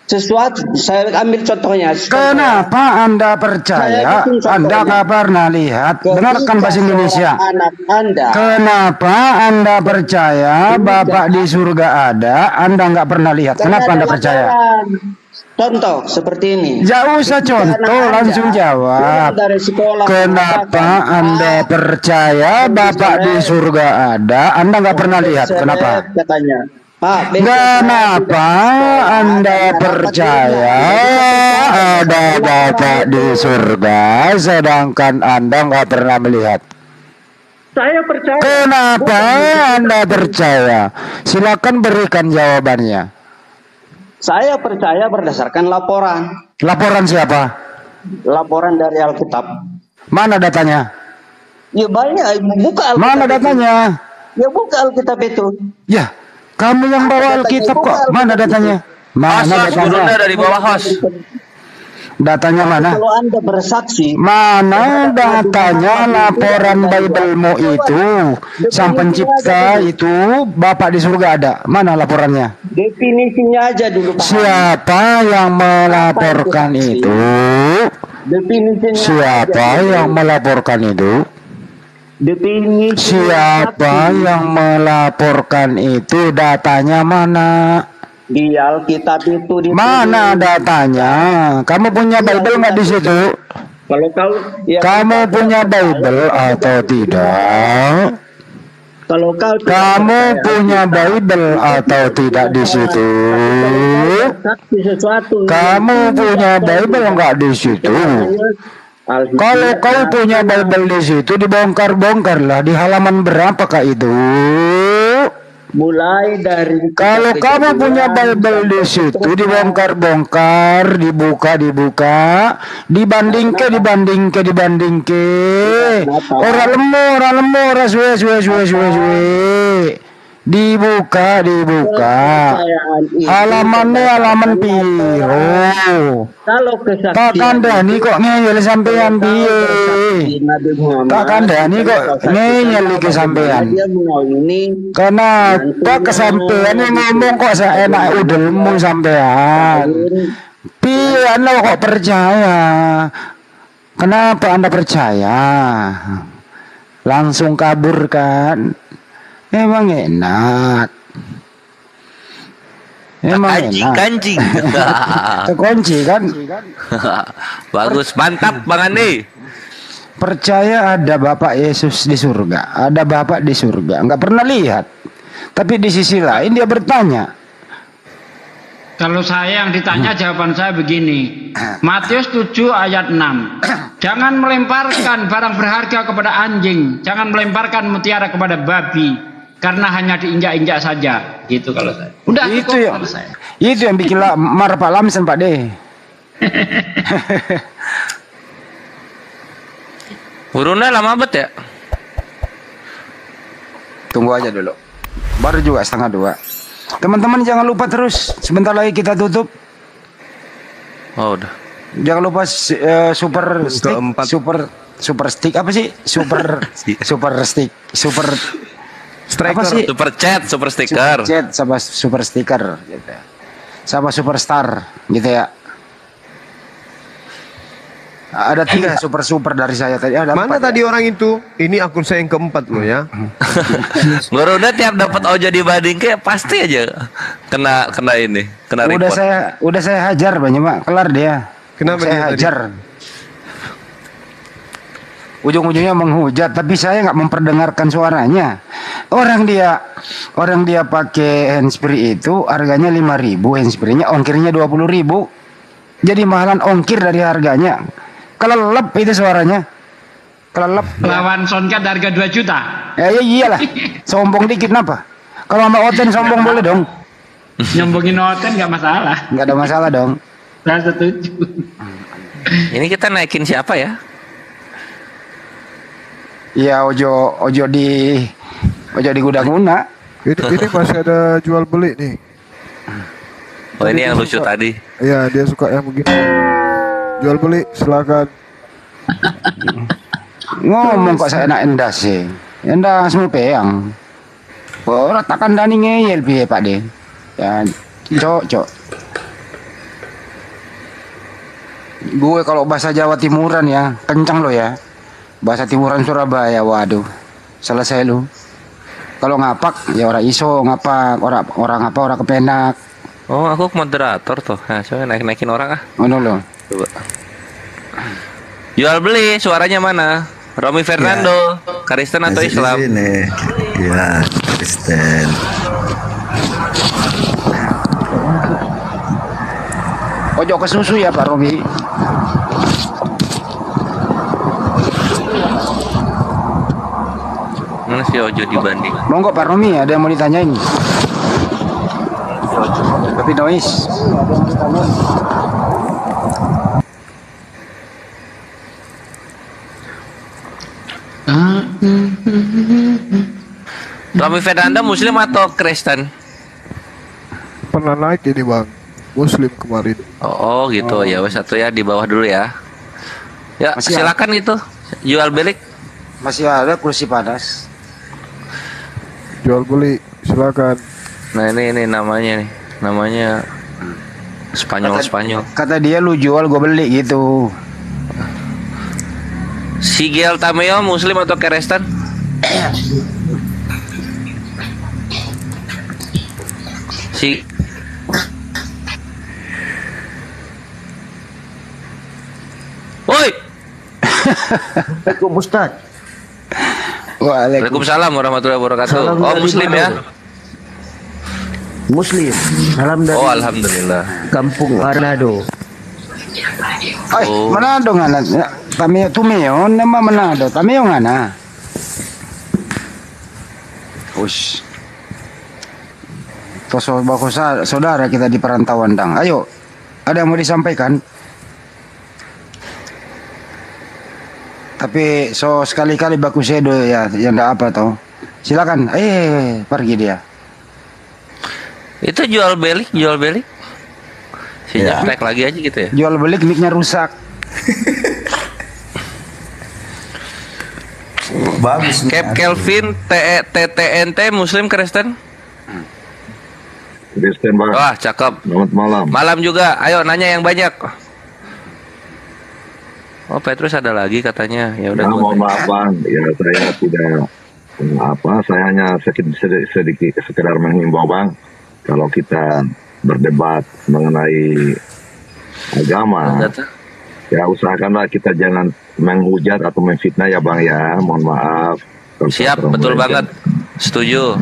sesuatu. Saya ambil contohnya. Kenapa Anda percaya? Anda nggak pernah lihat. Dengarkan bahasa Indonesia. Kenapa Anda percaya Bapak di surga ada? Anda nggak pernah lihat. Kenapa Anda percaya? Contoh seperti ini. Jauh usah contoh, langsung jawab. Kenapa Anda percaya Bapak di surga ada? Anda nggak pernah lihat. Kenapa? Katanya. Kenapa Anda percaya ada Bapak di surga, sedangkan Anda nggak pernah melihat? Saya percaya. Kenapa Anda percaya? Silakan berikan jawabannya. Saya percaya berdasarkan laporan. Laporan siapa? Laporan dari Alkitab. Mana datanya? Ya banyak. Buka Alkitab. Mana datanya? Ya buka Alkitab itu. Ya, kamu yang bawa Alkitab kok. Mana datanya? Mana datanya? Dari bawah host. Datanya mana? Kalau Anda bersaksi, mana datanya laporan Biblemu itu? Sang pencipta itu Bapak di surga ada. Mana laporannya? Definisinya aja dulu Pak. Siapa yang melaporkan itu? Definisinya. Siapa yang melaporkan itu? Definisi. Siapa yang melaporkan itu? Datanya mana? Di Alkitab itu di mana datanya? Kamu punya Bible nggak di situ? Kalau kau ya, kamu punya Bible atau tidak? Kalau kau kamu punya Bible atau tidak di situ? Kamu punya Bible nggak di situ? Kalau kau punya Bible di situ, dibongkar-bongkarlah di halaman berapakah itu? mulai dari Kalau kamu punya Bible di situ dibongkar-bongkar, dibuka, dibandingke. Orang lemu, orang suwe. Dibuka. Halaman piro. Kalau Tak kandani kok ngeyel sampean piye? Tak kandani kok ngeyel iki sampean. Kenapa kesampean ngomong kok seenak udelmu sampean? Piye Anda kok percaya? Kenapa Anda percaya? Langsung kabur kan? Emang enak. Kancing. Kekunci kan? Bagus, mantap Bang Andi. Percaya ada Bapak Yesus di surga, ada Bapak di surga. Nggak pernah lihat. Tapi di sisi lain dia bertanya. Kalau saya yang ditanya jawaban saya begini. Matius 7 ayat 6. Jangan melemparkan barang berharga kepada anjing, jangan melemparkan mutiara kepada babi, karena hanya diinjak-injak saja. Gitu kalau saya. Udah itu yang saya. Itu yang bikin marah Pak Lamsen Pak De. Burungnya lama bet ya? Tunggu aja dulu. Baru juga 1:30. Teman-teman jangan lupa terus. Sebentar lagi kita tutup. Oh udah. Jangan lupa super stick apa sih? Super stick. Apa sih? Super chat, super sticker. Super chat sama super sticker gitu. Sama superstar gitu ya. Ada 3 super dari saya tadi. Mana tadi orang itu? Ini akun saya yang keempat loh ya. Baru udah tiap dapat ojo dibanding kayak pasti aja kena ini, kena report. Udah saya hajar banyak Pak, kelar dia. Kenapa saya hajar? Ujung-ujungnya menghujat, tapi saya nggak memperdengarkan suaranya. Orang dia pakai handsfree itu harganya 5.000, handsfree-nya ongkirnya 20.000. Jadi mahalan ongkir dari harganya. Kelelep itu suaranya. Kelelep. Lawan Soundcard harga 2 juta. Ya iyalah. Sombong dikit kenapa? Kalau sama Oten sombong boleh dong. Nyombongin Oten nggak masalah. Nggak ada masalah dong. Saya setuju. Ini kita naikin siapa ya? Iya ojo di gudang Una. Ini masih ada jual beli nih. Oh ini yang lucu tadi. Iya dia suka yang begini. Jual beli silakan. Ngomong kok saya enak endas sih. Endas mau peang. Ora takkan dani ngeyel piye Pak De. Ya cok. Gue kalau bahasa Jawa Timuran ya kencang lo ya. Bahasa Timuran Surabaya, waduh, selesai lu. Kalau ngapak ya orang iso ngapak, orang kepenak. Oh aku moderator tuh. Nah coba naikin orang ah. Mana lo? Coba. Jual beli suaranya mana? Romi Fernando, ya. Kristen atau Islam? Sini. Ya Kristen. Ojo ke susu ya Pak Romi. Mana si Ojo dibanding? Monggo Pak Romi, ada yang mau ditanyain. Tapi noise. Romi Fernando Muslim atau Kristen? Pernah naik ini Bang, Muslim kemarin. Oh gitu ya, wes satu ya di bawah dulu ya. Ya Masih silakan itu jual beli. Masih ada kursi panas. Jual beli silakan. Nah ini namanya nih, namanya Spanyol. Kata dia lu jual gue beli gitu. Sigel Tameo Muslim atau Kristen? Woi. Assalamualaikum Ustaz. Waalaikumsalam warahmatullahi wabarakatuh. Oh Muslim ya? Muslim. Salam dari. Oh alhamdulillah. Kampung Manado. Manado ngana? Tumeo nama Manado. Tameo ngana? Ush. saudara kita di perantauan dang. Ayo, ada yang mau disampaikan? Tapi sekali-kali baku sedo ya, yang enggak apa toh. Silakan. Pergi dia. Itu jual beli. Si nyetrek lagi aja gitu ya. Jual beli mic-nya rusak. Bagus. Cap Kelvin TTNT Muslim Kristen. Kristen Bang. Wah, cakep. Selamat malam. Malam juga. Ayo nanya yang banyak. Oh, Petrus ada lagi katanya. Ya udah. Mohon maaf Bang, ya saya tidak saya hanya sedikit sekedar menghimbau Bang, kalau kita berdebat mengenai agama, ya usahakanlah kita jangan menghujat atau memfitnah ya Bang ya. Mohon maaf. Siap, betul banget. Setuju.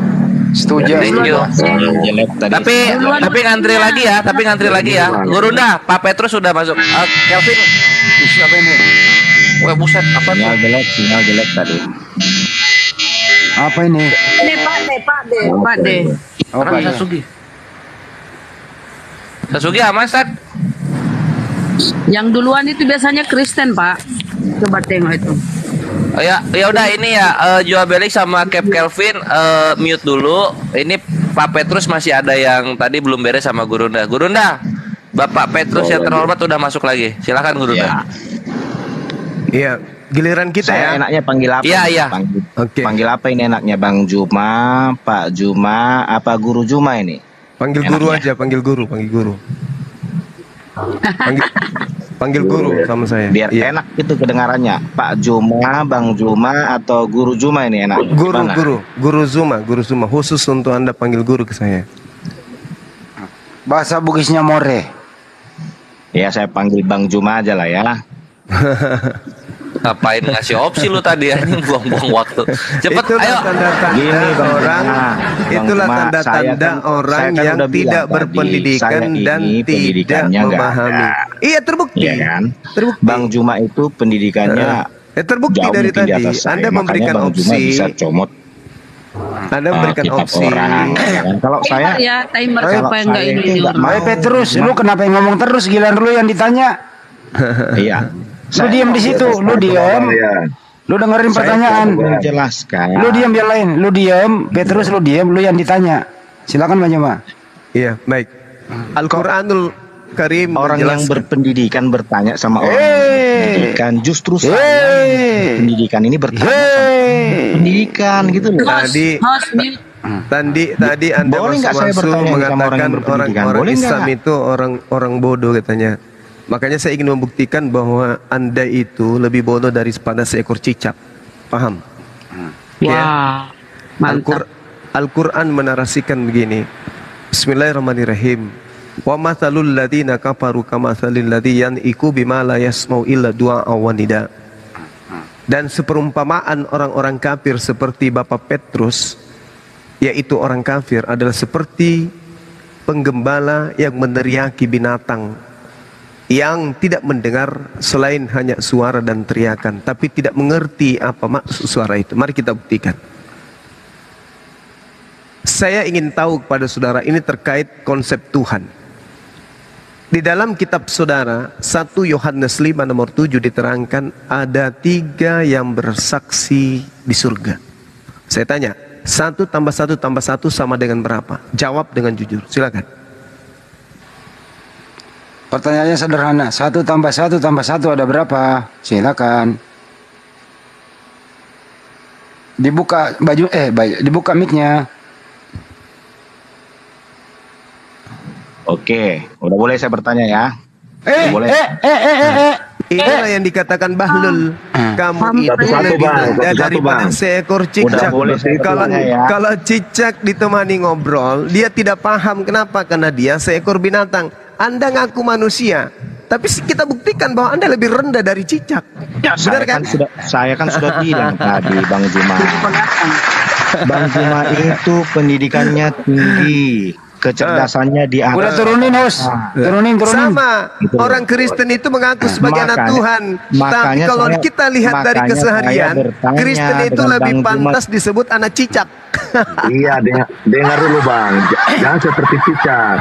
Tapi ngantri lagi ya. Gurunda, Pak Petrus sudah masuk. Kelvin, siapa ini? Wah buset, apa sinyal jelek tadi. Apa ini? Ini Pak D. Orang Sasugi aman, Ustaz? Yang duluan itu biasanya Kristen, Pak. Coba tengok itu. Oh ya udah ini ya, Jual Belik sama Cap Kelvin mute dulu. Ini Pak Petrus masih ada yang tadi belum beres sama Gurunda. Gurunda, Bapak Petrus yang terhormat udah masuk lagi. Silakan Gurunda. Iya, giliran kita Saya ya. enaknya panggil apa? Iya. Panggil apa ini enaknya, Bang Juma, Pak Juma, apa Guru Juma ini? Panggil guru aja, panggil guru. Panggil guru sama saya. Biar enak itu kedengarannya. Pak Juma, Bang Juma, atau Guru Juma ini enak? Guru Zuma. Khusus untuk Anda panggil guru ke saya. Bahasa Bugisnya more. Ya saya panggil Bang Juma aja lah ya. Ngapain ngasih opsi lu tadi anjing, buang-buang waktu. Cepet ayo. Itulah tanda-tanda orang yang tidak berpendidikan dan tidak memahami. Iya, terbukti. Iya kan? Terbukti. Bang Juma itu pendidikannya terbukti dari tadi. Anda memberikan opsi. Bisa comot. Anda memberikan opsi. Kalau saya ya timer siapa yang enggak ini dulu. Petrus, lu kenapa yang ngomong terus, giliran lu yang ditanya? Iya. Lu diam di situ, lu diam. Lu dengerin pertanyaan. Menjelaskan. Lu diam yang lain, lu diam, Petrus lu diam, lu yang ditanya. Silakan Bang Juma. Iya, baik. Al-Qur'anul Karim orang yang berpendidikan bertanya sama orang berpendidikan, justru saya pendidikan ini bertanya sama pendidikan gitu loh. Tadi Anda masuk mengatakan orang Islam itu orang bodoh katanya. Makanya saya ingin membuktikan bahwa Anda itu lebih bodoh daripada seekor cicak. Paham? Wah, mantap. Al-Quran menarasikan begini. Bismillahirrahmanirrahim. Wa mathalul ladzina kafaru kamathalil ladzi yan'iku bima la yasma'u illa du'a wa nida. Dan seperumpamaan orang-orang kafir seperti Bapak Petrus, yaitu orang kafir adalah seperti penggembala yang meneriaki binatang yang tidak mendengar selain hanya suara dan teriakan, tapi tidak mengerti apa maksud suara itu. Mari kita buktikan. Saya ingin tahu kepada saudara ini terkait konsep Tuhan. Di dalam kitab saudara 1 Yohanes 5 nomor 7 diterangkan ada 3 yang bersaksi di surga. Saya tanya, 1 tambah 1 tambah 1 sama dengan berapa? Jawab dengan jujur, silakan. Pertanyaannya sederhana, 1 tambah 1 tambah 1 ada berapa? Silakan. Dibuka dibuka mic-nya. Oke, udah boleh saya bertanya ya? Boleh. Inilah yang dikatakan Bahlul. Kamu itu lebih muda daripada seekor cicak. Kalau cicak ditemani ngobrol, dia tidak paham. Kenapa? Karena dia seekor binatang. Anda ngaku manusia, tapi kita buktikan bahwa Anda lebih rendah dari cicak. Ya, benar kan? Saya kan sudah bilang tadi, Bang Juma. Bang Juma itu pendidikannya tinggi, kecerdasannya di atas. Udah turunin, Hos. Turunin. Sama. Gitu. Orang Kristen itu mengaku sebagai anak Tuhan. Tapi kalau kita lihat dari keseharian, Kristen itu lebih pantas disebut anak cicak. Iya, dengar dulu Bang. Jangan seperti cicak.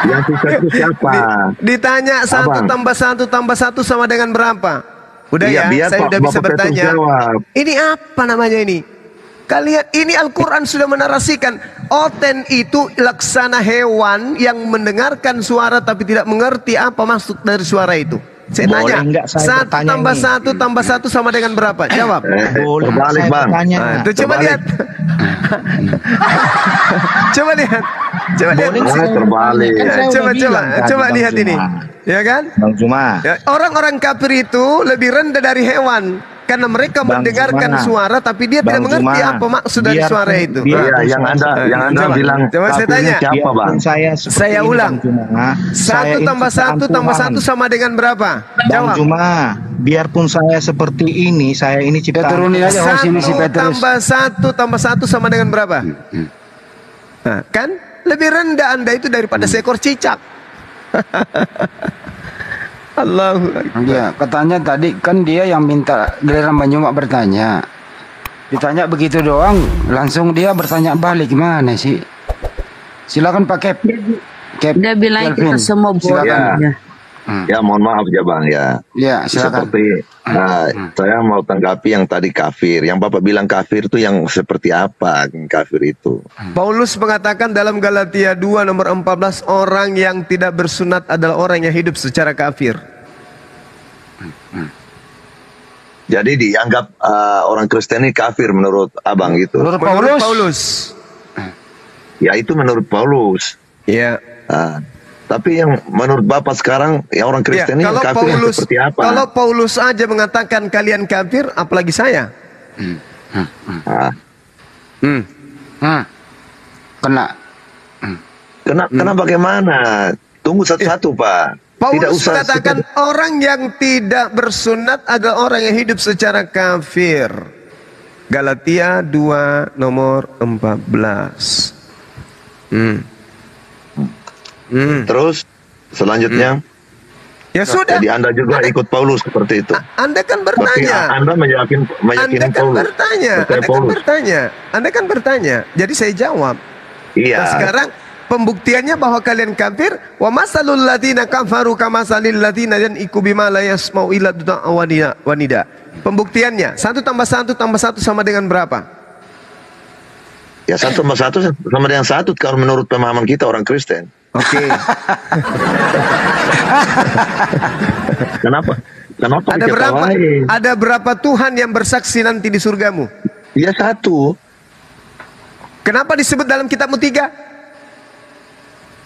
Yang cicak itu siapa? Ditanya 1 tambah 1 tambah 1 sama dengan berapa? Udah Iya, ya, biar saya udah bisa Bapak Petrus bertanya. jawab. Ini apa namanya ini? Kalian, ini Al-Quran sudah menarasikan. Oten itu laksana hewan yang mendengarkan suara tapi tidak mengerti apa maksud dari suara itu. Saya Boleh tanya, nggak saya 1 bertanya tambah ini? 1 tambah 1 sama dengan berapa? Jawab. Boleh Terbalik saya Bang. bertanya? Nah, itu coba lihat. Coba lihat. Coba lihat. Boleh saya terbalik. Kan saya Coba udah bilang tadi, coba Bang lihat Zuma. ini. Ya kan? Bang Zuma. Ya, orang-orang kafir itu lebih rendah dari hewan karena mereka Bang mendengarkan Zuma. suara tapi dia tidak Bang mengerti Zuma. apa maksud dari Biarpun- suara itu. Iya, yang Anda Coba, bilang coba saya kafirnya tanya. siapa Bang? Biarpun saya seperti Saya ini, ulang. Bang Zuma, 1 tambah 1 tambah 1 sama dengan berapa? Bang Jawab. Zuma, biarpun saya seperti ini, saya ini ciptaan. turunin aja host ini si 1 Petrus. tambah 1 tambah 1 sama dengan berapa? Nah, kan lebih rendah Anda itu daripada seekor cicak. Allahu Akbar. Iya, katanya tadi kan dia yang minta giliran Bang Juma bertanya. Ditanya begitu doang, langsung dia bertanya balik, gimana sih? Silakan Pak Cap. Dia bilang kita semua bodoh. Silakan. Ya. Ya, mohon maaf ya Bang ya. Ya, silakan. Seperti saya mau tanggapi yang tadi kafir. Yang Bapak bilang kafir itu yang seperti apa kafir itu? Paulus mengatakan dalam Galatia 2 nomor 14, orang yang tidak bersunat adalah orang yang hidup secara kafir. Jadi dianggap orang Kristen ini kafir menurut Abang gitu. Menurut Menurut Paulus. Paulus. Ya itu menurut Paulus. Ya. Tapi yang menurut Bapak sekarang yang orang Kristen ini kalau kafir yang Paulus, seperti apa? kalau Paulus aja mengatakan kalian kafir, apalagi saya. Kena. Kena bagaimana? Tunggu satu-satu Pak. Tidak Paulus usah mengatakan orang yang tidak bersunat adalah orang yang hidup secara kafir. Galatia 2 nomor 14. Terus selanjutnya Ya sudah. jadi Anda juga ikut Paulus seperti itu. Anda kan Tapi bertanya. Anda meyakini Anda kan Paulus. bertanya. Percaya Anda kan Paulus. bertanya. Anda kan bertanya. Jadi saya jawab. Iya. Nah, sekarang pembuktiannya bahwa kalian kafir, wa masalul ladzina kafaru kamasalil ladzina yan'iku bima la yasma'u illa wanida. Pembuktiannya 1 tambah 1 tambah 1 sama dengan berapa? Ya 1 tambah 1 sama dengan 1 kalau menurut pemahaman kita orang Kristen. Oke. Kenapa? Kenapa Ada berapa? diketawain? Ada berapa Tuhan yang bersaksi nanti di surgamu? Ya 1. Kenapa disebut dalam kitabmu 3?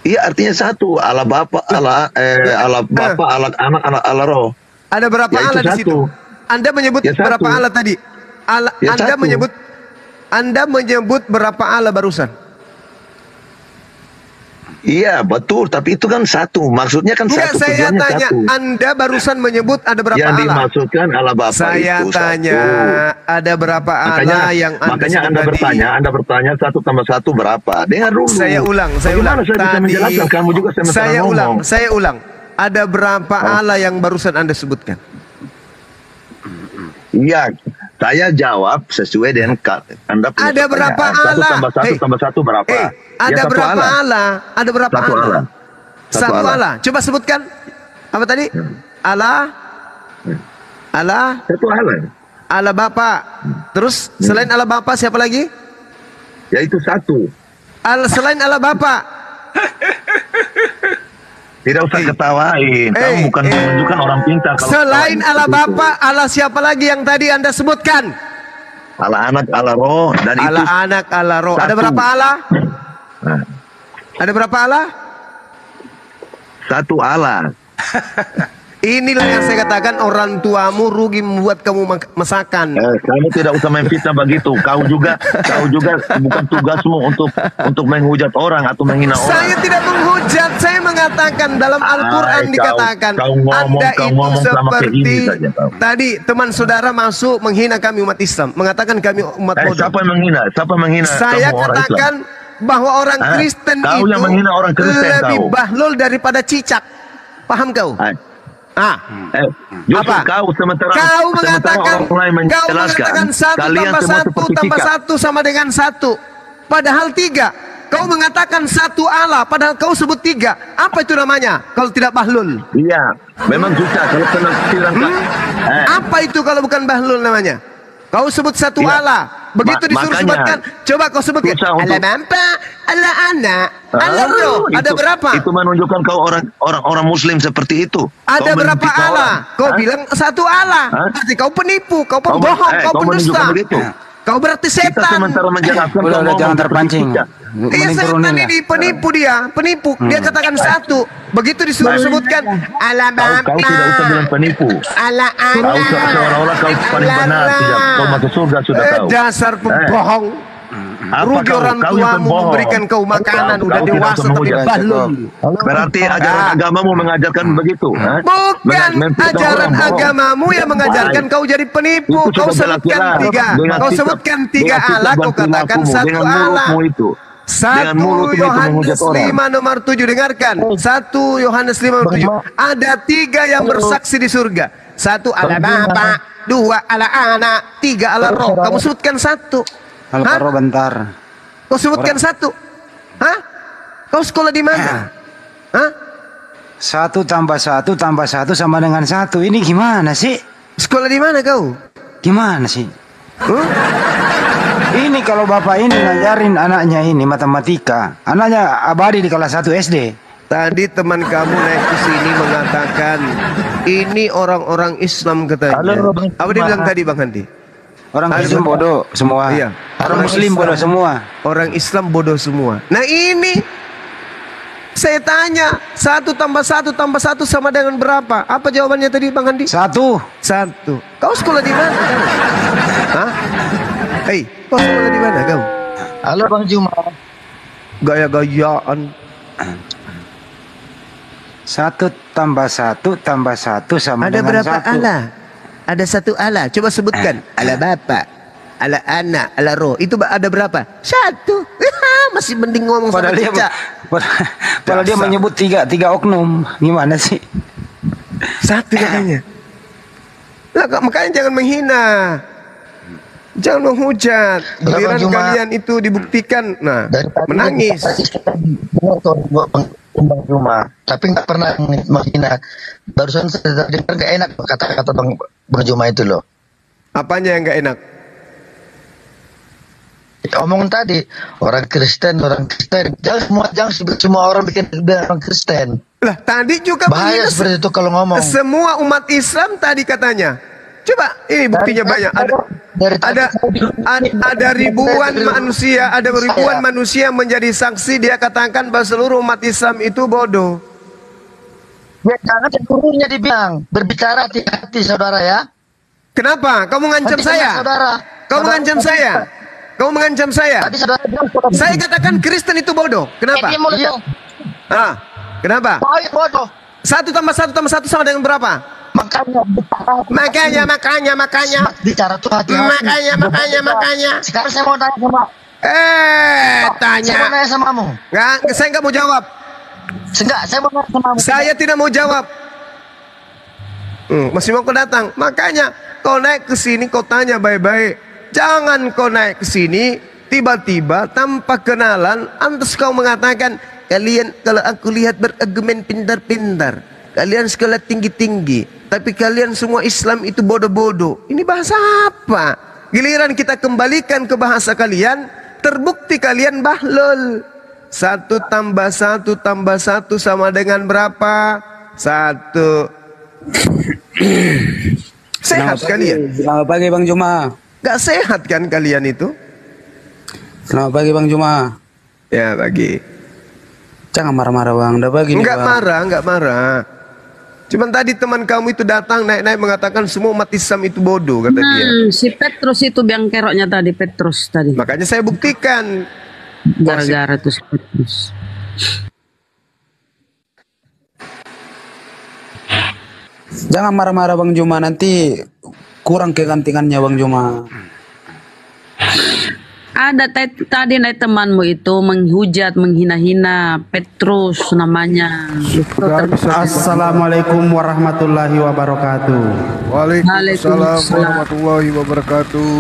Iya artinya 1. Allah Bapa, Allah Bapa, Allah Anak, Allah Roh. Ada berapa Ya, itu Allah di situ? 1. Anda menyebut Ya, 1. berapa Allah tadi? Ya, Anda menyebut berapa Allah barusan? Iya betul, tapi itu kan 1. Maksudnya kan 1. Enggak, saya Tujuannya tanya, 1. Anda barusan menyebut ada berapa Yang Allah? dimaksudkan Allah Bapa Saya itu tanya, 1. ada berapa Allah yang Anda Makanya sebut Anda tadi? bertanya 1 tambah 1 berapa? Dengar dulu. Saya ulang. Bagaimana saya bisa menjelaskan? Kamu juga Saya ngomong. ulang. Ada berapa Allah yang barusan Anda sebutkan? Iya, saya jawab sesuai dengan Anda punya Ada berapa pertanyaan. Allah? 1 tambah 1 berapa? Ada Ya, 1 berapa Allah? Ada berapa Satu Allah? Allah. Satu Allah. Coba sebutkan. Apa tadi? Allah. Allah. 1 Allah. Allah Bapa. Terus selain Allah Bapa siapa lagi? Yaitu 1. Selain Allah Bapa. Tidak usah ketawain. Kamu bukan menunjukkan orang pintar. Kalau Selain ketawain Allah seperti itu. Bapa, Allah siapa lagi yang tadi Anda sebutkan? Allah Anak, Allah Roh, dan Allah itu Anak, Allah Roh. Ada 1. berapa Allah? Nah, Ada berapa Allah? 1 Allah. Inilah yang saya katakan, orang tuamu rugi membuat kamu masakan. Kamu tidak usah memfitnah begitu. Kau juga bukan tugasmu untuk menghujat orang atau menghina orang. Saya tidak menghujat, saya mengatakan dalam Al-Quran dikatakan kau ngomong itu sama kayak seperti ini saja, kau. tadi teman saudara masuk menghina kami umat Islam, mengatakan kami umat bodoh. Siapa yang menghina? Siapa yang menghina? Saya kamu orang katakan Islam? bahwa orang Kristen Kau itu yang menghina orang Kristen, lebih kau. bahlul daripada cicak. Paham kau? Justru kau sementara mengatakan orang lain menjelaskan 1 kalian tambah semua 1 seperti tambah cicak. 1 sama dengan 1. padahal 3. Kau mengatakan satu Allah, padahal kau sebut 3. Apa itu namanya kalau tidak bahlul? Iya, memang susah kalau kena bilang. Apa itu kalau bukan bahlul namanya? Kau sebut satu Iya. Allah. Begitu disuruh Makanya, sebutkan, coba kau sebutkan. susah untuk- Allah Bapa, Allah Anak, Allah Roh. Ada berapa? Itu menunjukkan kau orang Muslim seperti itu. Ada Kau berapa menipu Allah? orang. Kau Hah? bilang satu Allah. Hah? Berarti kau penipu, kau pembohong, kau kau pendusta. menunjukkan begitu. Kau berarti Kita setan. sementara menjelaskan Udah, kau ngomong jangan seperti terpancing. kita. Iya setan ini penipu dia, penipu. Dia katakan satu. Begitu disuruh sebutkan Allah Kau tidak usah Bapa, bilang penipu. Allah Kau Anak, seolah-olah kau paling benar. Tidak. Kau masuk surga sudah tahu. Dasar pembohong. Apa Rugi kau? orang Kau yang tuamu pembohong. memberikan kau makanan, Kau udah tidak dewasa usah tapi menghujat. bahlul. Berarti ajaran agamamu mengajarkan begitu. Hah? Bukan Memfitnah ajaran orang, bohong. agamamu yang mengajarkan kau jadi penipu. Itu Kau sudah sebutkan jelas-jelas. 3. Dengan Kau sikap- sebutkan 3 dengan sikap Allah. dan Kau katakan perilakumu, satu dengan Allah. mulutmu itu. Dengan 1 mulutmu itu menghujat Yohanes orang. 5 nomor 7. Dengarkan. 1 Yohanes 5 nomor 7. Ada 3 yang bersaksi di surga. 1 Allah Bapa, 2 Allah Anak, 3 Allah Roh. Kamu sebutkan 1. Al-Qaro bentar. Kau sebutkan 1. Hah? Kau sekolah di mana? Hah? 1 tambah 1 tambah 1 sama dengan 1. Ini gimana sih? Sekolah di mana kau? Gimana sih? Ini kalau bapak ini ngajarin anaknya ini matematika, anaknya abadi di kelas 1 SD. Tadi teman kamu naik ke sini mengatakan ini orang-orang Islam katanya. Halo, Bang. Apa dia bilang tadi Bang Handi? Orang Muslim bodoh semua. Iya. Orang Muslim bodoh semua. Orang Islam bodoh semua. Nah ini saya tanya 1 tambah 1 tambah 1 sama dengan berapa? Apa jawabannya tadi Bang Handi? 1. Kau sekolah di mana? Hah? Hei, kau sekolah di mana kau? Halo Bang Juma. Gaya-gayaan. 1 tambah 1 tambah 1 sama Ada dengan berapa 1. Allah? Ada 1 Allah. Coba sebutkan. Allah Bapa, Allah Anak, Allah Roh. Itu ada berapa? 1. Masih mending ngomong sama Padahal dia, cicak. padahal dia menyebut 3 oknum. Gimana sih? 1 katanya. Lah, makanya jangan menghina. Jangan menghujat. Giliran kalian itu dibuktikan. Nah, menangis. Bang Juma, tapi nggak pernah menghina. Barusan saya dengar nggak enak kata-kata Bang Juma itu loh. Apanya yang nggak enak? Omongan tadi orang Kristen. Jangan semua orang bikin orang Kristen. Lah tadi juga bahaya seperti itu kalau ngomong. Semua umat Islam tadi katanya. Coba ini buktinya banyak. Ada ribuan manusia, ada ribuan manusia menjadi saksi. Dia katakan bahwa seluruh umat Islam itu bodoh. Ya jangan seluruhnya dibilang. Berbicara hati-hati saudara ya. Kenapa? Kamu mengancam saya? Kamu mengancam saya? Kamu mengancam saya? Saya katakan Kristen itu bodoh. Kenapa? Ah, kenapa? 1 tambah 1 tambah 1 sama dengan berapa? Makanya. Bicara tuh hati-hati. Makanya. Sekarang saya mau tanya sama. Tanya. Saya mau nanya sama kamu. Nggak, saya nggak mau jawab. Saya mau nanya sama kamu. Saya tidak mau jawab. Masih mau kau datang. Makanya kau naik ke sini kau tanya baik-baik. Jangan kau naik ke sini tiba-tiba tanpa kenalan antas kau mengatakan kalian kalau aku lihat berargumen pintar-pintar. Kalian sekolah tinggi-tinggi, tapi kalian semua Islam itu bodoh-bodoh. Ini bahasa apa? Giliran kita kembalikan ke bahasa kalian, terbukti kalian bahlul. 1 tambah 1 tambah 1 sama dengan berapa? 1. Sehat kalian? Selamat pagi Bang Juma. Gak sehat kan kalian itu? Selamat pagi Bang Juma. Ya pagi. Jangan marah-marah Bang, udah pagi nih Enggak Bang. enggak marah. Cuman tadi teman kamu itu datang naik-naik mengatakan semua umat Islam itu bodoh kata dia. Si Petrus itu yang keroknya tadi, Petrus tadi. Makanya saya buktikan. Gara-gara tuh si Petrus. Jangan marah-marah Bang Juma, nanti kurang kegantingannya Bang Juma. Ada tadi naik temanmu itu menghujat, menghina-hina Petrus namanya. Assalamualaikum warahmatullahi wabarakatuh. Waalaikumsalam warahmatullahi wabarakatuh.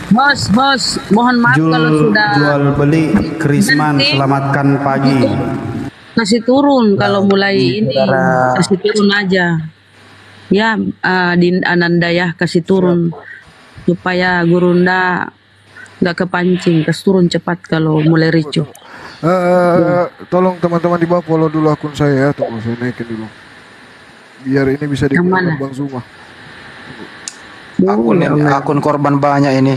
Bos, mohon maaf kalau sudah Jual beli Krisman, Nanti- selamatkan pagi. kasih turun kalau mulai ini kasih turun aja. Ya, di Ananda ya kasih turun supaya Gurunda nggak kepancing, kasih turun cepat kalau mulai ricuh. Tolong teman-teman di bawah follow dulu akun saya ya. Tunggu saya naikin dulu. Biar ini bisa digunakan Bang Zuma. Akun korban banyak ini.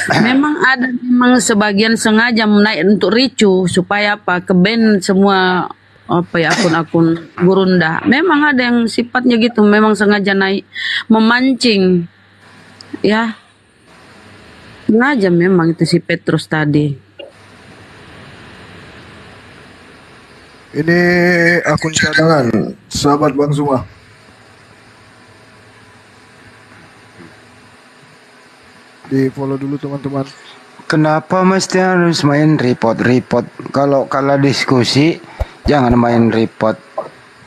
Memang sebagian sengaja menaik untuk ricu supaya apa ke-ban semua apa ya akun-akun Gurunda. Memang ada yang sifatnya gitu, memang sengaja naik memancing. Ya. Sengaja memang itu si Petrus tadi. Ini akun cadangan sahabat Bang Zuma. Di follow dulu teman-teman. Kenapa mesti harus main report? Kalau diskusi jangan main report.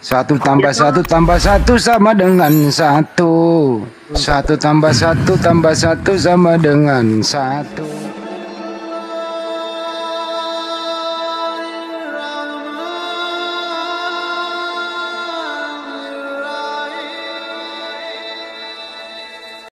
1 tambah 1 tambah 1 sama dengan 1. 1 tambah 1 tambah 1 sama dengan 1.